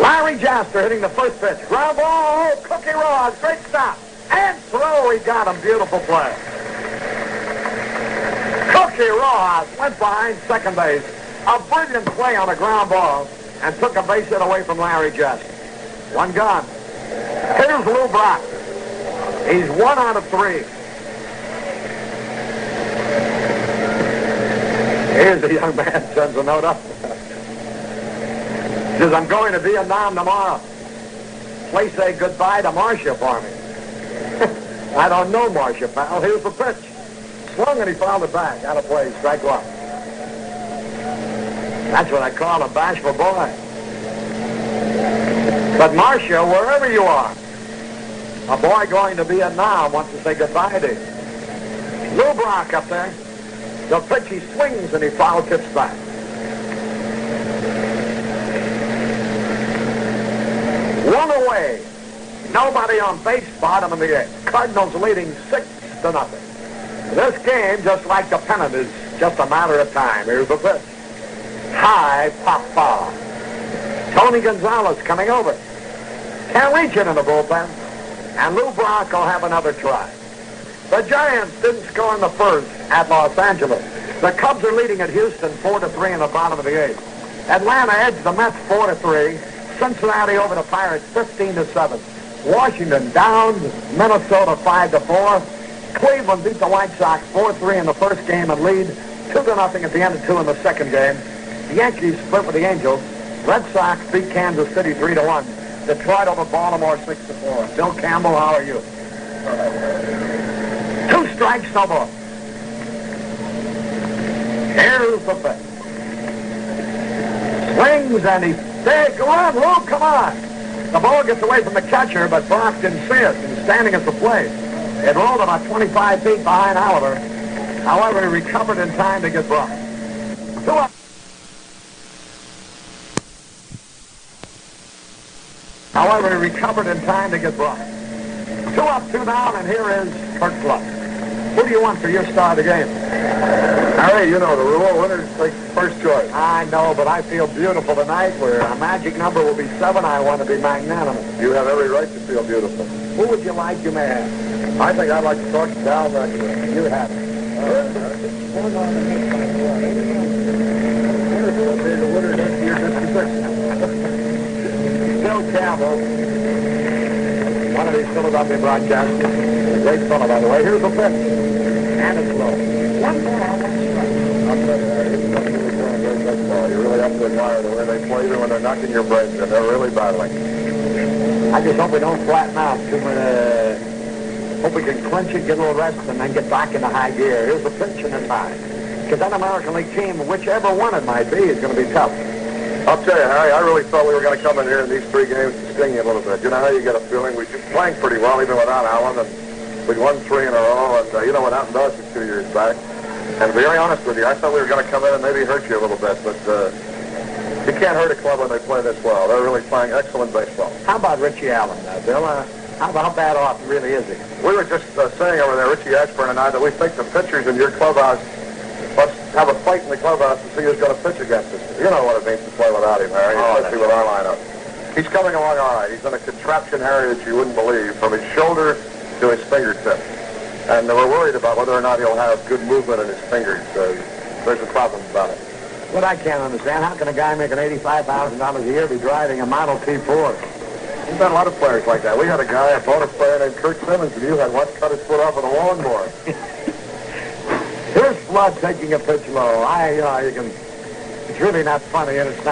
Larry Jaster hitting the first pitch. Ground ball, Cookie Rojas, great stop. And throw, he got him. Beautiful play. Cookie Rojas went behind second base. A brilliant play on a ground ball and took a base hit away from Larry Jaster. 1 gone. Here's Lou Brock. He's 1 out of 3. Here's the young man sends a note up. Says, I'm going to Vietnam tomorrow. Please say goodbye to Marcia for me. I don't know Marcia, pal. Here's the pitch. Swung and he fouled it back. Out of play. Strike one. That's what I call a bashful boy. But Marcia, wherever you are, a boy going to Vietnam wants to say goodbye to you. Lou Brock up there. The pitch, he swings and he foul tips back. One away. Nobody on base, bottom of the eighth. Cardinals leading 6-0. This game, just like the pennant, is just a matter of time. Here's the pitch. High pop foul. Tony Gonzalez coming over. Can't reach it in the bullpen. And Lou Brock will have another try. The Giants didn't score in the first at Los Angeles. The Cubs are leading at Houston 4-3 in the bottom of the eighth. Atlanta edged the Mets 4-3. Cincinnati over the Pirates 15-7. Washington down Minnesota 5-4. Cleveland beat the White Sox 4-3 in the first game and lead 2-0 at the end of 2 in the second game. The Yankees split with the Angels. Red Sox beat Kansas City 3-1. Detroit over Baltimore 6-4. Bill Campbell, how are you? 2 strikes, no more. Here's the pitch. Swings and he... There, go on, Lou, come on. The ball gets away from the catcher, but Brock didn't see it. He's standing at the plate. It rolled about 25 feet behind Oliver. However, he recovered in time to get Brock. 2 up. However, he recovered in time to get Brock. 2 up, 2 down, and here is Kurt Fluff. Who do you want for your star of the game? Harry, you know the rule. Winners take first choice. I know, but I feel beautiful tonight. Where a magic number will be 7. I want to be magnanimous. You have every right to feel beautiful. Who would you like you may have? I think I'd like to talk to Dal Maxvill. You have it. The winner next year, Bill Campbell. One of these Philadelphia broadcasters. A great fellow, by the way. Here's the pitch. And it's low. 1 ball, 1 strike. You really have to admire the way they play even when they're knocking your brains in. They're really battling. I just hope we don't flatten out too much. Hope we can clinch it, get a little rest, and then get back into high gear. Here's the pitch and it's high. Because that American League team, whichever one it might be, is going to be tough. I'll tell you, Harry, I really thought we were going to come in here in these 3 games to sting you a little bit. You know how you get a feeling? We're just playing pretty well, even without Allen, and we won 3 in a row, and you know what happened to us a few years back. And to be very honest with you, I thought we were going to come in and maybe hurt you a little bit, but you can't hurt a club when they play this well. They're really playing excellent baseball. How about Richie Allen, Bill? How bad off really is he? We were just saying over there, Richie Ashburn and I, that we think the pitchers in your clubhouse must have a fight in the clubhouse to see who's going to pitch against us. You know what it means to play without him, Harry, especially with our lineup. He's coming along all right. He's in a contraption, Harry, that you wouldn't believe, from his shoulder to his fingertip. And we're worried about whether or not he'll have good movement in his fingers. There's a problem about it. What I can't understand, how can a guy making $85,000 a year be driving a Model T Ford? We've got a lot of players like that. We had a guy, a bonus player named Kurt Simmons, and you had once cut his foot off with a lawnmower. Here's Flood taking a pitch low. It's really not funny, and there's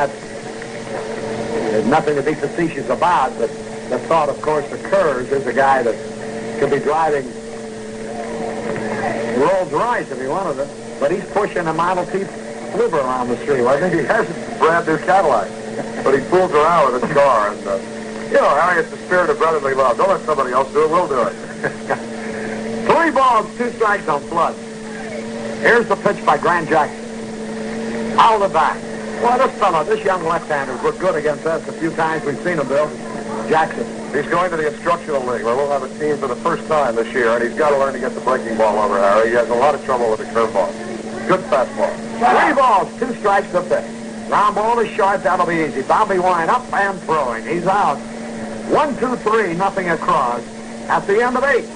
nothing to be facetious about, but the thought, of course, occurs. There's a guy that could be driving Rolls Royce if he wanted it, but he's pushing a Model T Flivver around the street. Well, I think he has a brand new Cadillac, but he fools around with his car, and you know, Harry, it's the spirit of brotherly love. Don't let somebody else do it. We'll do it. 3 balls, 2 strikes on Flood. Here's the pitch by Grant Jackson. Out of the back. Well, this young left-hander's looked good against us a few times. We've seen him, Bill. Jackson. He's going to the instructional league, where we'll have a team for the first time this year, and he's got to learn to get the breaking ball over, Harry. He has a lot of trouble with the curveball. Good fastball. 3 balls, 2 strikes to pitch. Round ball is short. That'll be easy. Bobby Wine up and throwing. He's out. 1-2-3, nothing across. At the end of 8,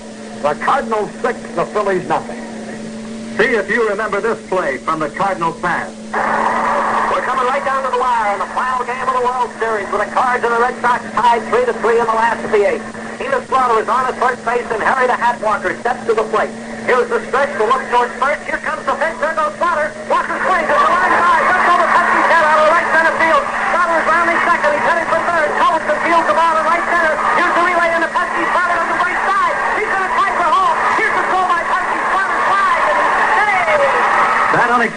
the Cardinals 6, the Phillies nothing. See if you remember this play from the Cardinals past. We're coming right down to the wire in the final game of the World Series with the Cards and the Red Sox tied 3-3 in the last of the 8th. Enos Slaughter is on at first base, and Harry the Hat Walker steps to the plate. Here's the stretch to look towards first. Here comes the pitch. There goes Slaughter. Walker swings it.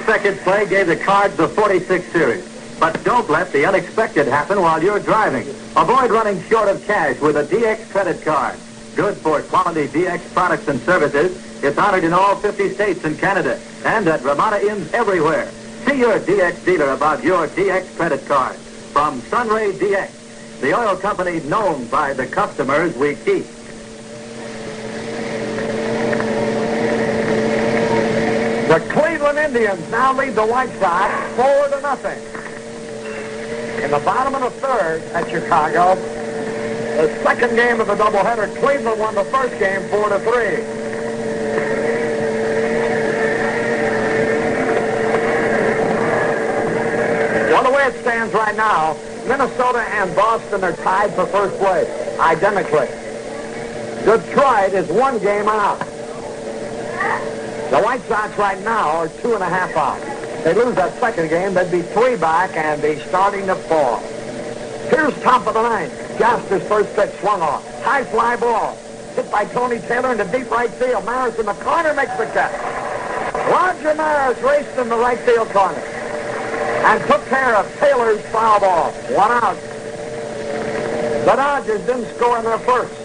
unexpected play gave the Cards the 46 series. But don't let the unexpected happen while you're driving. Avoid running short of cash with a DX credit card. Good for quality DX products and services. It's honored in all 50 states and Canada and at Ramada Inns everywhere. See your DX dealer about your DX credit card. From Sunray DX, the oil company known by the customers we keep. The Cleveland Indians now lead the White Sox 4-0. In the bottom of the third at Chicago, the second game of the doubleheader, Cleveland won the first game 4-3. Well, the way it stands right now, Minnesota and Boston are tied for first place, identically. Detroit is one game out. The White Sox right now are 2.5 out. They lose that second game, they'd be 3 back and be starting to fall. Here's top of the ninth. Jaster's first pitch swung on. High fly ball. Hit by Tony Taylor into deep right field. Maris in the corner makes the catch. Roger Maris raced in the right field corner and took care of Taylor's foul ball. 1 out. The Dodgers didn't score in their first.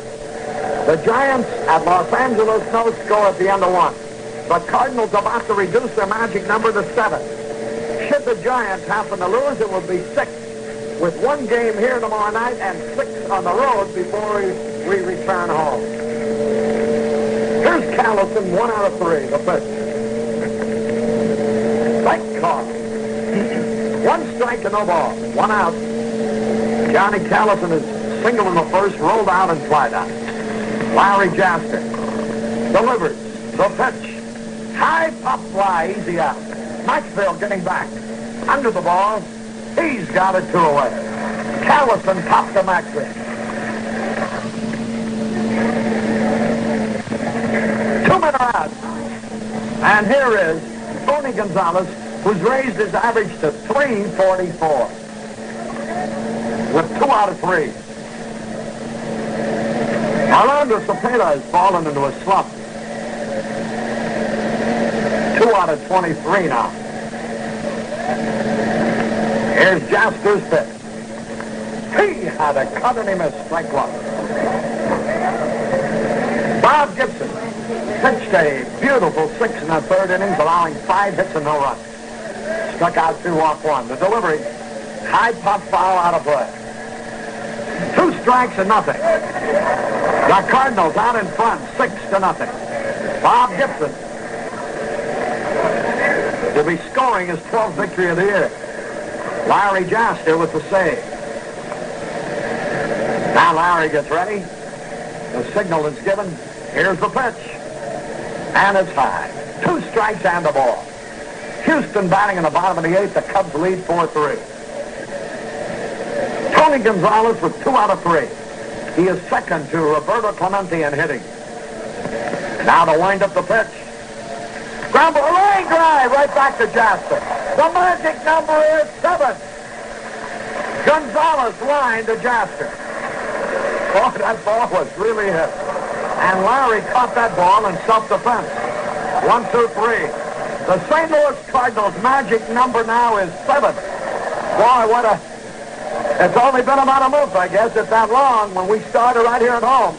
The Giants at Los Angeles no score at the end of 1. The Cardinals about to reduce their magic number to 7. Should the Giants happen to lose, it will be 6. With 1 game here tomorrow night and 6 on the road before we return home. Here's Callison, 1 out of 3, the pitch. Strike caught. 1 strike and no ball. 1 out. Johnny Callison is single in the first, rolled out and flied out. Larry Jaster delivers the pitch. High pop fly, easy out. Maxvill getting back. Under the ball. He's got it 2 away. Callison popped to Maxvill. 2 men are out. And here is Tony Gonzalez, who's raised his average to 344. With 2 out of 3. Orlando Cepeda has fallen into a slump. 2 out of 23 now. Here's Jaster's pitch. He had a cut and he missed. Strike 1. Bob Gibson pitched a beautiful 6 1/3 innings, allowing 5 hits and no runs. Struck out 2, walked 1. The delivery, high pop foul out of play. 2 strikes and nothing. The Cardinals out in front, 6-0. Bob Gibson will be scoring his 12th victory of the year. Larry Jaster with the save. Now Larry gets ready. The signal is given. Here's the pitch. And it's high. 2 strikes and a ball. Houston batting in the bottom of the 8th. The Cubs lead 4-3. Tony Gonzalez with 2 out of 3. He is second to Roberto Clemente in hitting. Now to wind up the pitch. Ground ball, line drive, right back to Jaster. The magic number is 7. Gonzalez line to Jaster. Oh, that ball was really hit. And Larry caught that ball in self-defense. 1, 2, 3. The St. Louis Cardinals' magic number now is 7. Boy, what a... It's only been about a month, I guess. It's that long when we started right here at home.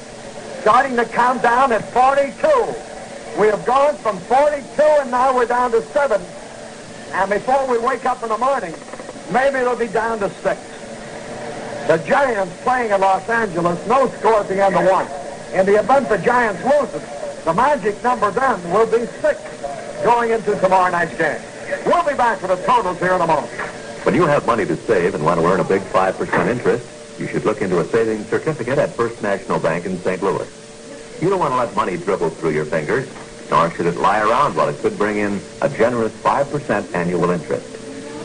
Starting the countdown at 42. We have gone from 42 and now we're down to 7. And before we wake up in the morning, maybe it'll be down to 6. The Giants playing in Los Angeles, no score at the end of 1. In the event the Giants loses, the magic number then will be 6 going into tomorrow night's game. We'll be back with the totals here in a moment. When you have money to save and want to earn a big 5% interest, you should look into a savings certificate at First National Bank in St. Louis. You don't want to let money dribble through your fingers, nor should it lie around while it could bring in a generous 5% annual interest.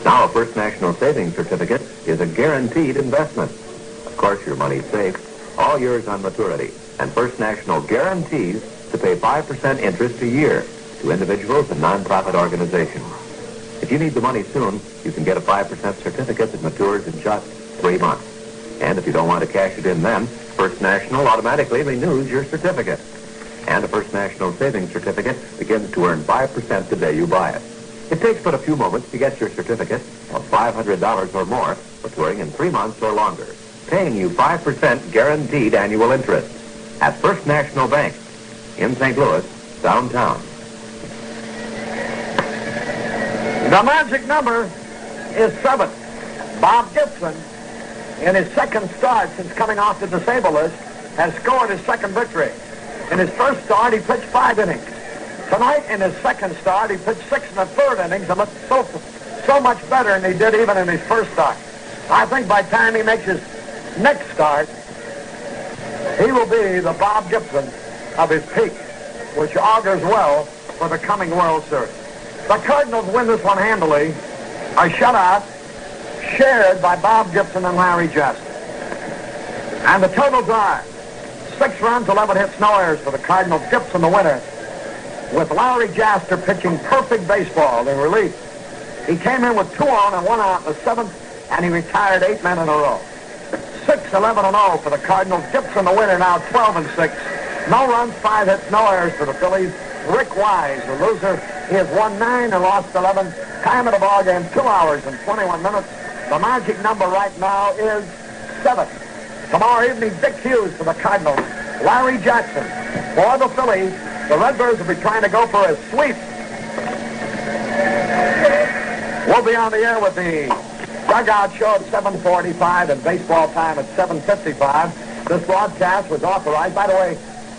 Now, a First National Savings Certificate is a guaranteed investment. Of course, your money's safe, all yours on maturity, and First National guarantees to pay 5% interest a year to individuals and nonprofit organizations. If you need the money soon, you can get a 5% certificate that matures in just 3 months. And if you don't want to cash it in then, First National automatically renews your certificate. And a First National Savings Certificate begins to earn 5% the day you buy it. It takes but a few moments to get your certificate of $500 or more for touring in 3 months or longer, paying you 5% guaranteed annual interest at First National Bank in St. Louis, downtown. The magic number is 7. Bob Gibson, in his second start since coming off the disabled list, has scored his second victory. In his first start, he pitched 5 innings. Tonight, in his second start, he pitched 6 1/3 innings and looked so much better than he did even in his first start. I think by the time he makes his next start, he will be the Bob Gibson of his peak, which augurs well for the coming World Series. The Cardinals win this one handily. A shutout shared by Bob Gibson and Larry Jaster. And the totals are 6 runs, 11 hits, no errors for the Cardinals. Gibson the winner, with Larry Jaster pitching perfect baseball in relief. He came in with 2 on and 1 out in the 7th, and he retired 8 men in a row. 6-11-0 for the Cardinals. Gibson the winner, now 12-6. No runs, 5 hits, no errors for the Phillies. Rick Wise, the loser. He has won 9 and lost 11. Time of the ball game, 2 hours and 21 minutes. The magic number right now is 7. Tomorrow evening, Dick Hughes for the Cardinals. Larry Jackson for the Phillies. The Redbirds will be trying to go for a sweep. We'll be on the air with the dugout show at 7:45 and baseball time at 7:55. This broadcast was authorized. By the way,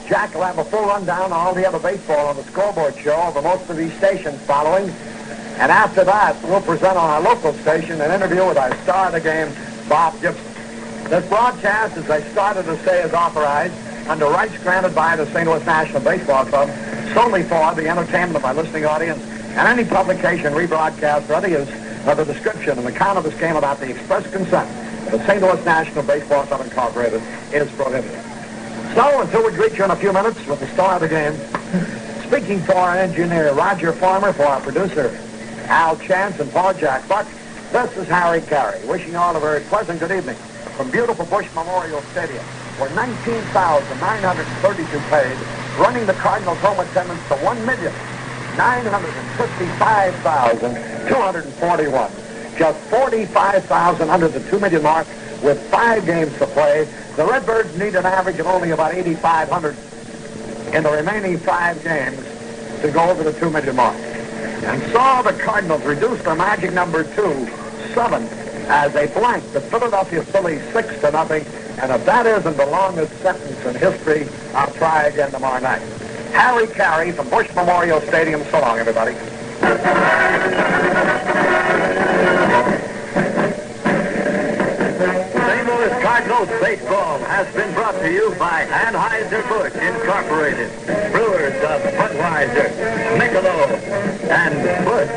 Jack will have a full rundown on all the other baseball on the scoreboard show over most of these stations following. And after that, we'll present on our local station an interview with our star of the game, Bob Gibson. This broadcast, as I started to say, is authorized under rights granted by the St. Louis National Baseball Club solely for the entertainment of my listening audience, and any publication, rebroadcast, or other use of the description and account of this game without the express consent of the St. Louis National Baseball Club Incorporated is prohibited. So, until we greet you in a few minutes with the star of the game, speaking for our engineer, Roger Farmer, for our producer, Al Chance, and Paul Jack Buck, this is Harry Carey, wishing you all a very pleasant good evening from beautiful Busch Memorial Stadium, where 19,932 paid, running the Cardinals home attendance to 1,955,241. Just 45,000 under the 2 million mark with 5 games to play. The Redbirds need an average of only about 8,500 in the remaining 5 games to go over the 2 million mark. And so the Cardinals reduced their magic number to 7 as a blank. The Philadelphia Phillies 6-0. And if that isn't the longest sentence in history, I'll try again tomorrow night. Harry Carey from Busch Memorial Stadium. So long, everybody. St. Louis Cardinals baseball has been brought to you by Anheuser-Busch Incorporated, brewers of Budweiser, Michelob, and Busch.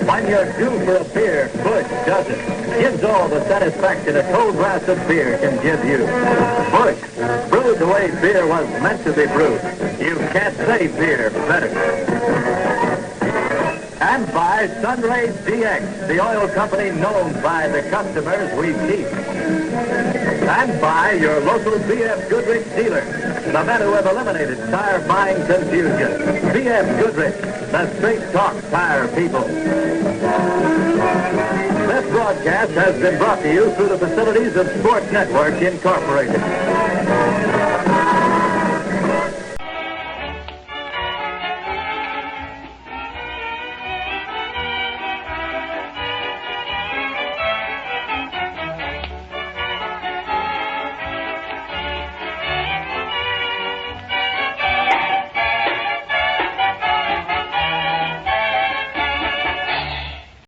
When you're due for a beer, Busch does it. Gives all the satisfaction a cold glass of beer can give you. Busch, brewed the way beer was meant to be brewed. You can't say beer better. And by Sunray DX, the oil company known by the customers we keep. And by your local B.F. Goodrich dealer, the men who have eliminated tire buying confusion. B.F. Goodrich, the straight talk tire people. This broadcast has been brought to you through the facilities of Sports Network Incorporated.